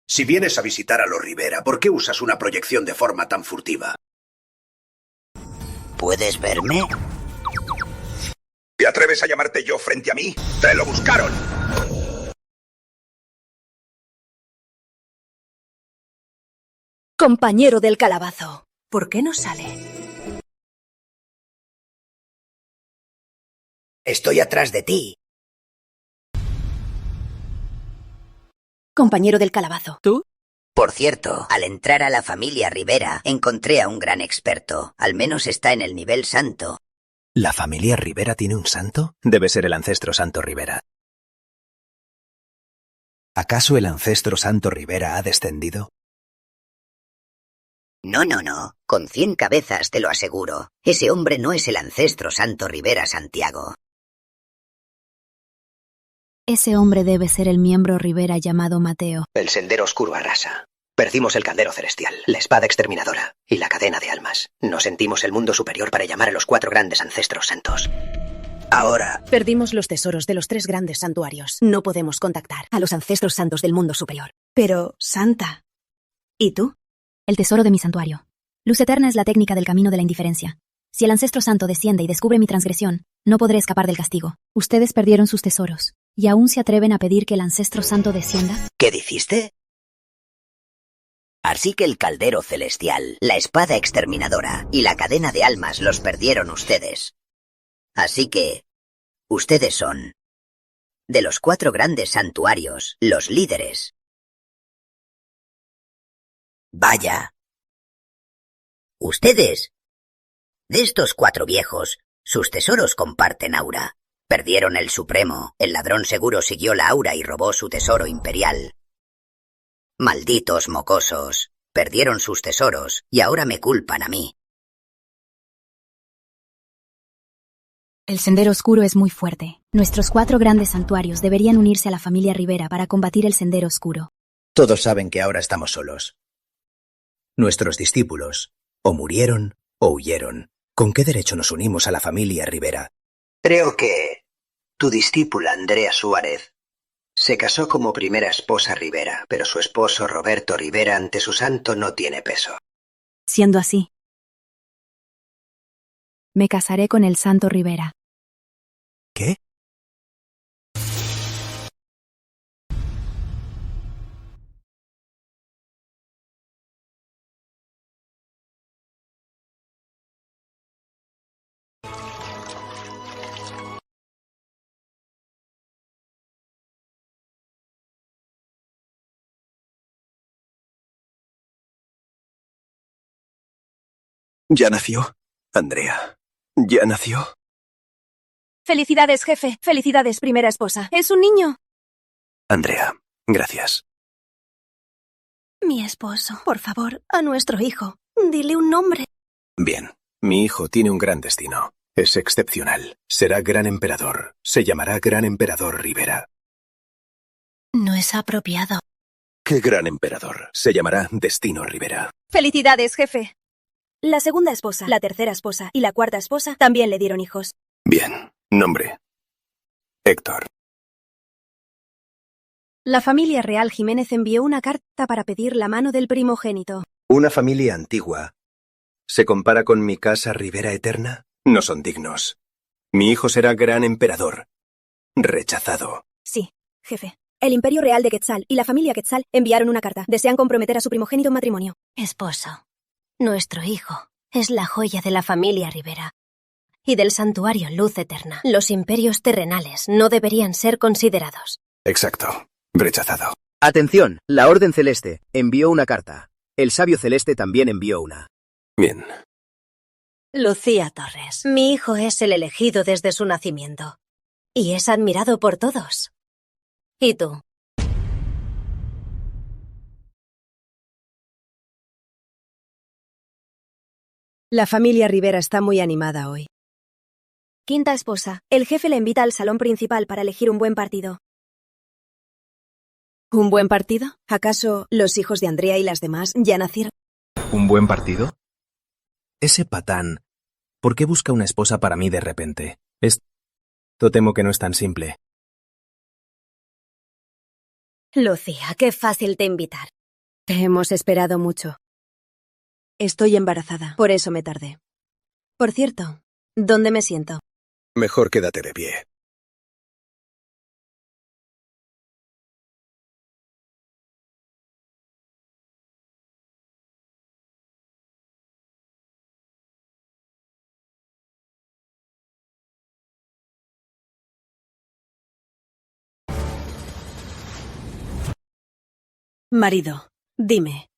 Si vienes a visitar a los Rivera, ¿por qué usas una proyección de forma tan furtiva? ¿Puedes verme? ¿Te atreves a llamarte yo frente a mí? ¡Te lo buscaron! Compañero del calabazo, ¿por qué no sale? Estoy atrás de ti. Compañero del calabazo. ¿Tú? Por cierto, al entrar a la familia Rivera, encontré a un gran experto. Al menos está en el nivel santo. ¿La familia Rivera tiene un santo? Debe ser el ancestro Santo Rivera. ¿Acaso el ancestro Santo Rivera ha descendido? No. Con 100 cabezas te lo aseguro. Ese hombre no es el ancestro Santo Rivera Santiago. Ese hombre debe ser el miembro Rivera llamado Mateo. El sendero oscuro arrasa. Perdimos el caldero celestial, la espada exterminadora y la cadena de almas. Nos sentimos el mundo superior para llamar a los 4 grandes ancestros santos. Ahora... Perdimos los tesoros de los 3 grandes santuarios. No podemos contactar a los ancestros santos del mundo superior. Pero, Santa... ¿Y tú? El tesoro de mi santuario. Luz eterna es la técnica del camino de la indiferencia. Si el ancestro santo desciende y descubre mi transgresión, no podré escapar del castigo. Ustedes perdieron sus tesoros. ¿Y aún se atreven a pedir que el ancestro santo descienda? ¿Qué dijiste? Así que el caldero celestial, la espada exterminadora y la cadena de almas los perdieron ustedes. Así que... ustedes son... de los 4 grandes santuarios, los líderes. Vaya. Ustedes. De estos 4 viejos, sus tesoros comparten aura. Perdieron el Supremo, el ladrón seguro siguió la aura y robó su tesoro imperial. Malditos mocosos, perdieron sus tesoros y ahora me culpan a mí. El sendero oscuro es muy fuerte. Nuestros 4 grandes santuarios deberían unirse a la familia Rivera para combatir el sendero oscuro. Todos saben que ahora estamos solos. Nuestros discípulos o murieron o huyeron. ¿Con qué derecho nos unimos a la familia Rivera? Creo que tu discípula Andrea Suárez se casó como primera esposa Rivera, pero su esposo Roberto Rivera ante su santo no tiene peso. Siendo así, me casaré con el santo Rivera. ¿Qué? ¿Ya nació? Andrea, ¿ya nació? Felicidades, jefe. Felicidades, primera esposa. Es un niño. Andrea, gracias. Mi esposo, por favor, a nuestro hijo. Dile un nombre. Bien, mi hijo tiene un gran destino. Es excepcional. Será gran emperador. Se llamará Gran Emperador Rivera. No es apropiado. ¿Qué gran emperador? Se llamará Destino Rivera. Felicidades, jefe. La segunda esposa, la tercera esposa y la cuarta esposa también le dieron hijos. Bien, nombre. Héctor. La familia real Jiménez envió una carta para pedir la mano del primogénito. Una familia antigua. ¿Se compara con mi casa Rivera Eterna? No son dignos. Mi hijo será gran emperador. Rechazado. Sí, jefe. El Imperio Real de Quetzal y la familia Quetzal enviaron una carta. Desean comprometer a su primogénito en matrimonio. Esposo, nuestro hijo es la joya de la familia Rivera y del santuario Luz Eterna. Los imperios terrenales no deberían ser considerados. Exacto. Rechazado. Atención, la Orden Celeste envió una carta. El Sabio Celeste también envió una. Bien. Lucía Torres. Mi hijo es el elegido desde su nacimiento y es admirado por todos. ¿Y tú? La familia Rivera está muy animada hoy. Quinta esposa. El jefe le invita al salón principal para elegir un buen partido. ¿Un buen partido? ¿Acaso los hijos de Andrea y las demás ya nacieron? ¿Un buen partido? Ese patán, ¿por qué busca una esposa para mí de repente? Esto temo que no es tan simple. Lucía, qué fácil te invitar. Te hemos esperado mucho. Estoy embarazada, por eso me tardé. Por cierto, ¿dónde me siento? Mejor quédate de pie. Marido, Dime.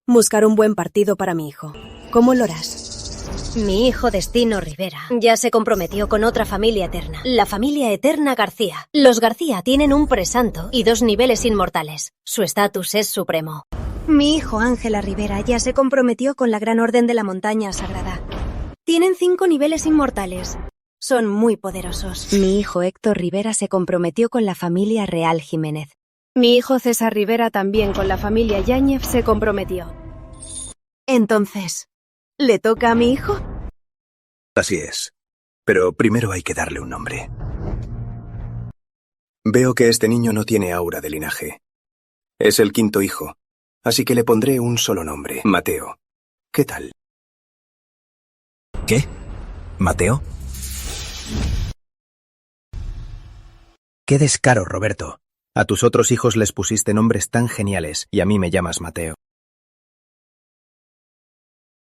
Buscar un buen partido para mi hijo. ¿Cómo lo harás? Mi hijo Destino Rivera ya se comprometió con otra familia eterna, la familia Eterna García. Los García tienen un presanto y 2 niveles inmortales. Su estatus es supremo. Mi hijo Ángela Rivera ya se comprometió con la Gran Orden de la Montaña Sagrada. Tienen 5 niveles inmortales. Son muy poderosos. Mi hijo Héctor Rivera se comprometió con la familia Real Jiménez. Mi hijo César Rivera también con la familia Yáñez se comprometió. Entonces, ¿le toca a mi hijo? Así es. Pero primero hay que darle un nombre. Veo que este niño no tiene aura de linaje. Es el 5º hijo, así que le pondré un solo nombre, Mateo. ¿Qué tal? ¿Qué? ¿Mateo? Qué descaro, Roberto. A tus otros hijos les pusiste nombres tan geniales y a mí me llamas Mateo.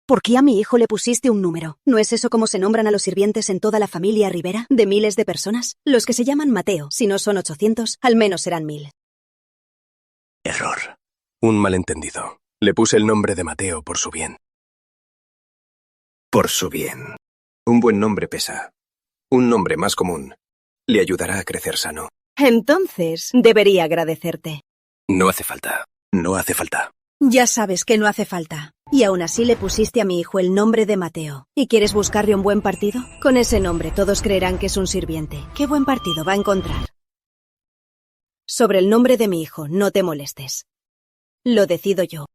¿Por qué a mi hijo le pusiste un número? ¿No es eso como se nombran a los sirvientes en toda la familia Rivera? ¿De miles de personas? Los que se llaman Mateo, si no son 800, al menos serán 1000. Error. Un malentendido. Le puse el nombre de Mateo por su bien. Por su bien. Un buen nombre pesa. Un nombre más común le ayudará a crecer sano. Entonces, debería agradecerte. No hace falta. No hace falta. Ya sabes que no hace falta. Y aún así le pusiste a mi hijo el nombre de Mateo. ¿Y quieres buscarle un buen partido? Con ese nombre todos creerán que es un sirviente. ¿Qué buen partido va a encontrar? Sobre el nombre de mi hijo, no te molestes. Lo decido yo.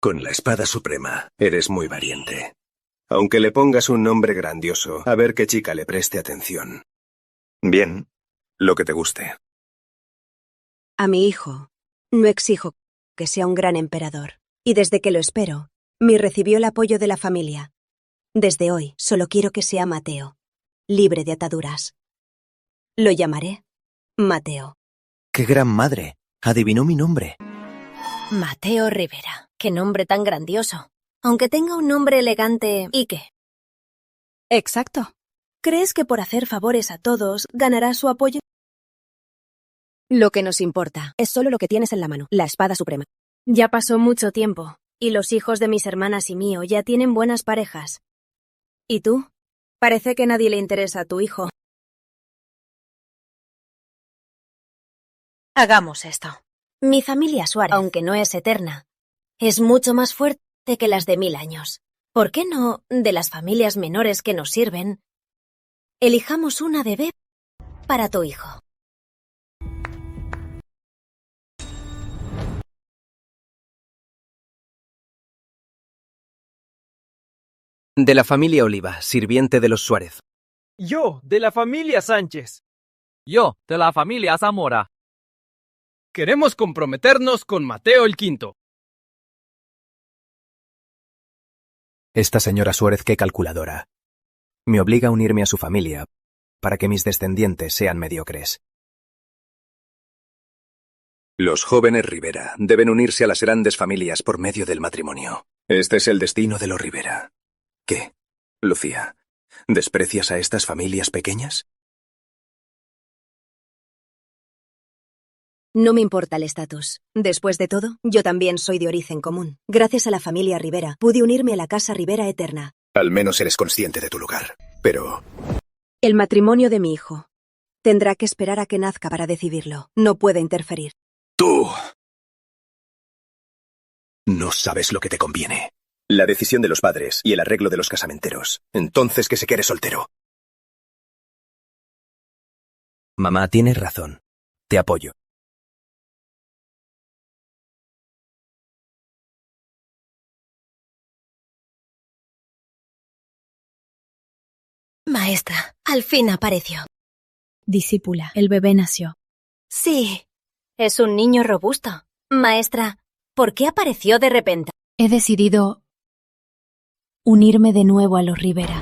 Con la espada suprema, eres muy valiente. Aunque le pongas un nombre grandioso, a ver qué chica le preste atención. Bien, lo que te guste. A mi hijo no exijo que sea un gran emperador. Y desde que lo espero, me recibió el apoyo de la familia. Desde hoy solo quiero que sea Mateo, libre de ataduras. Lo llamaré Mateo. ¡Qué gran madre! Adivinó mi nombre. Mateo Rivera. Qué nombre tan grandioso. Aunque tenga un nombre elegante, ¿y qué? Exacto. ¿Crees que por hacer favores a todos ganarás su apoyo? Lo que nos importa es solo lo que tienes en la mano, la espada suprema. Ya pasó mucho tiempo, y los hijos de mis hermanas y mío ya tienen buenas parejas. ¿Y tú? Parece que a nadie le interesa a tu hijo. Hagamos esto. Mi familia Suárez, aunque no es eterna, es mucho más fuerte que las de 1000 años. ¿Por qué no, de las familias menores que nos sirven, elijamos una de bebé para tu hijo? De la familia Oliva, sirviente de los Suárez. Yo, de la familia Sánchez. Yo, de la familia Zamora. Queremos comprometernos con Mateo el V. Esta señora Suárez, qué calculadora. Me obliga a unirme a su familia para que mis descendientes sean mediocres. Los jóvenes Rivera deben unirse a las grandes familias por medio del matrimonio. Este es el destino de los Rivera. ¿Qué, Lucía? ¿Desprecias a estas familias pequeñas? No me importa el estatus. Después de todo, yo también soy de origen común. Gracias a la familia Rivera, pude unirme a la casa Rivera eterna. Al menos eres consciente de tu lugar. Pero... El matrimonio de mi hijo. Tendrá que esperar a que nazca para decidirlo. No puede interferir. ¡Tú! No sabes lo que te conviene. La decisión de los padres y el arreglo de los casamenteros. Entonces que se quede soltero. Mamá, tienes razón. Te apoyo. Maestra, al fin apareció. Discípula, el bebé nació. Sí, es un niño robusto. Maestra, ¿por qué apareció de repente? He decidido unirme de nuevo a los Rivera.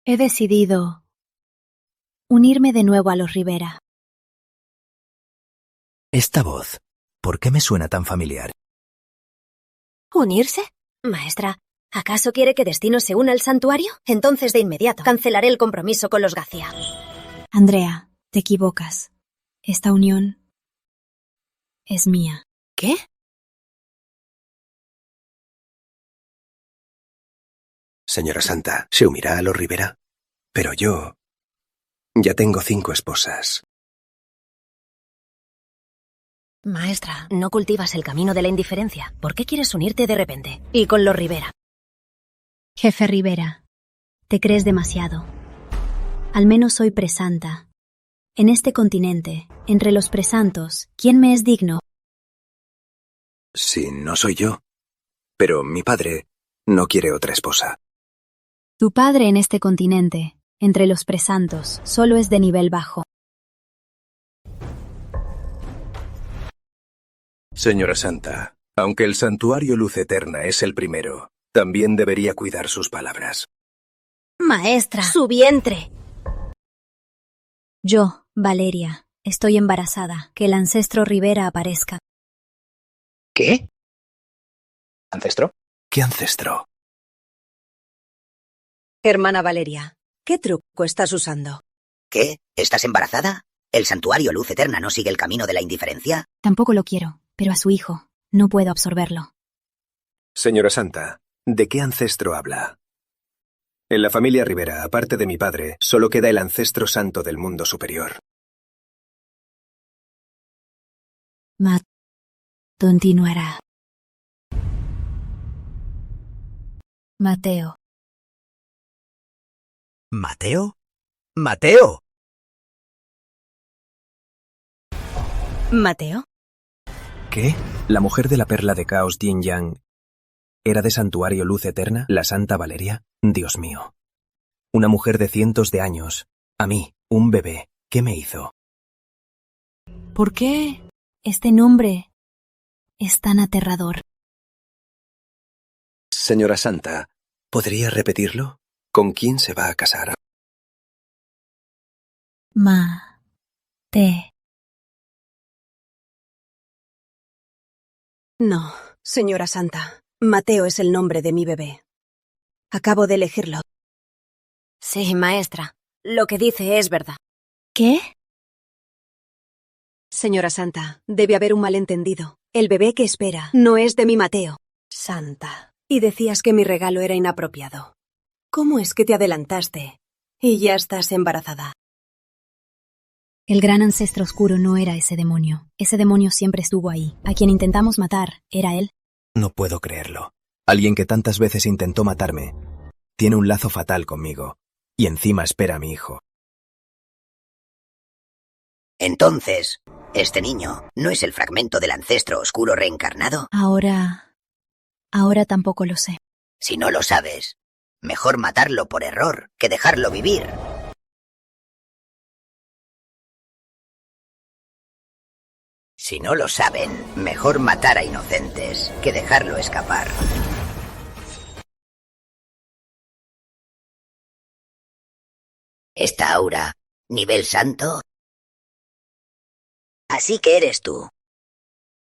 He decidido unirme de nuevo a los Rivera. Esta voz, ¿por qué me suena tan familiar? ¿Unirse? Maestra, ¿Acaso quiere que Destino se una al santuario? Entonces de inmediato cancelaré el compromiso con los García. Andrea, te equivocas. Esta unión es mía. ¿Qué? Señora Santa, se unirá a los Rivera. Pero yo ya tengo 5 esposas. Maestra, no cultivas el camino de la indiferencia. ¿Por qué quieres unirte de repente? Y con los Rivera. Jefe Rivera, te crees demasiado. Al menos soy presanta. En este continente, entre los presantos, ¿quién me es digno? Sí, no soy yo. Pero mi padre no quiere otra esposa. Tu padre en este continente, entre los presantos, solo es de nivel bajo. Señora Santa, aunque el santuario Luz Eterna es el primero, también debería cuidar sus palabras. Maestra, su vientre. Yo, Valeria, estoy embarazada. Que el ancestro Rivera aparezca. ¿Qué? ¿Ancestro? ¿Qué ancestro? Hermana Valeria, ¿qué truco estás usando? ¿Qué? ¿Estás embarazada? ¿El santuario Luz Eterna no sigue el camino de la indiferencia? Tampoco lo quiero, pero a su hijo no puedo absorberlo. Señora Santa, ¿de qué ancestro habla? En la familia Rivera, aparte de mi padre, solo queda el ancestro santo del mundo superior. Continuará. Mateo. ¿Mateo? ¡Mateo! ¿Mateo? ¿Qué? ¿La mujer de la perla de caos Yin Yang era de santuario Luz Eterna, la Santa Valeria? Dios mío. Una mujer de cientos de años. A mí, un bebé. ¿Qué me hizo? ¿Por qué este nombre es tan aterrador? Señora Santa, ¿podría repetirlo? ¿Con quién se va a casar? No, señora Santa. Mateo es el nombre de mi bebé. Acabo de elegirlo. Sí, maestra. Lo que dice es verdad. ¿Qué? Señora Santa, debe haber un malentendido. El bebé que espera no es de mi Mateo. Santa. Y decías que mi regalo era inapropiado. ¿Cómo es que te adelantaste y ya estás embarazada? El gran ancestro oscuro no era ese demonio. Ese demonio siempre estuvo ahí. A quien intentamos matar, ¿era él? No puedo creerlo. Alguien que tantas veces intentó matarme tiene un lazo fatal conmigo. Y encima espera a mi hijo. Entonces, ¿este niño no es el fragmento del ancestro oscuro reencarnado? Ahora tampoco lo sé. Si no lo sabes, mejor matarlo por error que dejarlo vivir. Si no lo saben, mejor matar a inocentes que dejarlo escapar. Esta aura, nivel santo. Así que eres tú.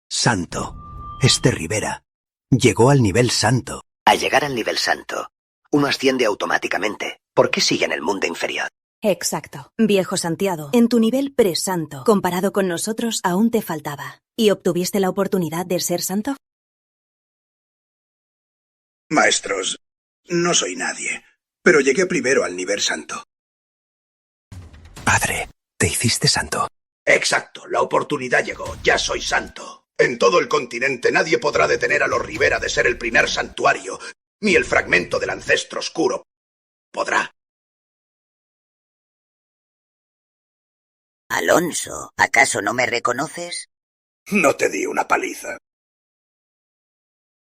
Santo. Este Rivera llegó al nivel santo. Al llegar al nivel santo, uno asciende automáticamente. ¿Por qué sigue en el mundo inferior? Exacto. Viejo Santiago, en tu nivel presanto, comparado con nosotros, aún te faltaba. ¿Y obtuviste la oportunidad de ser santo? Maestros, no soy nadie, pero llegué primero al nivel santo. Padre, ¿te hiciste santo? Exacto, la oportunidad llegó, ya soy santo. En todo el continente nadie podrá detener a los Rivera de ser el primer santuario, ni el fragmento del ancestro oscuro podrá. Alonso, ¿acaso no me reconoces? No te di una paliza.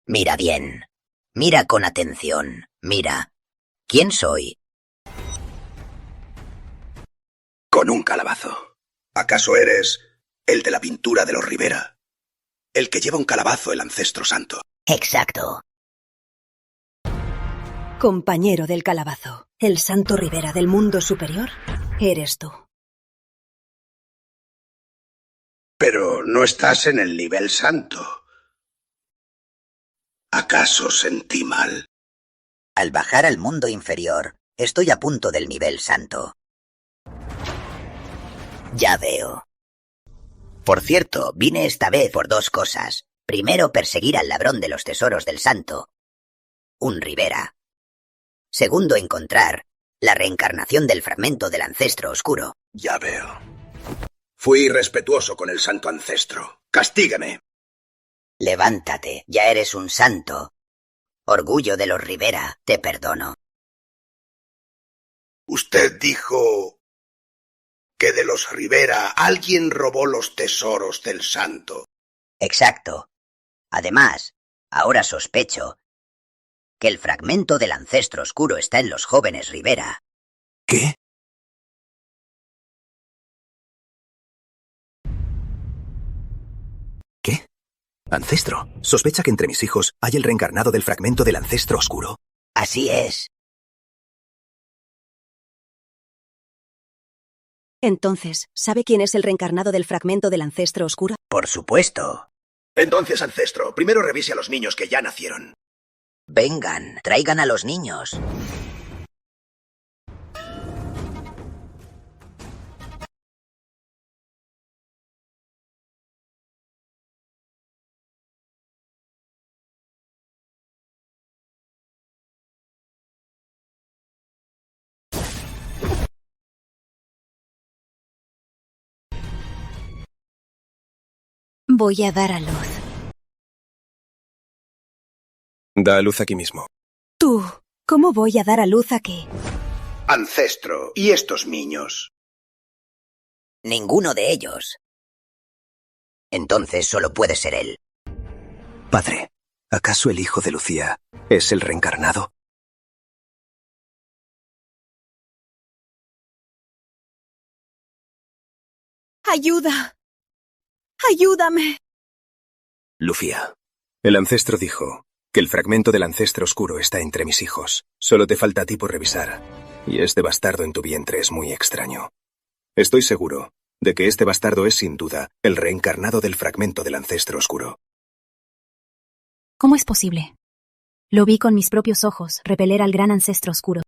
Mira bien. Mira con atención. Mira. ¿Quién soy? Con un calabazo. ¿Acaso eres el de la pintura de los Rivera? El que lleva un calabazo, el ancestro santo. Exacto. Compañero del calabazo, el santo Rivera del mundo superior, eres tú. Pero no estás en el nivel santo. ¿Acaso sentí mal? Al bajar al mundo inferior, estoy a punto del nivel santo. Ya veo. Por cierto, vine esta vez por 2 cosas. Primero, perseguir al ladrón de los tesoros del santo, un Rivera. Segundo, encontrar la reencarnación del fragmento del ancestro oscuro. Ya veo. Fui irrespetuoso con el santo ancestro. Castígame. Levántate, ya eres un santo. Orgullo de los Rivera, te perdono. Usted dijo que de los Rivera alguien robó los tesoros del santo. Exacto. Además, ahora sospecho que el fragmento del ancestro oscuro está en los jóvenes Rivera. ¿Qué? ¿Qué? ¿Ancestro? ¿Sospecha que entre mis hijos hay el reencarnado del fragmento del ancestro oscuro? Así es. Entonces, ¿sabe quién es el reencarnado del fragmento del ancestro oscuro? Por supuesto. Entonces, ancestro, primero revise a los niños que ya nacieron. Vengan, traigan a los niños. Voy a dar a luz. Da a luz aquí mismo. Tú, ¿cómo voy a dar a luz a qué? Ancestro, ¿y estos niños? Ninguno de ellos. Entonces solo puede ser él. Padre, ¿acaso el hijo de Lucía es el reencarnado? ¡Ayuda! ¡Ayúdame! Lucía, el ancestro dijo que el fragmento del ancestro oscuro está entre mis hijos. Solo te falta a ti por revisar. Y este bastardo en tu vientre es muy extraño. Estoy seguro de que este bastardo es sin duda el reencarnado del fragmento del ancestro oscuro. ¿Cómo es posible? Lo vi con mis propios ojos repeler al gran ancestro oscuro.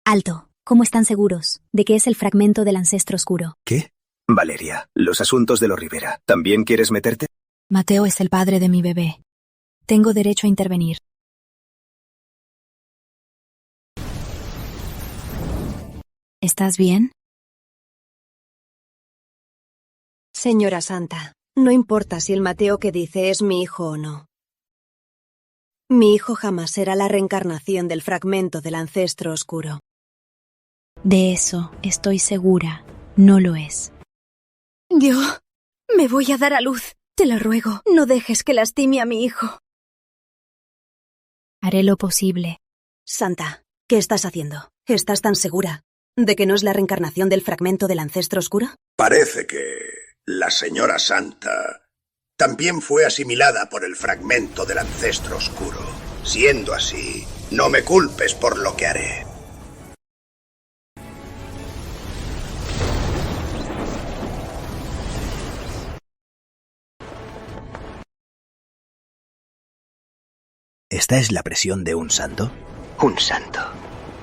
Alto. ¿Cómo están seguros de que es el fragmento del ancestro oscuro? ¿Qué? Valeria, los asuntos de los Rivera. ¿También quieres meterte? Mateo es el padre de mi bebé. Tengo derecho a intervenir. ¿Estás bien? Señora Santa, no importa si el Mateo que dice es mi hijo o no. Mi hijo jamás será la reencarnación del fragmento del ancestro oscuro. De eso estoy segura. No lo es. Yo me voy a dar a luz. Te lo ruego, no dejes que lastime a mi hijo. Haré lo posible. Santa, ¿qué estás haciendo? ¿Estás tan segura de que no es la reencarnación del fragmento del ancestro oscuro? Parece que la señora Santa también fue asimilada por el fragmento del ancestro oscuro. Siendo así, no me culpes por lo que haré. ¿Esta es la presión de un santo? Un santo.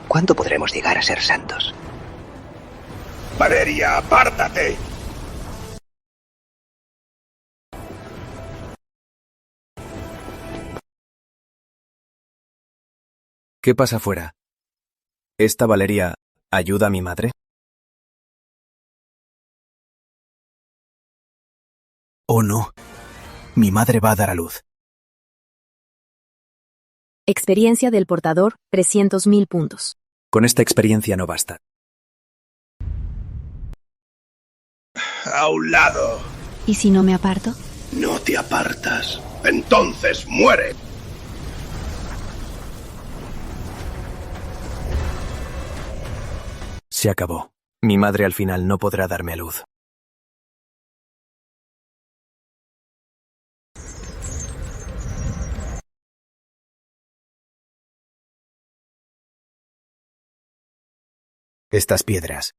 ¿Cuándo podremos llegar a ser santos? Valeria, apártate. ¿Qué pasa afuera? ¿Esta Valeria ayuda a mi madre? Oh no. Mi madre va a dar a luz. Experiencia del portador, 300.000 puntos. Con esta experiencia no basta. A un lado. ¿Y si no me aparto? No te apartas. Entonces muere. Se acabó. Mi madre al final no podrá darme a luz. Estas piedras.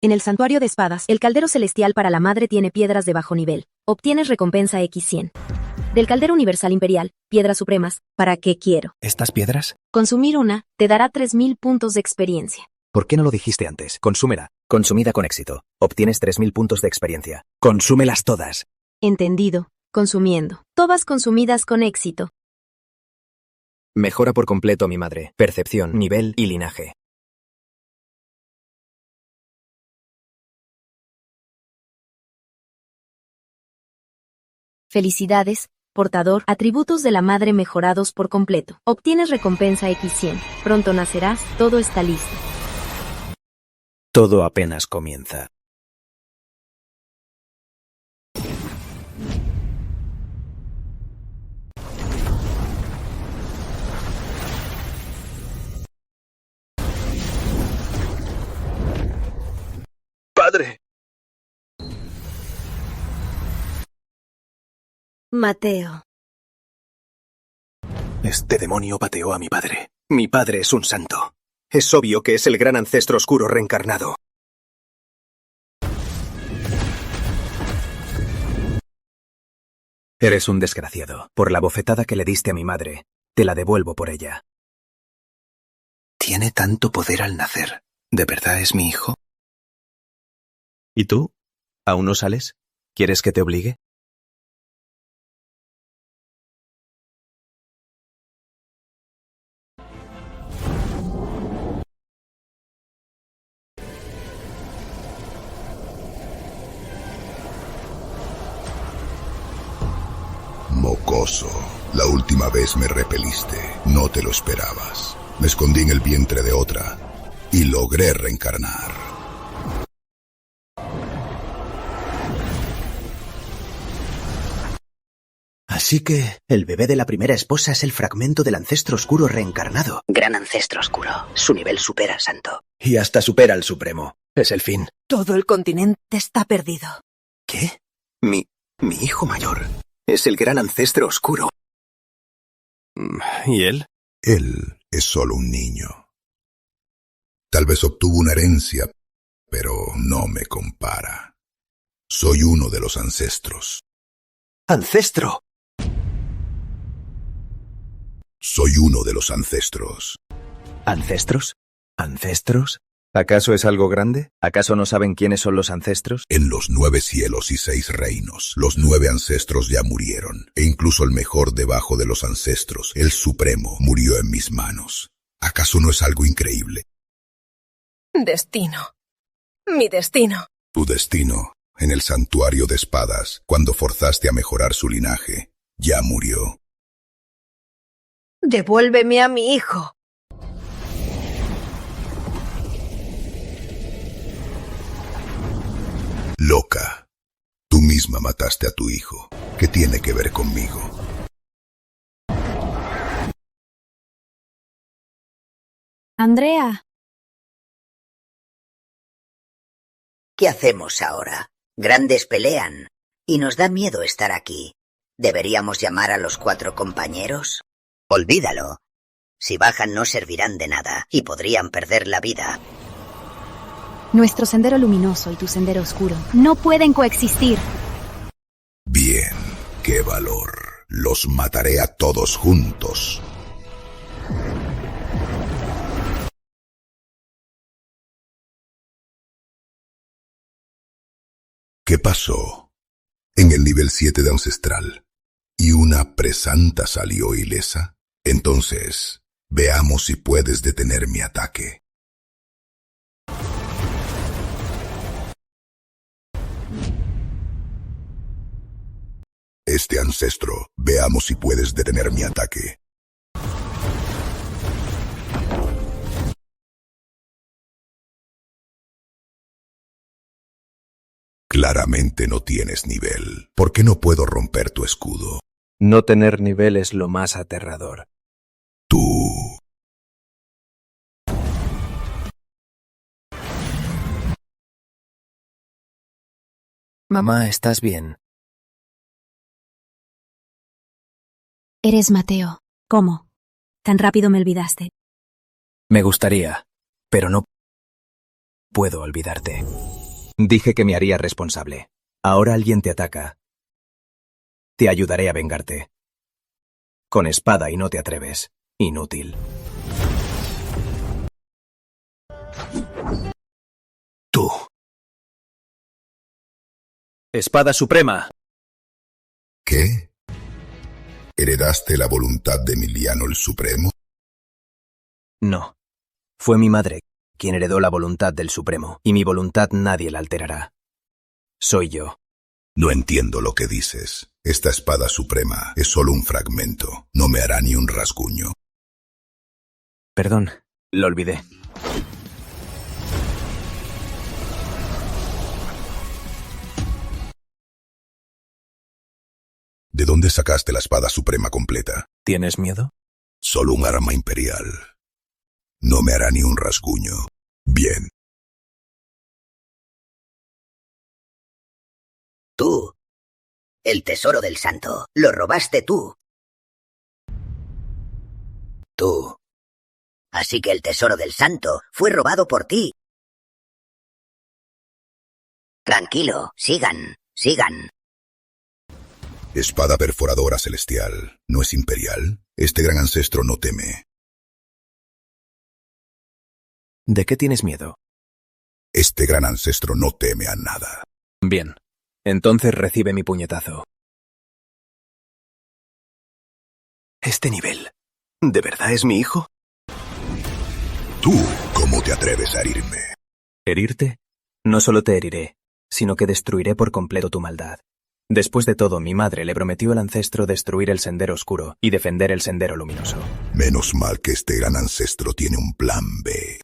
En el santuario de espadas, el caldero celestial para la madre tiene piedras de bajo nivel. Obtienes recompensa X100. Del caldero universal imperial, piedras supremas. ¿Para qué quiero? ¿Estas piedras? Consumir una te dará 3000 puntos de experiencia. ¿Por qué no lo dijiste antes? Consúmela. Consumida con éxito. Obtienes 3000 puntos de experiencia. Consúmelas todas. Entendido. Consumiendo. Todas consumidas con éxito. Mejora por completo a mi madre. Percepción, nivel y linaje. Felicidades, portador. Atributos de la madre mejorados por completo. Obtienes recompensa X100. Pronto nacerás. Todo está listo. Todo apenas comienza. ¡Padre! Mateo. Este demonio pateó a mi padre. Mi padre es un santo. Es obvio que es el gran ancestro oscuro reencarnado. Eres un desgraciado. Por la bofetada que le diste a mi madre, te la devuelvo por ella. Tiene tanto poder al nacer. ¿De verdad es mi hijo? ¿Y tú? ¿Aún no sales? ¿Quieres que te obligue? Mocoso, la última vez me repeliste. No te lo esperabas. Me escondí en el vientre de otra y logré reencarnar. Así que el bebé de la primera esposa es el fragmento del ancestro oscuro reencarnado. Gran ancestro oscuro. Su nivel supera al santo. Y hasta supera al supremo. Es el fin. Todo el continente está perdido. ¿Qué? Mi hijo mayor es el gran ancestro oscuro. ¿Y él? Él es solo un niño. Tal vez obtuvo una herencia, pero no me compara. Soy uno de los ancestros. ¡Ancestro! Soy uno de los ancestros. ¿Ancestros? ¿Ancestros? ¿Acaso es algo grande? ¿Acaso no saben quiénes son los ancestros? En los 9 cielos y 6 reinos, los 9 ancestros ya murieron, e incluso el mejor debajo de los ancestros, el supremo, murió en mis manos. ¿Acaso no es algo increíble? Destino. Mi destino. Tu destino, en el santuario de espadas, cuando forzaste a mejorar su linaje, ya murió. Devuélveme a mi hijo. Loca, tú misma mataste a tu hijo. ¿Qué tiene que ver conmigo? Andrea. ¿Qué hacemos ahora? Grandes pelean, y nos da miedo estar aquí. ¿Deberíamos llamar a los 4 compañeros? Olvídalo. Si bajan no servirán de nada, y podrían perder la vida. Nuestro sendero luminoso y tu sendero oscuro no pueden coexistir. Bien, qué valor. Los mataré a todos juntos. ¿Qué pasó? En el nivel 7 de Ancestral. ¿Y una presanta salió ilesa? Entonces, veamos si puedes detener mi ataque. Este ancestro, veamos si puedes detener mi ataque. Claramente no tienes nivel. ¿Por qué no puedo romper tu escudo? No tener nivel es lo más aterrador. Tú. Mamá, ¿estás bien? Eres Mateo. ¿Cómo? Tan rápido me olvidaste. Me gustaría, pero no puedo olvidarte. Dije que me haría responsable. Ahora alguien te ataca. Te ayudaré a vengarte. Con espada y no te atreves. Inútil. Tú. Espada suprema. ¿Qué? ¿Heredaste la voluntad de Emiliano el Supremo? No. Fue mi madre quien heredó la voluntad del Supremo, y mi voluntad nadie la alterará. Soy yo. No entiendo lo que dices. Esta espada suprema es solo un fragmento. No me hará ni un rasguño. Perdón, lo olvidé. ¿De dónde sacaste la espada suprema completa? ¿Tienes miedo? Solo un arma imperial. No me hará ni un rasguño. Bien. Tú. El tesoro del santo. Lo robaste tú. Tú. Así que el tesoro del santo fue robado por ti. Tranquilo, sigan, sigan. Espada perforadora celestial. ¿No es imperial? Este gran ancestro no teme. ¿De qué tienes miedo? Este gran ancestro no teme a nada. Bien. Entonces recibe mi puñetazo. Este nivel, ¿de verdad es mi hijo? Tú, ¿cómo te atreves a herirme? ¿Herirte? No solo te heriré, sino que destruiré por completo tu maldad. Después de todo, mi madre le prometió al ancestro destruir el sendero oscuro y defender el sendero luminoso. Menos mal que este gran ancestro tiene un plan B.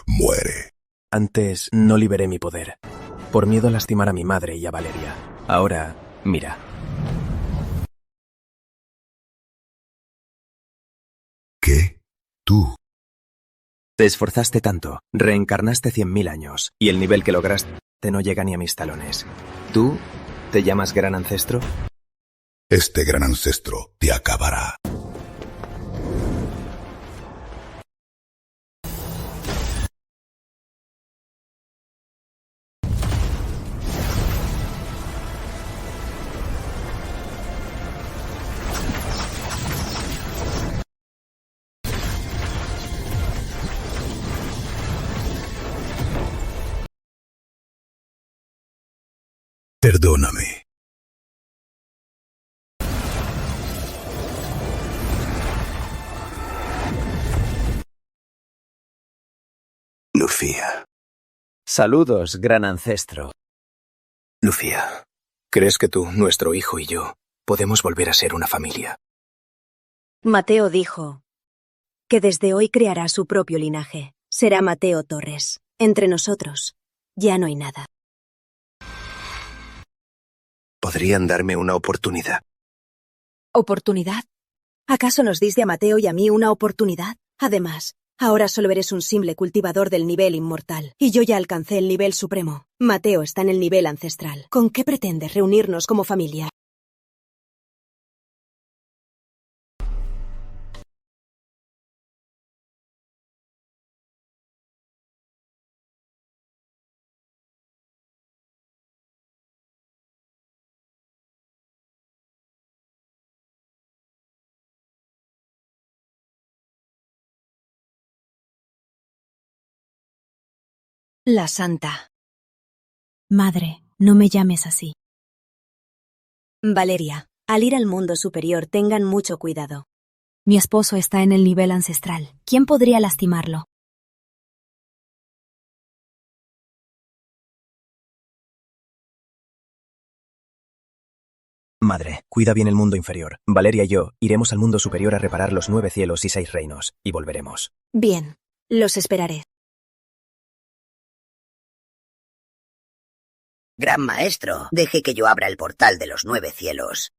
Muere. Antes no liberé mi poder, por miedo a lastimar a mi madre y a Valeria. Ahora, mira. ¿Qué? ¿Tú? Te esforzaste tanto, reencarnaste 100.000 años, y el nivel que lograste no llega ni a mis talones. ¿Tú te llamas Gran Ancestro? Este gran ancestro te acabará. Perdóname. Lucía. Saludos, Gran Ancestro. Lucía, ¿crees que tú, nuestro hijo y yo, podemos volver a ser una familia? Mateo dijo que desde hoy creará su propio linaje. Será Mateo Torres. Entre nosotros ya no hay nada. ¿Podrían darme una oportunidad? ¿Oportunidad? ¿Acaso nos diste a Mateo y a mí una oportunidad? Además, ahora solo eres un simple cultivador del nivel inmortal, y yo ya alcancé el nivel supremo. Mateo está en el nivel ancestral. ¿Con qué pretendes reunirnos como familia? La Santa. Madre, no me llames así. Valeria, al ir al mundo superior tengan mucho cuidado. Mi esposo está en el nivel ancestral. ¿Quién podría lastimarlo? Madre, cuida bien el mundo inferior. Valeria y yo iremos al mundo superior a reparar los 9 cielos y 6 reinos, y volveremos. Bien, los esperaré. Gran maestro, deje que yo abra el portal de los 9 cielos.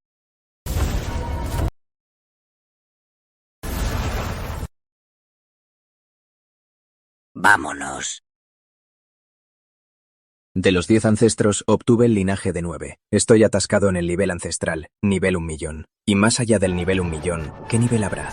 Vámonos. De los 10 ancestros obtuve el linaje de 9. Estoy atascado en el nivel ancestral, nivel 1.000.000. Y más allá del nivel 1.000.000, ¿qué nivel habrá?